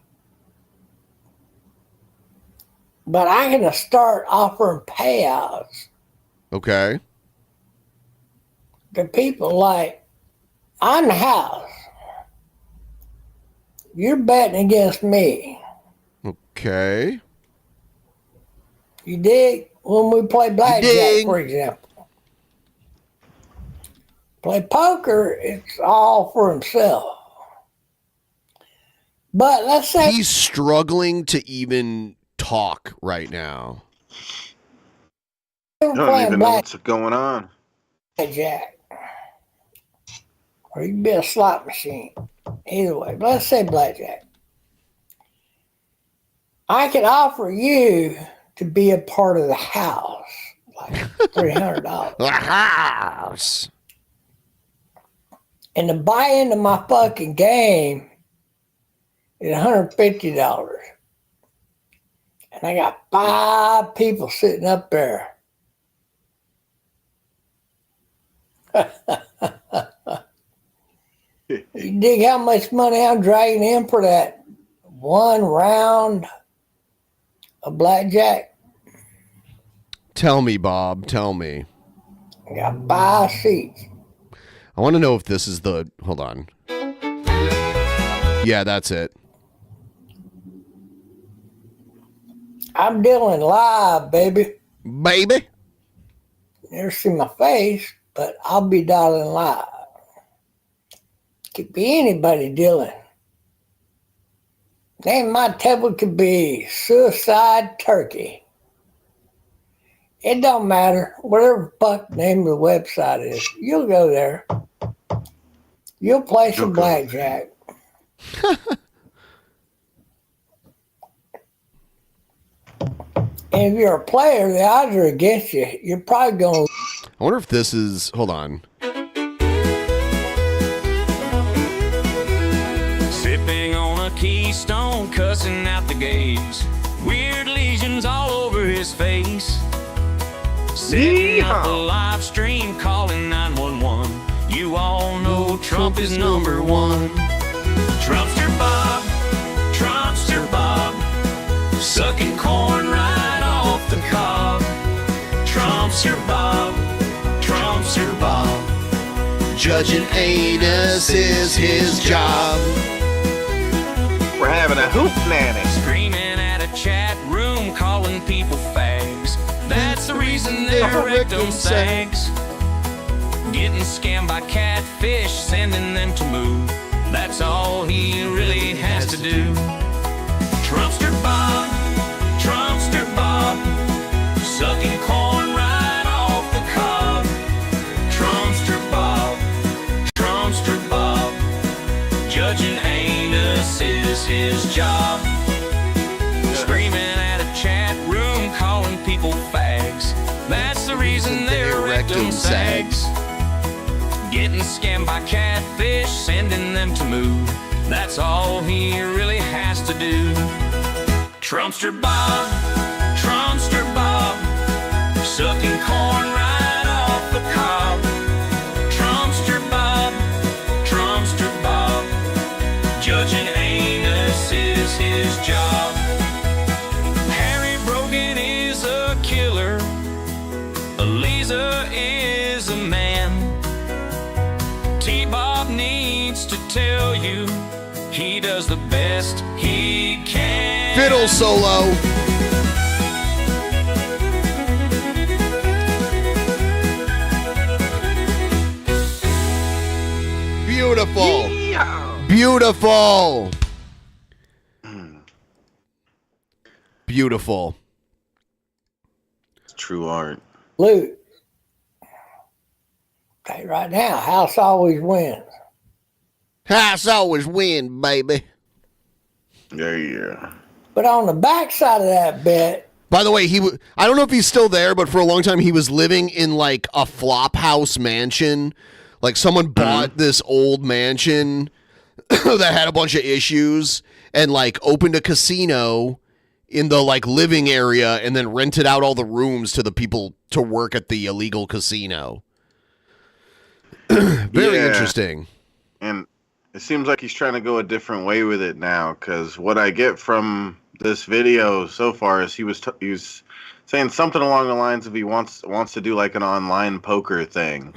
But I can start offering payouts Okay. to people like, on the house, you're betting against me. Okay. You dig? When we play blackjack, for example. Play poker, it's all for himself. But let's say He's struggling to even talk right now. we're I don't playing even know what's going on. blackjack. Or you can be a slot machine. Either way. But let's say blackjack. I can offer you to be a part of the house. Like $300. The house. And to buy into my fucking game is $150. And I got 5 people sitting up there. You dig how much money I'm dragging in for that one round of blackjack? Tell me, Bob. Tell me. I got 5 seats. I want to know if this is the. Hold on. Yeah, that's it. I'm dealing live, baby. Baby? Never see my face, but I'll be dialing live. Could be anybody dealing. Name my table could be Suicide Turkey. It don't matter. Whatever the fuck name of the website is, you'll go there. You'll play some blackjack. And if you're a player, the odds are against you. You're probably going to... I wonder if this is. Hold on. Sipping on a Keystone, cussing out the gays. Weird lesions all over his face. Setting up a live stream, calling 911. You all know Trump is number one. Trumpster Bob, Trumpster Bob, sucking corn right off the cob. Trumpster Bob, Trumpster Bob, judging anus is his job. We're having a hoop nanny. Screaming at a chat room, calling people fags. That's the reason their rectum sags. Getting scammed by catfish, sending them to move. That's all he really has to do. Trumpster Bob, Trumpster Bob, sucking corn right off the cob. Trumpster Bob, is his job. Screaming at a chat room, calling people fags. That's the reason their rectum sags. Getting scammed by catfish, sending them to move. That's all he really has to do. Trumpster Bob, sucking corn right off the cob. Trumpster Bob, judging anus is his job. Harry Brogan is a killer, Eliza is a man. T-Bob needs to tell you he does the best he can. Fiddle solo. Beautiful. Yeah. Beautiful. Beautiful. It's true art. Luke. Okay, right now, house always wins. House always win, baby. Yeah. But on the backside of that bet. By the way, I don't know if he's still there, but for a long time he was living in like a flop house mansion. Like someone bought this old mansion that had a bunch of issues and like opened a casino in the like living area and then rented out all the rooms to the people to work at the illegal casino. Very interesting. And it seems like he's trying to go a different way with it now, because what I get from this video so far is he was saying something along the lines of he wants to do like an online poker thing.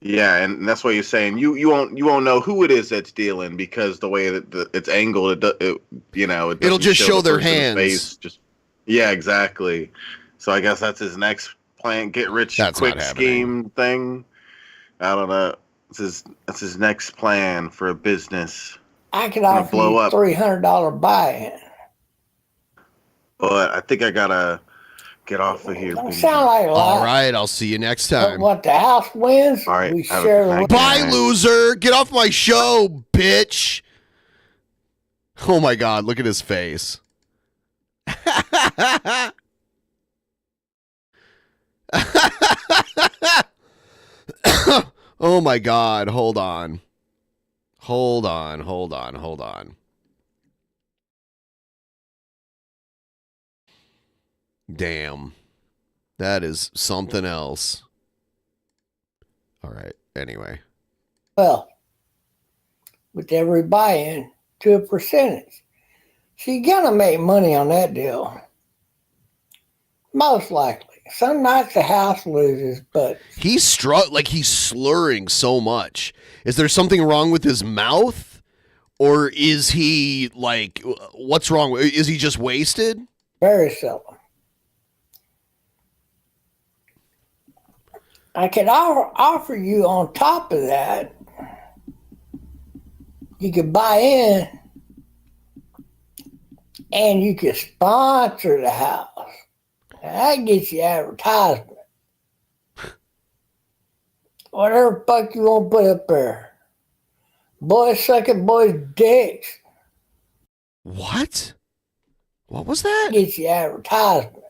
Yeah, and that's what he's saying. You won't know who it is that's dealing, because the way that it's angled, it'll just show the their person's hands. face. Yeah, exactly. So I guess that's his next plan, get rich quick scheme thing. I don't know. That's his next plan for a business. I could offer you $300 buy-in. But I think I gotta get off of here. Don't sound like a lot. All right, I'll see you next time. But what the house wins, all right, we share the Bye, loser. Get off my show, bitch. Oh my God, look at his face. Oh my God, hold on. Damn. That is something else. All right, anyway. Well, with every buy-in to a percentage. So you're going to make money on that deal. Most likely. Some nights the house loses, but... He's slurring so much. Is there something wrong with his mouth? Or is he, like, what's wrong? Is he just wasted? Very seldom. I could offer you on top of that, you could buy in and you could sponsor the house. That gets you advertisement. Whatever the fuck you want to put up there. Boys sucking boys' dicks. What? What was that? Gets you advertisement.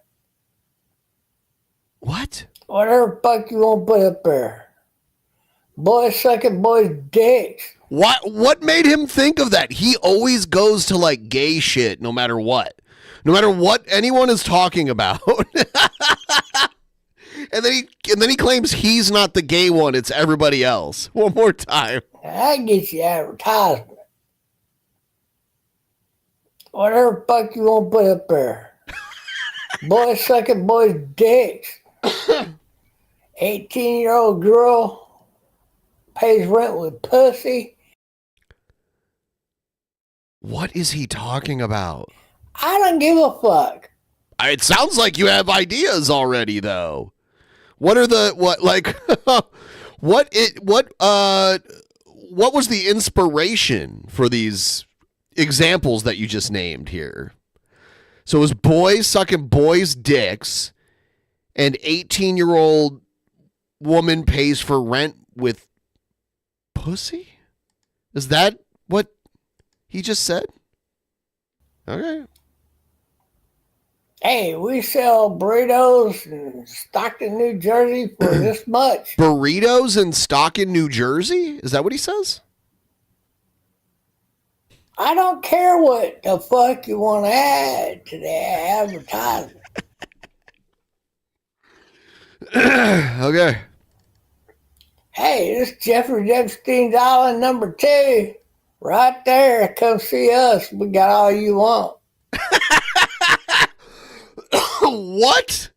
What? Whatever the fuck you want to put up there. Boys sucking boys' dicks. What made him think of that? He always goes to like gay shit no matter what. No matter what anyone is talking about. and then he claims he's not the gay one, it's everybody else. One more time. That gets you advertisement. Whatever the fuck you want to put up there. Boys sucking boys' dicks. 18-year-old girl pays rent with pussy. What is he talking about? I don't give a fuck. It sounds like you have ideas already, though. What was the inspiration for these examples that you just named here? So it was boys sucking boys' dicks, and 18-year-old woman pays for rent with pussy? Is that what? he just said? Okay. Hey, we sell burritos in Stockton, New Jersey for this much. Burritos in Stockton, New Jersey? Is that what he says? I don't care what the fuck you want to add to the advertisement. Okay. Hey, this is Jeffrey Epstein's Island number 2. Right there. Come see us. We got all you want. What?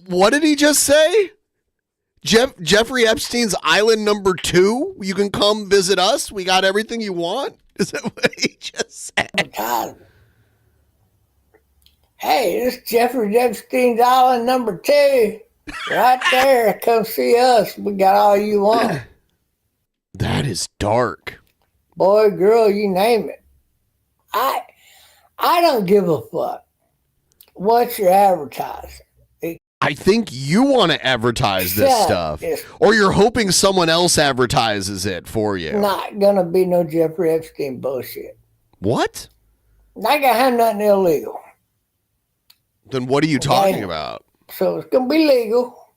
What did he just say? Jeffrey Epstein's Island number 2? You can come visit us. We got everything you want. Is that what he just said? Hey, this is Jeffrey Epstein's Island number 2. Right there. Come see us. We got all you want. That is dark. Boy, girl, you name it. I don't give a fuck. What's your advertising? I think you want to advertise this stuff. Or you're hoping someone else advertises it for you. Not gonna be no Jeffrey Epstein bullshit. What? Not gonna have nothing illegal. Then what are you talking about? So it's gonna be legal.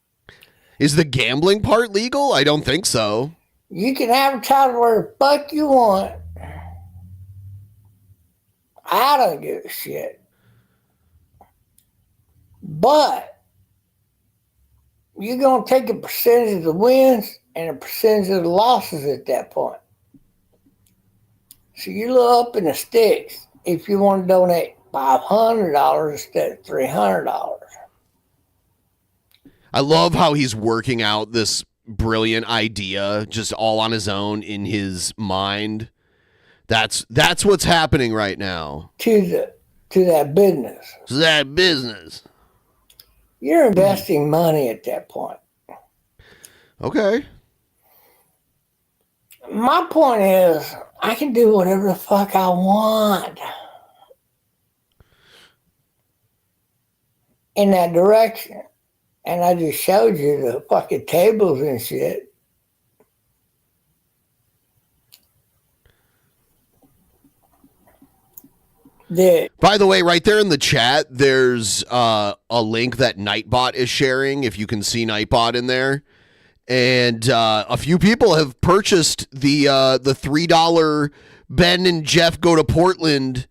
Is the gambling part legal? I don't think so. You can advertise where the fuck you want. I don't give a shit. But you're going to take a percentage of the wins and a percentage of the losses at that point. So you're a little up in the sticks if you want to donate $500 instead of $300. I love how he's working out this brilliant idea just all on his own in his mind. That's what's happening right now. To that business. To that business. You're investing money at that point. Okay. My point is, I can do whatever the fuck I want in that direction. And I just showed you the fucking tables and shit. By the way, right there in the chat, there's a link that Nightbot is sharing, if you can see Nightbot in there. And a few people have purchased the $3 Ben and Jeff Go to Portland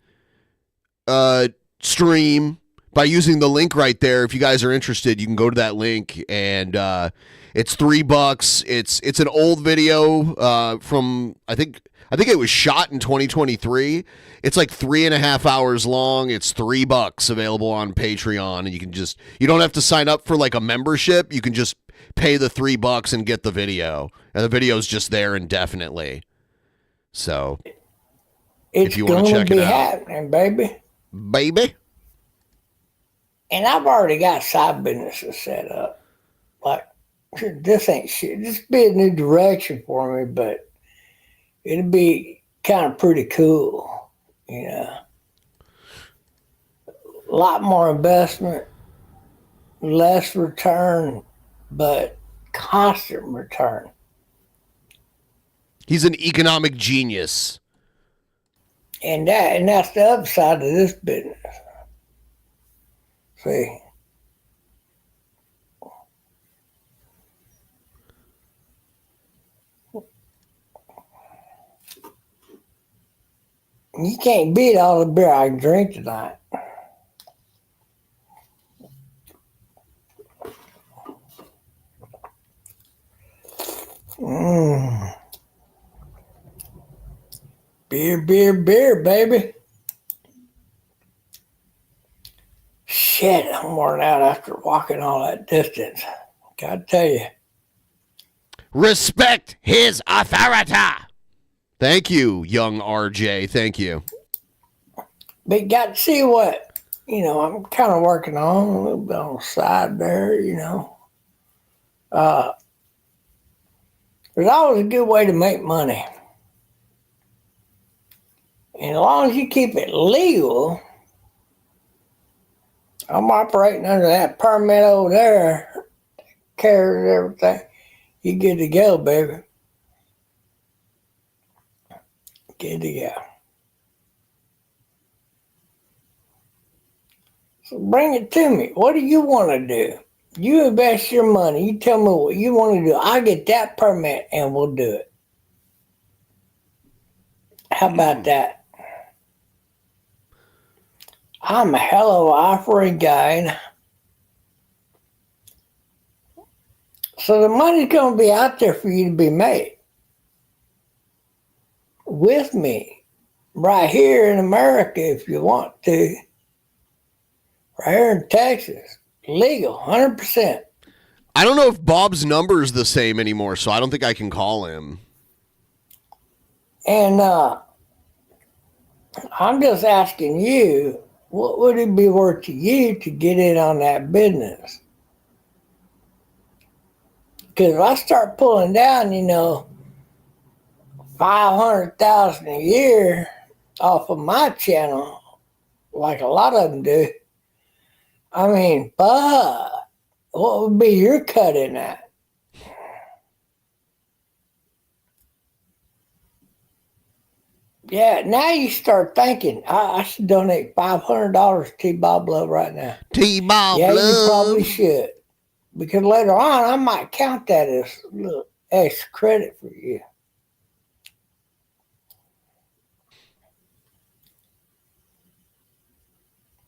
stream by using the link right there. If you guys are interested, you can go to that link, and it's $3. It's an old video from I think it was shot in 2023. It's like 3.5 hours long. It's $3 available on Patreon, and you don't have to sign up for like a membership. You can just pay the $3 and get the video, and the video is just there indefinitely. So if you want to check it out, happening, baby. Baby. And I've already got side businesses set up. Like, this ain't shit. This be a new direction for me, but it'd be kind of pretty cool, you know. A lot more investment, less return, but constant return. He's an economic genius. And that's the upside of this business. See. You can't beat all the beer I can drink tonight. Beer, baby. Shit, I'm worn out after walking all that distance. Gotta tell you. Respect his authority. Thank you, young RJ. Thank you. But got to see what, I'm kind of working on a little bit on the side there, There's always a good way to make money. And as long as you keep it legal, I'm operating under that permit over there, carries everything. You good to go, baby. Good to go. So bring it to me. What do you want to do? You invest your money. You tell me what you want to do. I'll get that permit and we'll do it. How about that? I'm a hell of an offering guy. So the money's going to be out there for you to be made. With me. Right here in America if you want to. Right here in Texas. Legal, 100%. I don't know if Bob's number is the same anymore, so I don't think I can call him. And I'm just asking you, what would it be worth to you to get in on that business? Because if I start pulling down, $500,000 a year off of my channel, like a lot of them do, I mean, but what would be your cut in that? Yeah, now you start thinking, I should donate $500 to T-Bob Love right now. T-Bob Yeah, Love. you probably should. Because later on, I might count that as a little extra credit for you.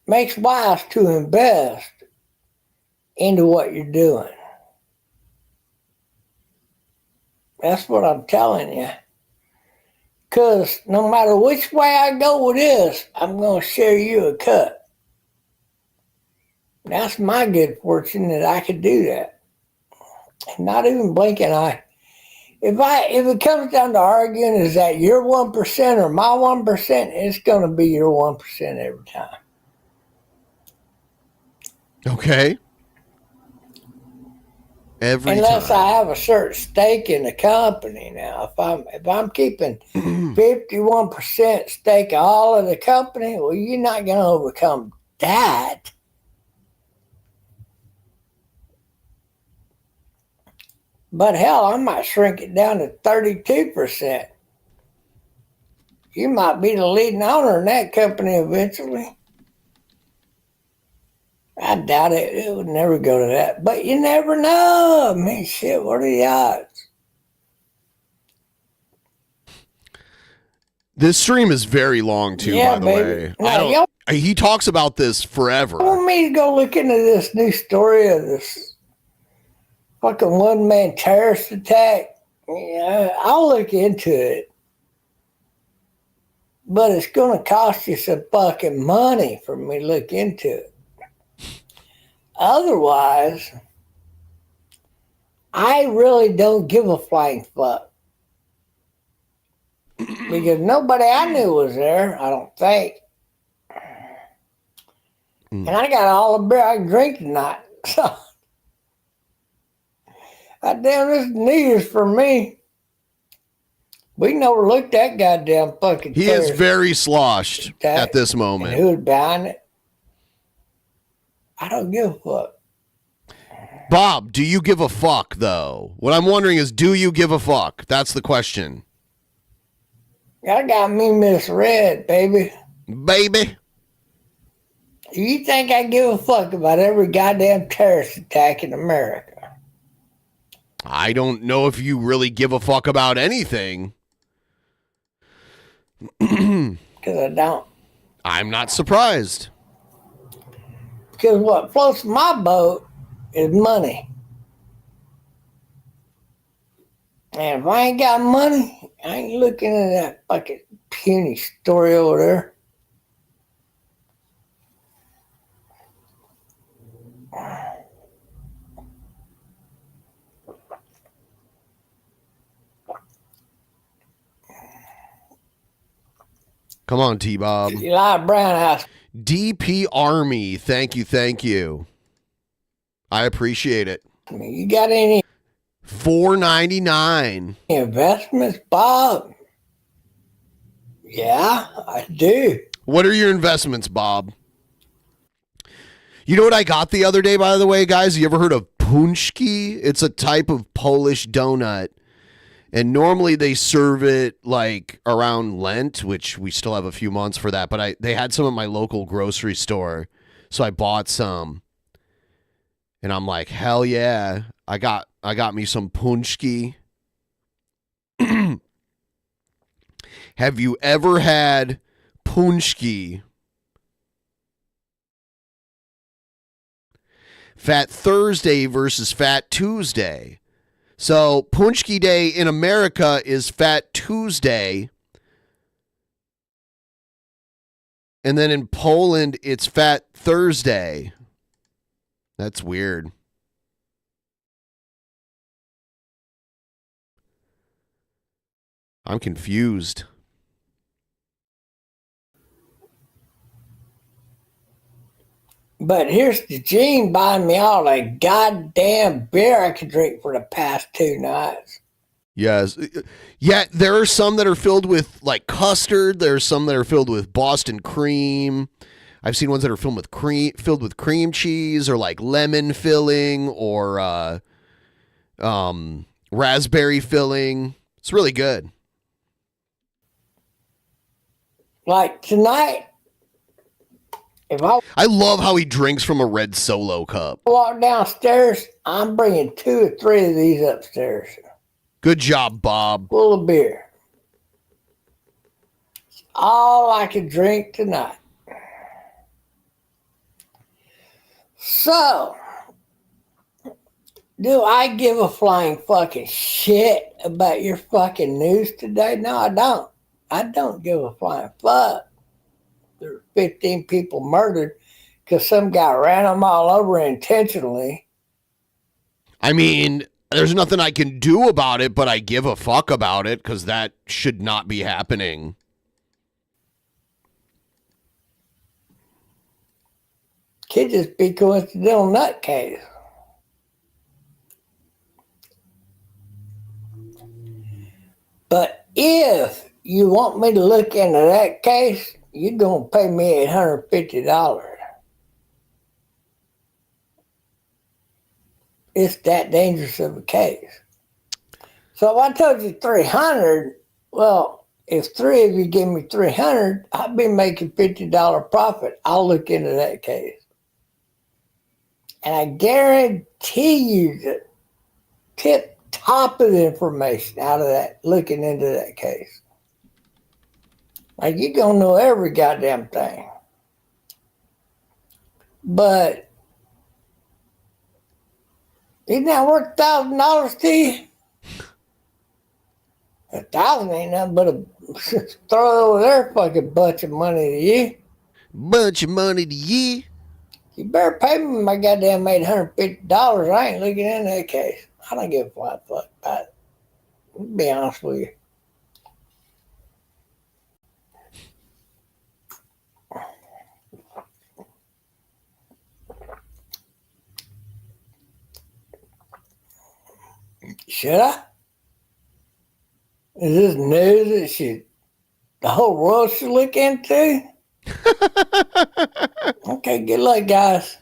Makes wise to invest into what you're doing. That's what I'm telling you. Because no matter which way I go with this, I'm going to share you a cut. That's my good fortune that I could do that. Not even blink an eye. If it comes down to arguing, is that your 1% or my 1%, it's going to be your 1% every time. Okay. Unless I have a certain stake in the company now. If I'm keeping 51% stake of all of the company, well, you're not going to overcome that. But hell, I might shrink it down to 32%. You might be the leading owner in that company eventually. I doubt it. It would never go to that. But you never know. I mean, shit, what are the odds? This stream is very long, too, by the way. Now, He talks about this forever. you want me to go look into this new story of this fucking one-man terrorist attack? Yeah, I'll look into it. But it's going to cost you some fucking money for me to look into it. Otherwise, I really don't give a flying fuck. Because nobody I knew was there, I don't think. And I got all the beer I can drink tonight. So, goddamn, this is New Year's for me. We can overlook that goddamn fucking He is very sloshed at this moment. And who's behind it? I don't give a fuck. Bob, do you give a fuck, though? What I'm wondering is, do you give a fuck? That's the question. Y'all got me misread, baby. Baby. You think I give a fuck about every goddamn terrorist attack in America? I don't know if you really give a fuck about anything. Because I don't. I'm not surprised. Because what floats my boat is money. And if I ain't got money, I ain't looking at that fucking puny story over there. Come on, T-Bob. Eli Brown House. DP Army. Thank you, thank you. I appreciate it. You got any $4.99 investments, Bob? Yeah, I do. What are your investments, Bob? You know what I got the other day, by the way, guys? You ever heard of punchki? It's a type of Polish donut. And normally they serve it like around Lent, which we still have a few months for that. But they had some at my local grocery store, so I bought some. And I'm like, hell yeah! I got me some punchki. Have you ever had punchki? Fat Thursday versus Fat Tuesday. So Punchki Day in America is Fat Tuesday. And then in Poland, it's Fat Thursday. That's weird. I'm confused. But here's the Gene buying me all that goddamn beer I could drink for the past 2 nights. Yes. Yeah, there are some that are filled with like custard. There's some that are filled with Boston cream. I've seen ones that are filled with cream cheese or like lemon filling or raspberry filling. It's really good. Like tonight, if I love how he drinks from a red Solo cup. walk downstairs, I'm bringing 2 or 3 of these upstairs. Good job, Bob. Full of beer. It's all I could drink tonight. So, do I give a flying fucking shit about your fucking news today? No, I don't. I don't give a flying fuck. There were 15 people murdered because some guy ran them all over intentionally. I mean, there's nothing I can do about it, but I give a fuck about it because that should not be happening. Could just be coincidental nutcase. But if you want me to look into that case, you're going to pay me $850. It's that dangerous of a case. So if I told you 300, well, if 3 of you give me 300, I'll be making $50 profit. I'll look into that case. And I guarantee you the tip top of the information out of that, looking into that case. Like, you're going to know every goddamn thing. But isn't that worth $1,000 to you? $1,000 ain't nothing but a throw over there fucking bunch of money to you. Bunch of money to you. You better pay me my goddamn $850. I ain't looking into that case. I don't give a fuck about it. I'll be honest with you. Should I? Is this news that the whole world should look into? Okay, good luck, guys.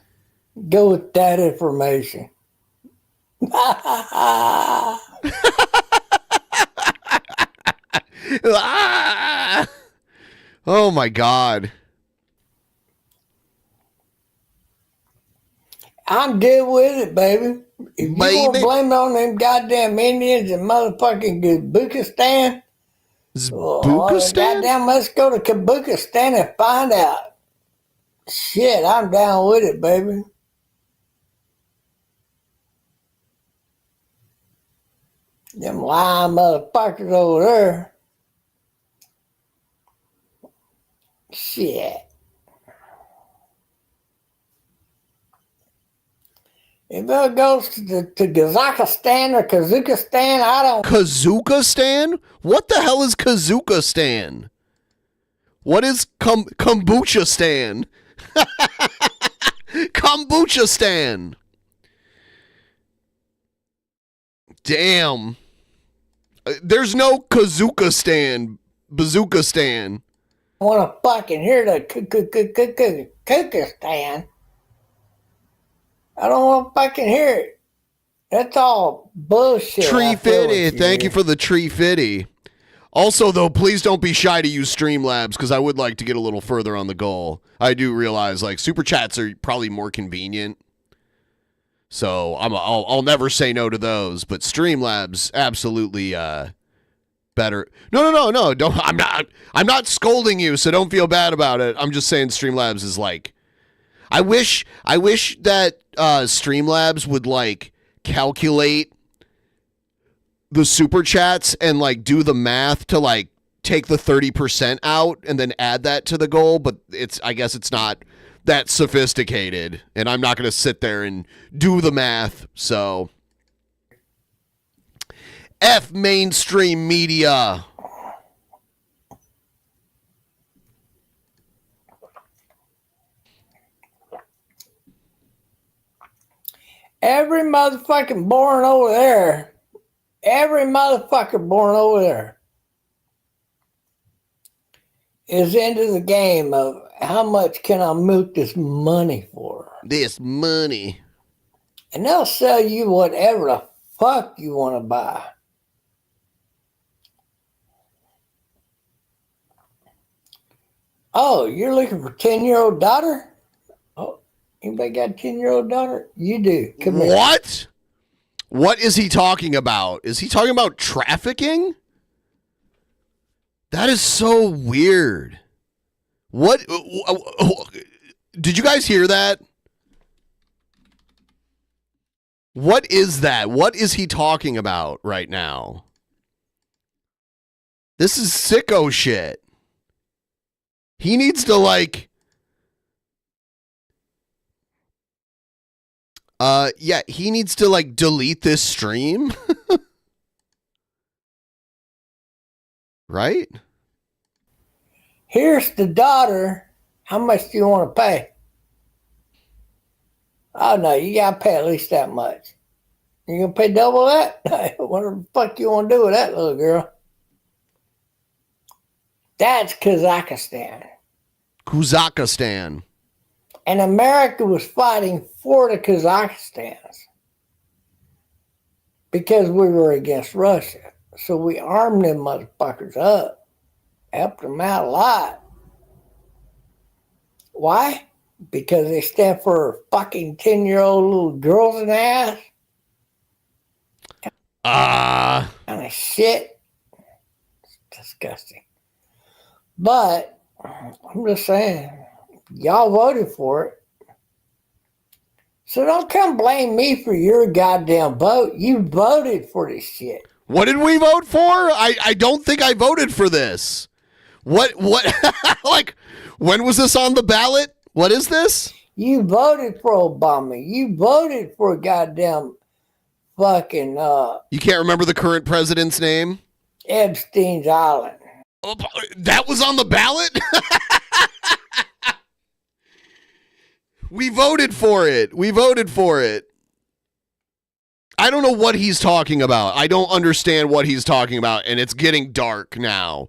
Go with that information. Oh my God. I'm good with it, baby. If you want to blame it on them goddamn Indians and motherfucking Kabuki-stan, goddamn, let's go to Kabuki-stan and find out. Shit, I'm down with it, baby. Them lying motherfuckers over there. Shit. If it goes to Kazakhstan or Kazakhstan, I don't... Kazakhstan? What the hell is Kazakhstan? What is Kombucha Stan? Kombucha Stan. Damn. There's no Kazakhstan, Bazooka Stan. I want to fucking hear the Kukistan. I don't want to fucking hear it. That's all bullshit. Tree I feel Fitty. with Thank you for the Tree Fitty. Also, though, please don't be shy to use Streamlabs because I would like to get a little further on the goal. I do realize like super chats are probably more convenient, so I'll never say no to those. But Streamlabs absolutely better. No. Don't. I'm not scolding you, so don't feel bad about it. I'm just saying Streamlabs is like. I wish that Streamlabs would like calculate the super chats and like do the math to like take the 30% out and then add that to the goal, but I guess it's not that sophisticated, and I'm not going to sit there and do the math. So F mainstream media. Every motherfucking born over there. Every motherfucker born over there is into the game of how much can I milk this money for? This money. And they'll sell you whatever the fuck you want to buy. Oh, you're looking for a 10-year-old daughter? Oh, anybody got a 10-year-old daughter? You do. Come here. What? What is he talking about? Is he talking about trafficking? That is so weird. What? Did you guys hear that? What is that? What is he talking about right now? This is sicko shit. He needs to like... yeah, he needs to like delete this stream. Right? Here's the daughter. How much do you want to pay? Oh no, you gotta pay at least that much. You gonna pay double that? What the fuck you want to do with that little girl? That's Kazakhstan. Kazakhstan. And America was fighting for the Kazakhstans because we were against Russia. So we armed them motherfuckers up, helped them out a lot. Why? Because they stand for fucking 10-year-old little girls in the ass. Kind of shit. It's disgusting. But I'm just saying, y'all voted for it. So don't come blame me for your goddamn vote. You voted for this shit. What did we vote for? I don't think I voted for this. What like when was this on the ballot? What is this? You voted for Obama. You voted for goddamn fucking You can't remember the current president's name? Epstein's Island. Oh, that was on the ballot? We voted for it. We voted for it. I don't know what he's talking about. I don't understand what he's talking about, and it's getting dark now.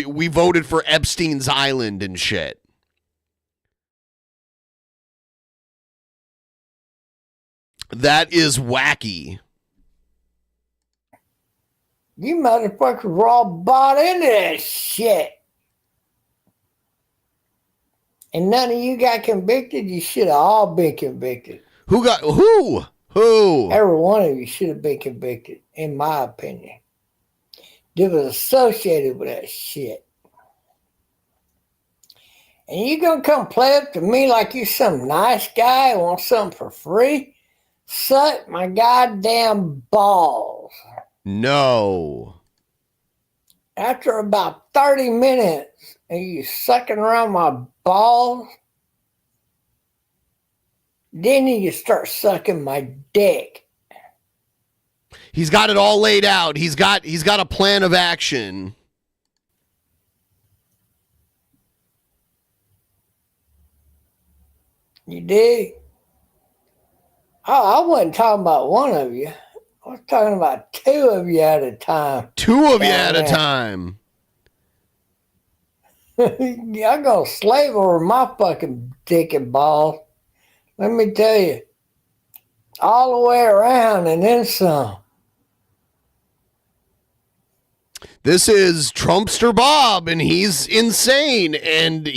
We voted for Epstein's Island and shit. That is wacky. You motherfuckers were all bought into that shit. And none of you got convicted. You should have all been convicted. Who got who? Who? Every one of you should have been convicted, in my opinion. They was associated with that shit. And you gonna come play up to me like you some nice guy who wants something for free? Suck my goddamn balls. No. After about 30 minutes and you sucking around my balls, then you start sucking my dick. He's got it all laid out. He's got a plan of action. You dig? Oh, I wasn't talking about one of you. I was talking about two of you at a time. Two of you at a time. I'm gonna slave over my fucking dick and balls. Let me tell you. all the way around and then some. This is Trumpster Bob, and he's insane, and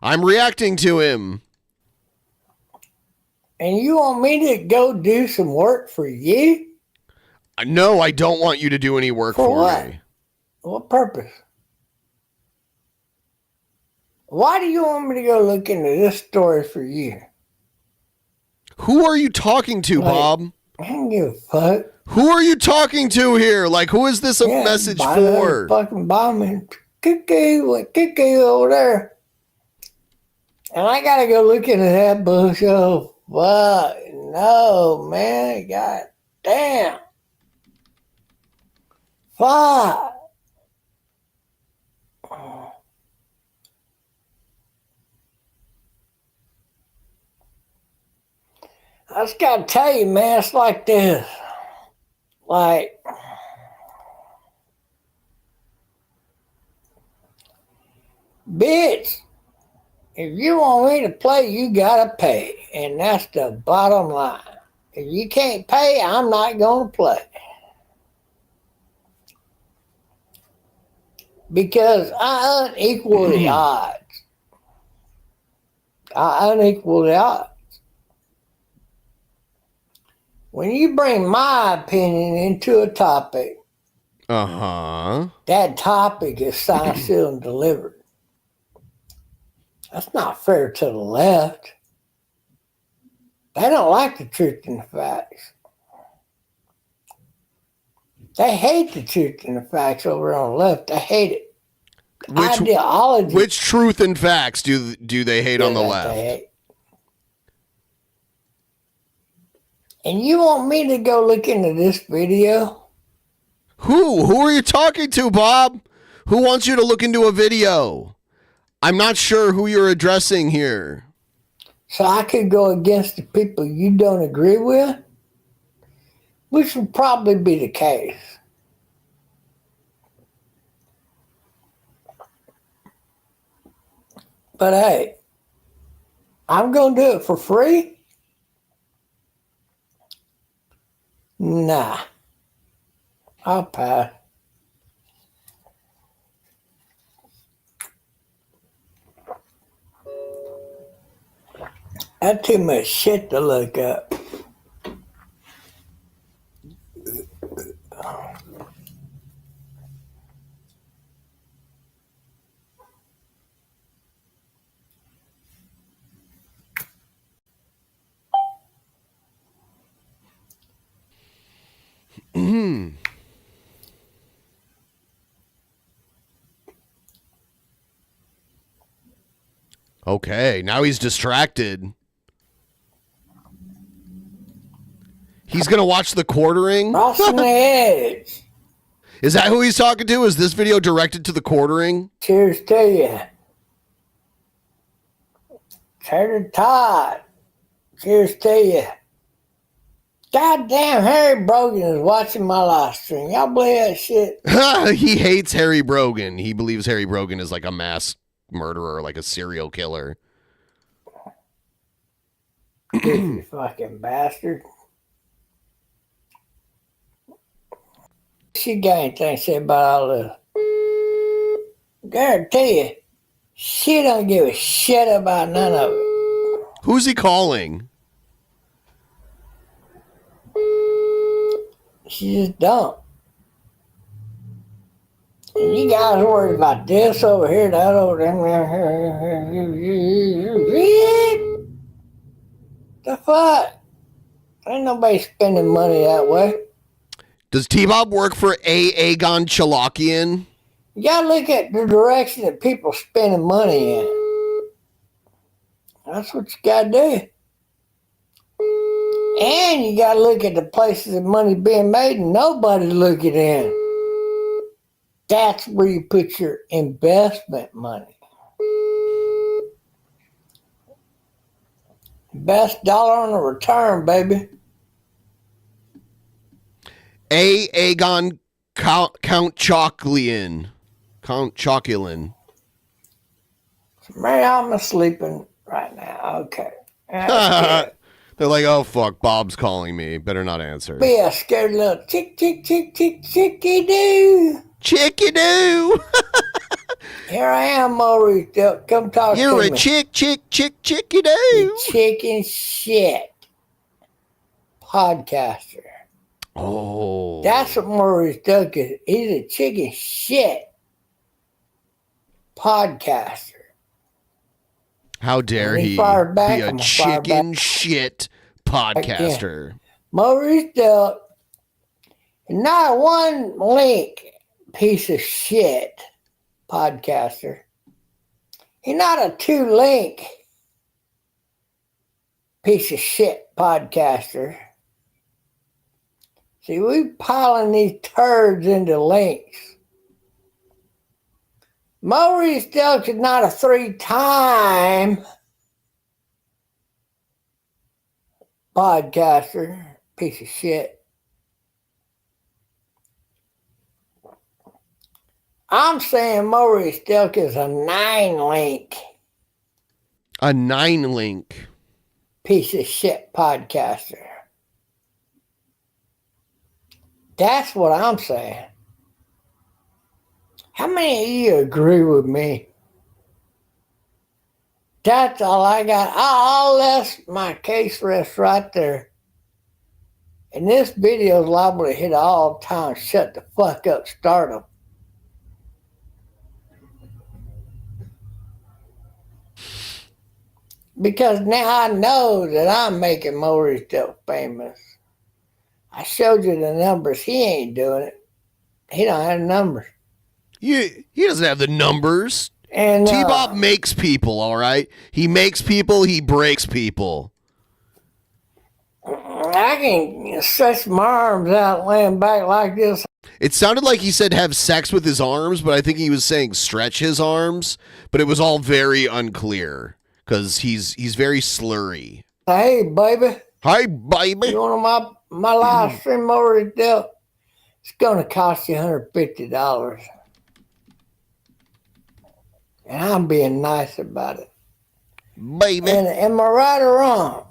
I'm reacting to him. And you want me to go do some work for you? No, I don't want you to do any work for what? me. What purpose? Why do you want me to go look into this story for you? Who are you talking to, Bob? I don't give a fuck. Who are you talking to here? Like, who is this a message for? Fucking bombing. Cuckoo over there. And I gotta go look into that bullshit. Fuck. No, man. God damn. Fuck. I just gotta tell you, man, it's like this. Like, bitch, if you want me to play, you gotta pay. And that's the bottom line. If you can't pay, I'm not gonna play. Because I unequal the odds. I unequal the odds. When you bring my opinion into a topic, that topic is signed, sealed, and delivered. That's not fair to the left. They don't like the truth and the facts. They hate the truth and the facts over on the left. They hate it. Ideology. Which truth and facts do they hate on the left? They hate. And you want me to go look into this video? Who are you talking to, Bob? Who wants you to look into a video? I'm not sure who you're addressing here. So I could go against the people you don't agree with? Which would probably be the case. But hey, I'm going to do it for free? Nah. I'll pass. That's too much shit to look up. Okay, now he's distracted. He's going to watch the quartering? Crossing the edge. Is that who he's talking to? Is this video directed to the quartering? Cheers to you. Cheers to Todd. Cheers to you. Goddamn, Harry Brogan is watching my live stream. Y'all believe that shit? He hates Harry Brogan. He believes Harry Brogan is like a mass murderer, like a serial killer. You fucking bastard. She got anything to say about all this. Guarantee you, she don't give a shit about none of it. Who's he calling? She just don't. And you guys are worried about this over here, that over there. The fuck? Ain't nobody spending money that way. Does T-Bob work for Aegon Chalakian? You gotta look at the direction that people spending money in. That's what you gotta do. And you gotta look at the places that money being made and nobody's looking in. That's where you put your investment money. Best dollar on the return, baby. Aegon Count Choclian. Count Choculin. Mary, I'm sleeping right now. Okay. They're like, oh, fuck, Bob's calling me. Better not answer. Be a scared little chicky-doo. Chicky-doo. Here I am, Maurice. Come talk to me. You're a chicky-doo. You chicken shit podcaster. Oh. That's what Maurice Duck is. He's a chicken shit podcaster. How dare he fired back, be a I'm gonna fire chicken back. shit podcaster? Maurice Duck, not one link piece of shit podcaster. He's not a 2-link piece of shit podcaster. See, we piling these turds into links. Maurice Duck is not a 3-time podcaster, piece of shit. I'm saying Maurice Duck is a 9-link A 9-link piece of shit podcaster. That's what I'm saying. How many of you agree with me? That's all I got. I'll let my case rest right there. And this video is liable to hit all time. Shut the fuck up, stardom. Because now I know that I'm making Maurice Duck famous. I showed you the numbers. He ain't doing it. He don't have the numbers. He doesn't have the numbers. And T-Bob makes people, all right? He makes people, he breaks people. I can stretch my arms out laying back like this. It sounded like he said have sex with his arms, but I think he was saying stretch his arms, but it was all very unclear because he's very slurry. Hey, baby. Hi, baby. You want my live stream over there? It's going to cost you $150. And I'm being nice about it. Baby. And am I right or wrong?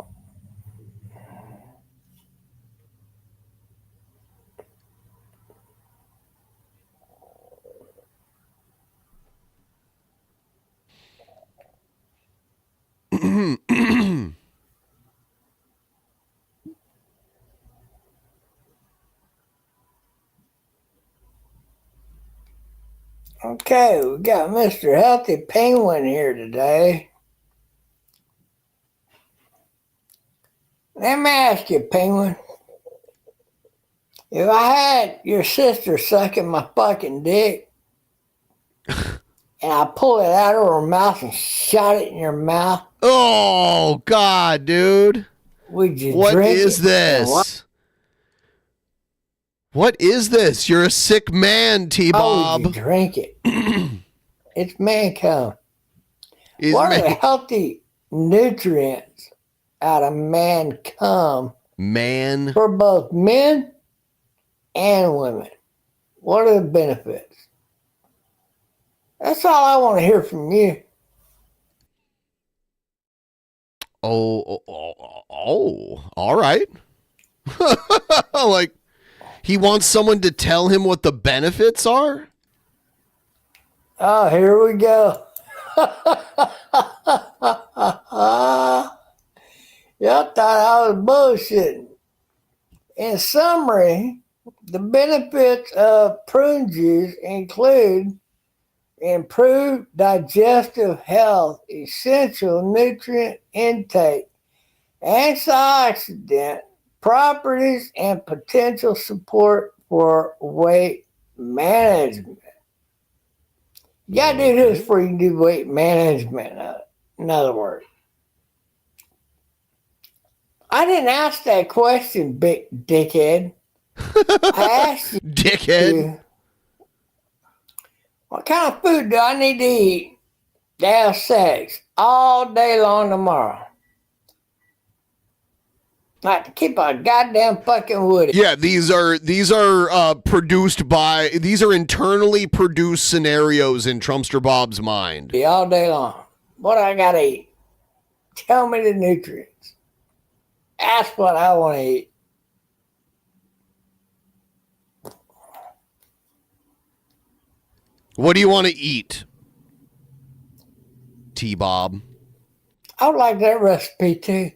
Okay, we got Mr. Healthy Penguin here today. Let me ask you, Penguin. If I had your sister sucking my fucking dick and I pull it out of her mouth and shot it in your mouth. Oh, God, dude. Would you What drink is it? this? What is this? You're a sick man, T-Bob. How would you drink it? It's man cum. It's What are man- the healthy nutrients out of man cum Man. for both men and women? What are the benefits? That's all I want to hear from you. Oh, all right. Like, he wants someone to tell him what the benefits are? Oh, here we go. Y'all thought I was bullshitting. In summary, the benefits of prune juice include improved digestive health, essential nutrient intake, antioxidant properties, and potential support for weight management. You gotta do this before you can do weight management, in other words. I didn't ask that question, big dickhead. I asked you, Dickhead. what kind of food do I need to eat to have sex all day long tomorrow? Like to keep a goddamn fucking woody. Yeah, these are produced by, these are internally produced scenarios in Trumpster Bob's mind. All day long. What I gotta eat? Tell me the nutrients. That's what I want to eat. What do you want to eat, T-Bob? I would like that recipe too.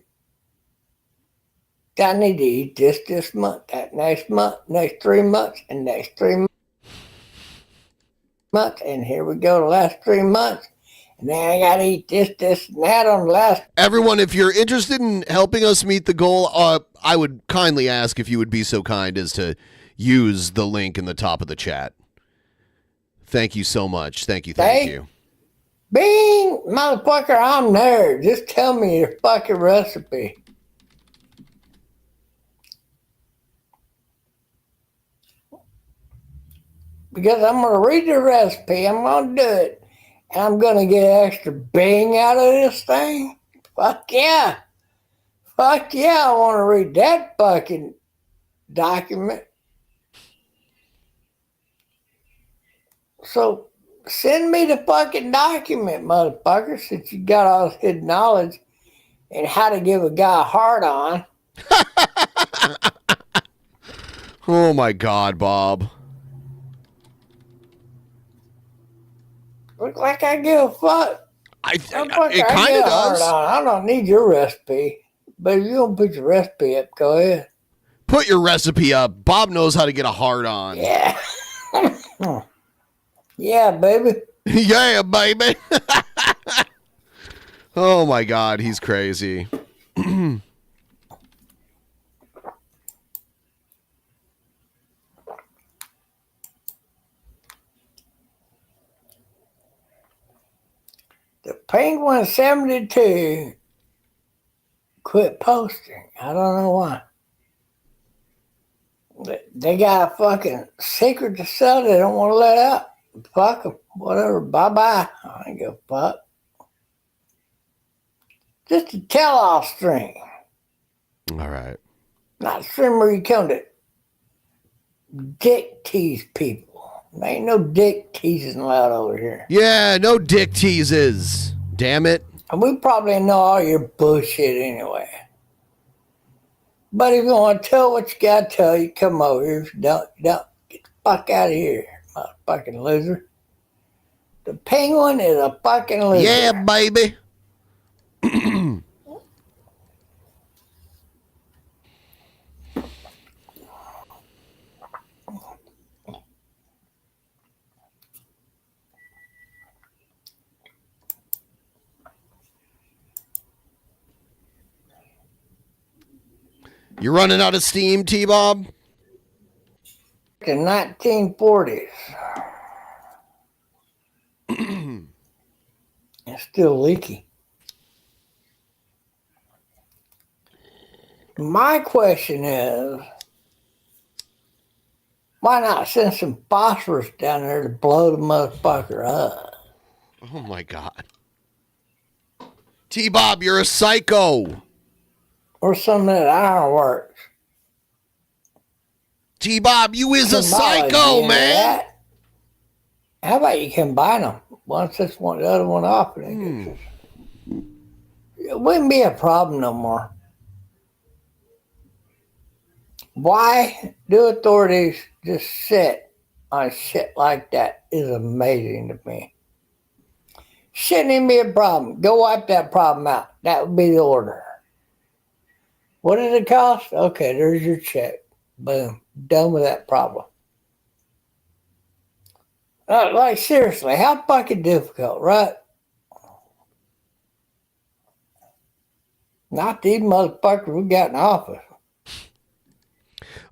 I need to eat this month, that next month, next 3 months, and next 3 months. And here we go, the last 3 months. And then I got to eat this, and that on the last. Everyone, if you're interested in helping us meet the goal, I would kindly ask if you would be so kind as to use the link in the top of the chat. Thank you so much. Thank you. Bing, motherfucker, I'm there. Just tell me your fucking recipe. Because I'm going to read the recipe. I'm going to do it. And I'm going to get extra bing out of this thing. Fuck yeah. Fuck yeah, I want to read that fucking document. So send me the fucking document, motherfucker, since you got all this hidden knowledge and how to give a guy a hard on. Oh my God, Bob. Look like I give a fuck. It kind of does. I don't need your recipe, but if you don't put your recipe up, go ahead. Put your recipe up. Bob knows how to get a hard on. Yeah. Yeah, baby. Yeah, baby. Oh my God, he's crazy. The Penguin 72 quit posting. I don't know why. They got a fucking secret to sell they don't want to let out. Fuck them. Whatever. Bye-bye. I ain't give a fuck. Just a tell-all string. All right. Not a string where you come to dick tease people. There ain't no dick teasing allowed over here. Yeah, no dick teases. Damn it. And we probably know all your bullshit anyway. But if you want to tell what you got to tell, you come over here. If you don't, get the fuck out of here, motherfucking loser. The Penguin is a fucking loser. Yeah, baby. You running out of steam, T-Bob? The 1940s. It's still leaky. My question is, why not send some phosphorus down there to blow the motherfucker up? Oh my God. T-Bob, you're a psycho. Or some of that ironworks. T-Bob, you is a psycho, man. How about you combine them? Once this one, the other one off. And it wouldn't be a problem no more. Why do authorities just sit on shit like that is amazing to me. Shouldn't even be a problem. Go wipe that problem out. That would be the order. What did it cost? Okay, there's your check. Boom. Done with that problem. Like, seriously, how fucking difficult, right? Not these motherfuckers we got in office.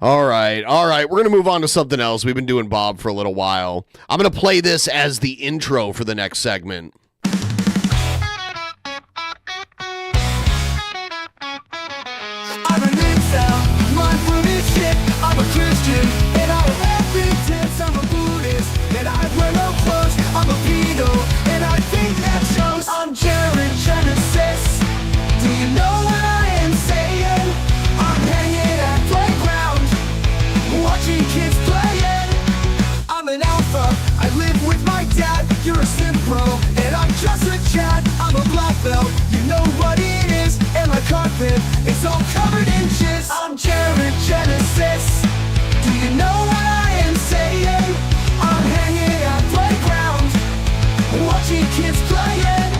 All right. We're going to move on to something else. We've been doing Bob for a little while. I'm going to play this as the intro for the next segment. I'm an incel, mindfulness shit. I'm a Christian, and I have repentance. I'm a Buddhist, and I wear no clothes. I'm a pedo, and I think that shows. I'm Jared Genesis. Do you know what I am saying? I'm hanging at playground, watching kids playing. I'm an alpha, I live with my dad. You're a sim pro, and I'm just a chat. I'm a black belt, you know what it is. And I carpet is all covered in jizz. I'm Jared Genesis. Do you know what I am saying? I'm hanging at playground, watching kids playing.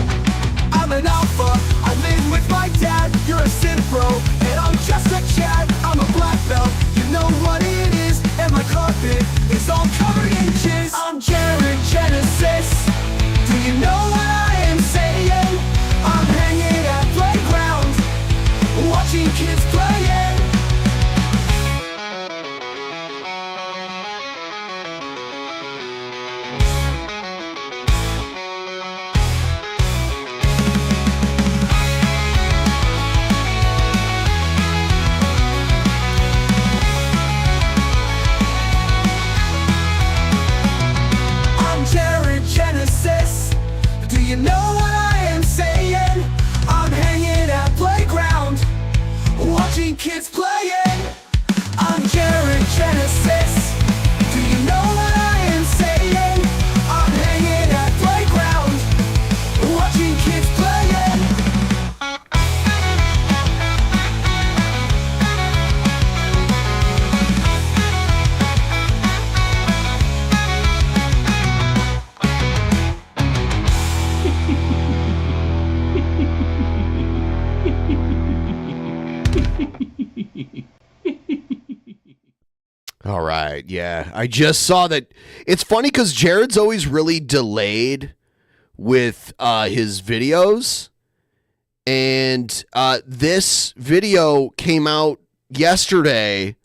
I'm an alpha, I live with my dad. You're a synth bro, and I'm just a Chad. I'm a black belt, you know what it is. And my carpet is all covered in jizz. I'm Jared Genesis. Do you know what I am saying? I'm hanging at playground, watching kids playing. Genesis. Do you know what I am saying? I'm hanging at playground, watching kids playing. I'm Jared Genesis. Do you know what I am saying? I'm hanging at playground, watching kids playing. All right, yeah. I just saw that. It's funny because Jared's always really delayed with his videos. And this video came out yesterday,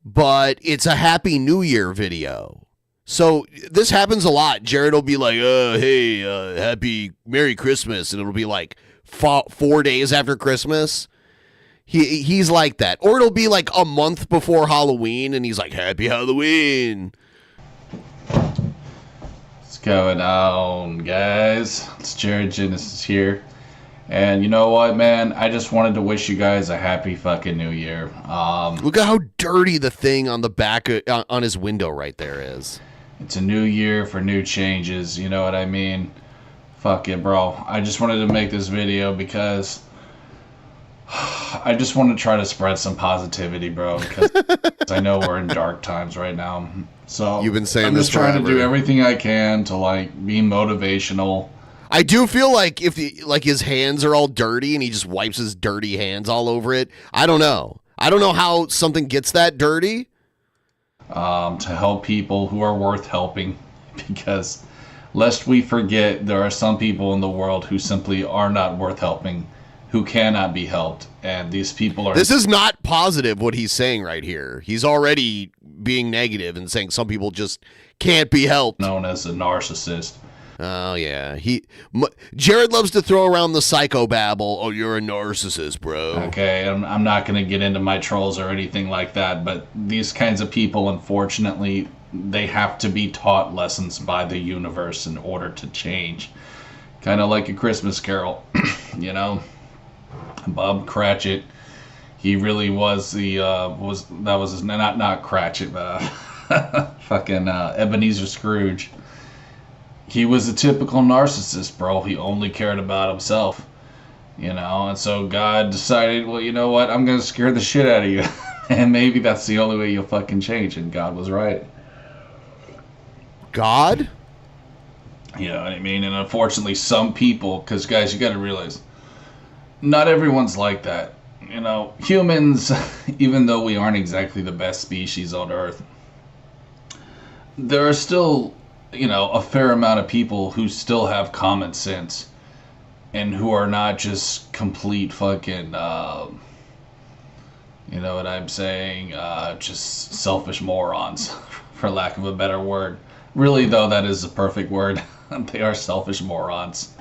but it's a Happy New Year video. So this happens a lot. Jared will be like, hey, happy Merry Christmas. And it'll be like 4 days after Christmas. He's like that. Or it'll be like a month before Halloween, and he's like, Happy Halloween. What's going on, guys? It's Jared Genesis here. And you know what, man? I just wanted to wish you guys a happy fucking New Year. Look at how dirty the thing on the back on his window right there is. It's a new year for new changes, you know what I mean? Fuck it, bro. I just wanted to make this video because I just want to try to spread some positivity, bro, because I know we're in dark times right now. So you've been saying I'm this just trying forever. to do everything I can to like be motivational. I do feel like if his hands are all dirty and he just wipes his dirty hands all over it. I don't know. I don't know how something gets that dirty. To help people who are worth helping, because lest we forget, there are some people in the world who simply are not worth helping, who cannot be helped, and these people are... This is not positive what he's saying right here. He's already being negative and saying some people just can't be helped. Known as a narcissist. Oh, yeah. Jared loves to throw around the psychobabble. Oh, you're a narcissist, bro. Okay, I'm not going to get into my trolls or anything like that, but these kinds of people, unfortunately, they have to be taught lessons by the universe in order to change. Kind of like A Christmas Carol, you know? Bob Cratchit, he really was the not Cratchit, but fucking Ebenezer Scrooge. He was a typical narcissist, bro. He only cared about himself, you know. And so God decided, well, you know what? I'm gonna scare the shit out of you, and maybe that's the only way you'll fucking change. And God was right. God? You know what I mean? And unfortunately, some people, because guys, you got to realize, not everyone's like that. You know, humans, even though we aren't exactly the best species on Earth, there are still, you know, a fair amount of people who still have common sense and who are not just complete fucking, you know what I'm saying, just selfish morons, for lack of a better word. Really, though, that is the perfect word. They are selfish morons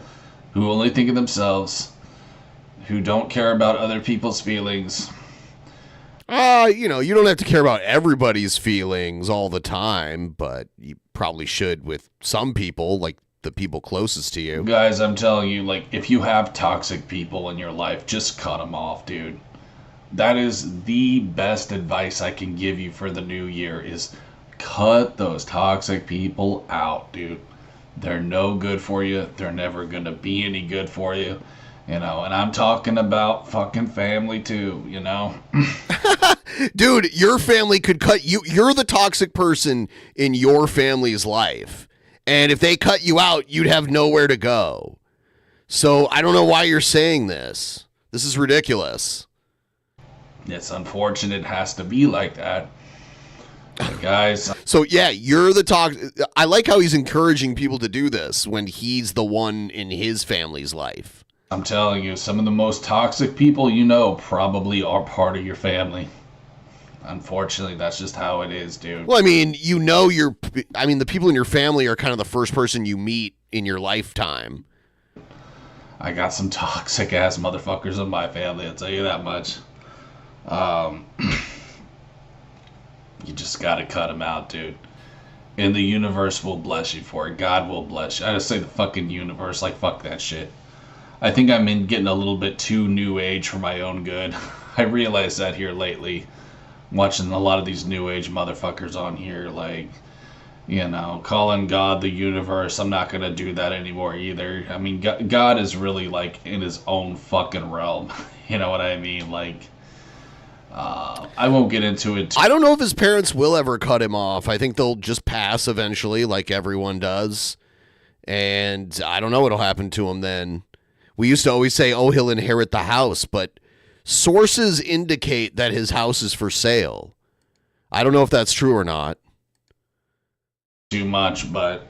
who only think of themselves, who don't care about other people's feelings. You know, you don't have to care about everybody's feelings all the time, but you probably should with some people, like the people closest to you. Guys, I'm telling you, like, if you have toxic people in your life, just cut them off, dude. That is the best advice I can give you for the new year, is cut those toxic people out, dude. They're no good for you. They're never going to be any good for you. You know, and I'm talking about fucking family too, you know? Dude, your family could cut you. You're the toxic person in your family's life. And if they cut you out, you'd have nowhere to go. So I don't know why you're saying this. This is ridiculous. It's unfortunate it has to be like that. But guys. So yeah, you're the I like how he's encouraging people to do this when he's the one in his family's life. I'm telling you, some of the most toxic people you know probably are part of your family. Unfortunately, that's just how it is, dude. Well, I mean, the people in your family are kind of the first person you meet in your lifetime. I got some toxic ass motherfuckers in my family, I'll tell you that much. You just gotta cut them out, dude. And the universe will bless you for it. God will bless you. I just say the fucking universe, like fuck that shit. I think I'm getting a little bit too new age for my own good. I realized that here lately, watching a lot of these new age motherfuckers on here, like, you know, calling God the universe. I'm not gonna do that anymore either. I mean, God is really like in his own fucking realm. You know what I mean? Like, I won't get into it. I don't know if his parents will ever cut him off. I think they'll just pass eventually, like everyone does. And I don't know what'll happen to him then. We used to always say, oh, he'll inherit the house, but sources indicate that his house is for sale. I don't know if that's true or not. Too much, but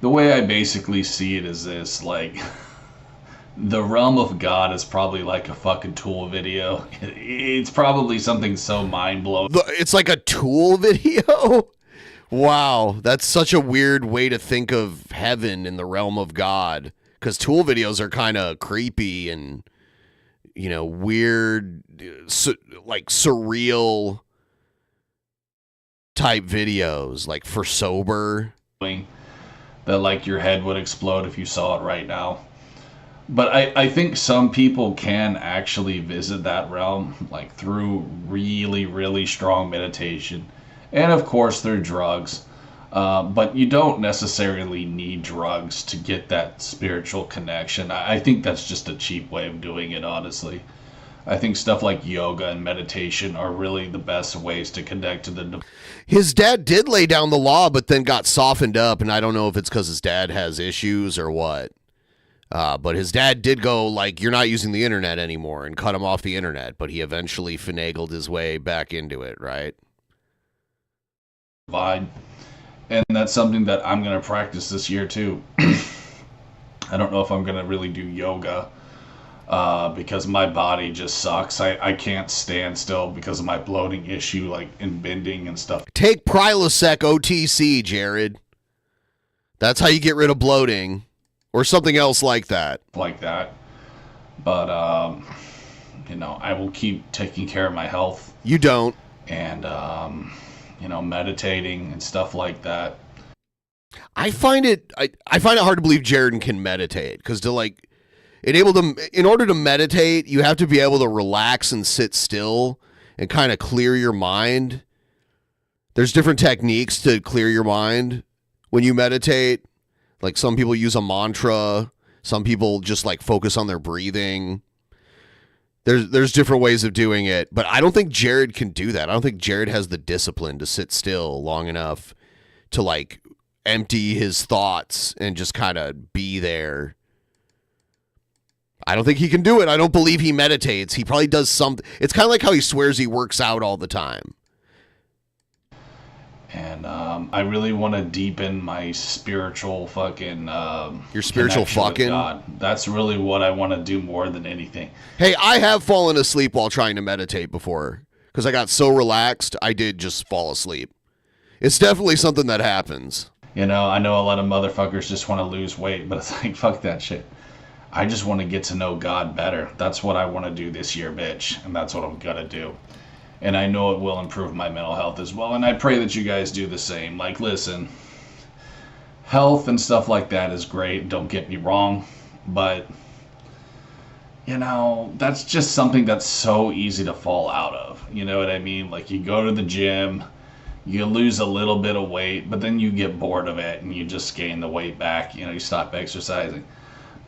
the way I basically see it is this, like, the realm of God is probably like a fucking Tool video. It's probably something so mind-blowing. It's like a Tool video? Wow, that's such a weird way to think of heaven in the realm of God. Because Tool videos are kind of creepy and, you know, weird, like surreal type videos, like for sober. That like your head would explode if you saw it right now. But I think some people can actually visit that realm, like through really, really strong meditation. And of course through drugs. But you don't necessarily need drugs to get that spiritual connection. I think that's just a cheap way of doing it, honestly. I think stuff like yoga and meditation are really the best ways to connect to the... His dad did lay down the law, but then got softened up, and I don't know if it's because his dad has issues or what. But his dad did go, like, you're not using the internet anymore, and cut him off the internet, but he eventually finagled his way back into it, right? Vibe. And that's something that I'm going to practice this year, too. I don't know if I'm going to really do yoga. Because my body just sucks. I can't stand still because of my bloating issue, like in bending and stuff. Take Prilosec OTC, Jared. That's how you get rid of bloating. Or something else like that. Like that. But, you know, I will keep taking care of my health. You don't. And, you know, meditating and stuff like that. I find it hard to believe Jared can meditate. Because to, like... in order to meditate, you have to be able to relax and sit still and kind of clear your mind. There's different techniques to clear your mind when you meditate. Like some people use a mantra. Some people just like focus on their breathing. There's different ways of doing it, but I don't think Jared can do that. I don't think Jared has the discipline to sit still long enough to like empty his thoughts and just kind of be there. I don't think he can do it. I don't believe he meditates. He probably does something. It's kind of like how he swears he works out all the time. And I really want to deepen my spiritual fucking... Your spiritual fucking? God. That's really what I want to do more than anything. Hey, I have fallen asleep while trying to meditate before. Because I got so relaxed, I did just fall asleep. It's definitely something that happens. You know, I know a lot of motherfuckers just want to lose weight, but it's like, fuck that shit. I just want to get to know God better. That's what I want to do this year, bitch. And that's what I'm going to do. And I know it will improve my mental health as well. And I pray that you guys do the same. Like, listen, health and stuff like that is great. Don't get me wrong. But, you know, that's just something that's so easy to fall out of. You know what I mean? Like, you go to the gym, you lose a little bit of weight, but then you get bored of it and you just gain the weight back. You know, you stop exercising.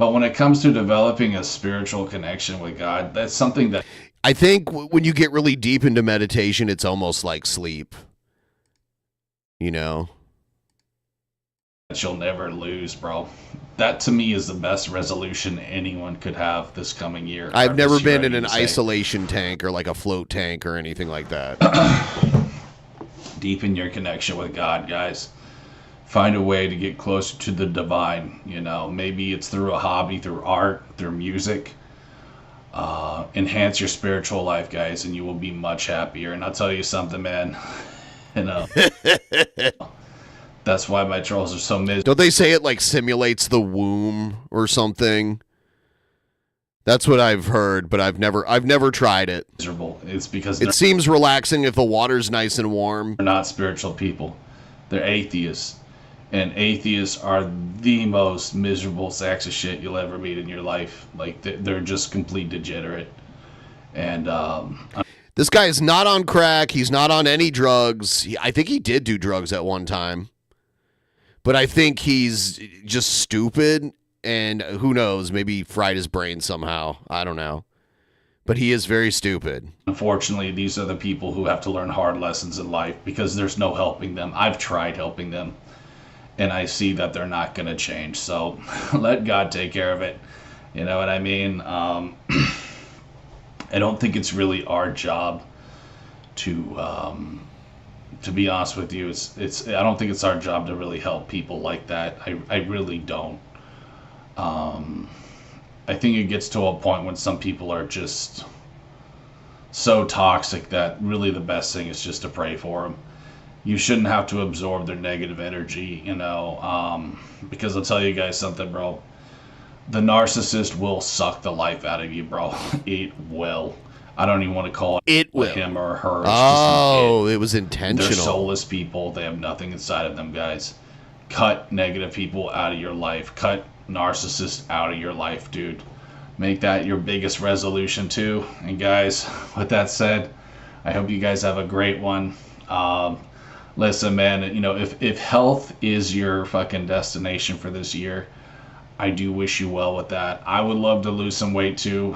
But when it comes to developing a spiritual connection with God, that's something that I think when you get really deep into meditation, it's almost like sleep. You know? you'll never lose, bro. That to me is the best resolution anyone could have this coming year. I've never this year, been in I an need to say. isolation tank or like a float tank or anything like that. Deepen your connection with God, guys. Find a way to get closer to the divine. You know, maybe it's through a hobby, through art, through music. Enhance your spiritual life, guys, and you will be much happier. And I'll tell you something, man. You know, that's why my trolls are so miserable. Don't they say it like simulates the womb or something? That's what I've heard, but I've never tried it. Miserable. It's because it seems relaxing if the water's nice and warm. They're not spiritual people. They're atheists. And atheists are the most miserable sacks of shit you'll ever meet in your life. Like, they're just complete degenerate. And this guy is not on crack. He's not on any drugs. I think he did do drugs at one time. But I think he's just stupid. And who knows, maybe fried his brain somehow. I don't know. But he is very stupid. Unfortunately, these are the people who have to learn hard lessons in life because there's no helping them. I've tried helping them, and I see that they're not going to change. So let God take care of it. You know what I mean? I don't think it's really our job to be honest with you. I don't think it's our job to really help people like that. I really don't. I think it gets to a point when some people are just so toxic that really the best thing is just to pray for them. You shouldn't have to absorb their negative energy, you know, because I'll tell you guys something, bro. The narcissist will suck the life out of you, bro. It will. I don't even want to call it him or her. It's it was intentional. They're soulless people. They have nothing inside of them, guys. Cut negative people out of your life. Cut narcissists out of your life, dude. Make that your biggest resolution too. And guys, with that said, I hope you guys have a great one. Listen, man, you know, if health is your fucking destination for this year, I do wish you well with that. I would love to lose some weight too.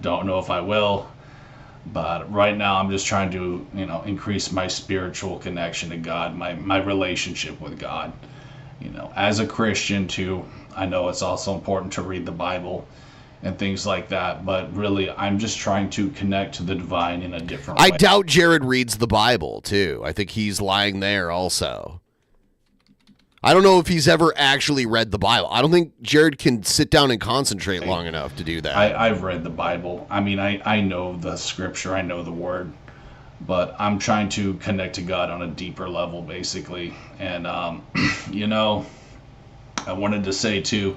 Don't know if I will. But right now I'm just trying to, you know, increase my spiritual connection to God, my relationship with God. You know, as a Christian too, I know it's also important to read the Bible and things like that, but really I'm just trying to connect to the divine in a different way. I doubt Jared reads the Bible too. I think he's lying there also. I don't know if he's ever actually read the Bible. I don't think Jared can sit down and concentrate long enough to do that. I've read the Bible. I mean, I know the scripture, I know the word, but I'm trying to connect to God on a deeper level, basically. And, you know, I wanted to say too,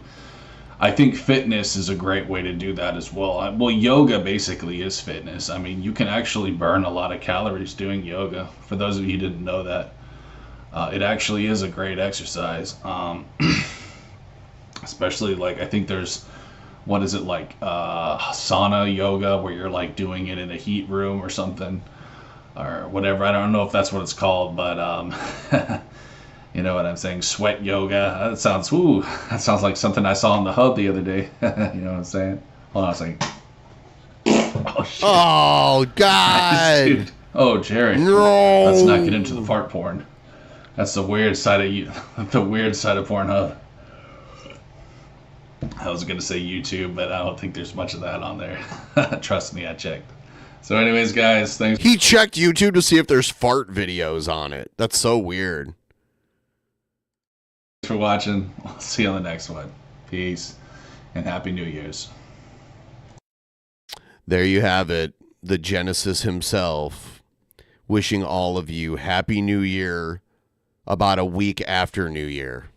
I think fitness is a great way to do that as well. Well, yoga basically is fitness. I mean, you can actually burn a lot of calories doing yoga. For those of you who didn't know that, it actually is a great exercise. Especially like, I think there's, what is it, like sauna yoga, where you're like doing it in a heat room or something or whatever. I don't know if that's what it's called, but you know what I'm saying? Sweat yoga. That sounds like something I saw on the hub the other day. You know what I'm saying? Hold on a second. Oh, shit. Oh, God. Dude. Oh, Jared. No. Let's not get into the fart porn. That's the weird side of you. The weird side of Pornhub. I was gonna say YouTube, but I don't think there's much of that on there. Trust me, I checked. So, anyways, guys, thanks. He checked YouTube to see if there's fart videos on it. That's so weird. For watching. I'll see you on the next one. Peace and Happy New Year's. There you have it. The Genesis himself wishing all of you Happy New Year about a week after New Year.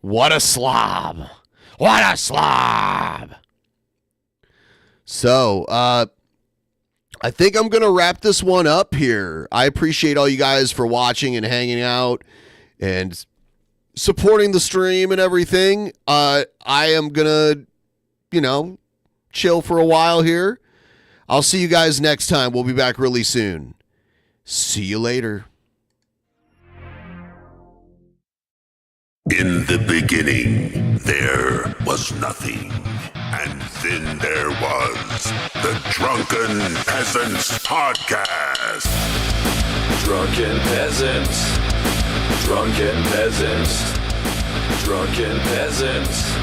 What a slob. What a slob. So, I think I'm going to wrap this one up here. I appreciate all you guys for watching and hanging out and supporting the stream and everything. I am going to, you know, chill for a while here. I'll see you guys next time. We'll be back really soon. See you later. In the beginning, there was nothing. And then there was the Drunken Peasants Podcast. Drunken Peasants. Drunken Peasants. Drunken Peasants.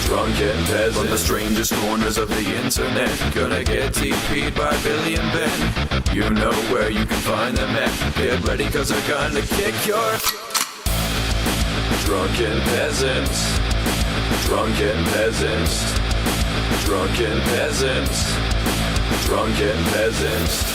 Drunken Peasants. From the strangest corners of the internet, gonna get TP'd by Billy and Ben. You know where you can find them at. Get ready, cause they're gonna kick your Drunken Peasants. Drunken Peasants. Drunken Peasants. Drunken Peasants.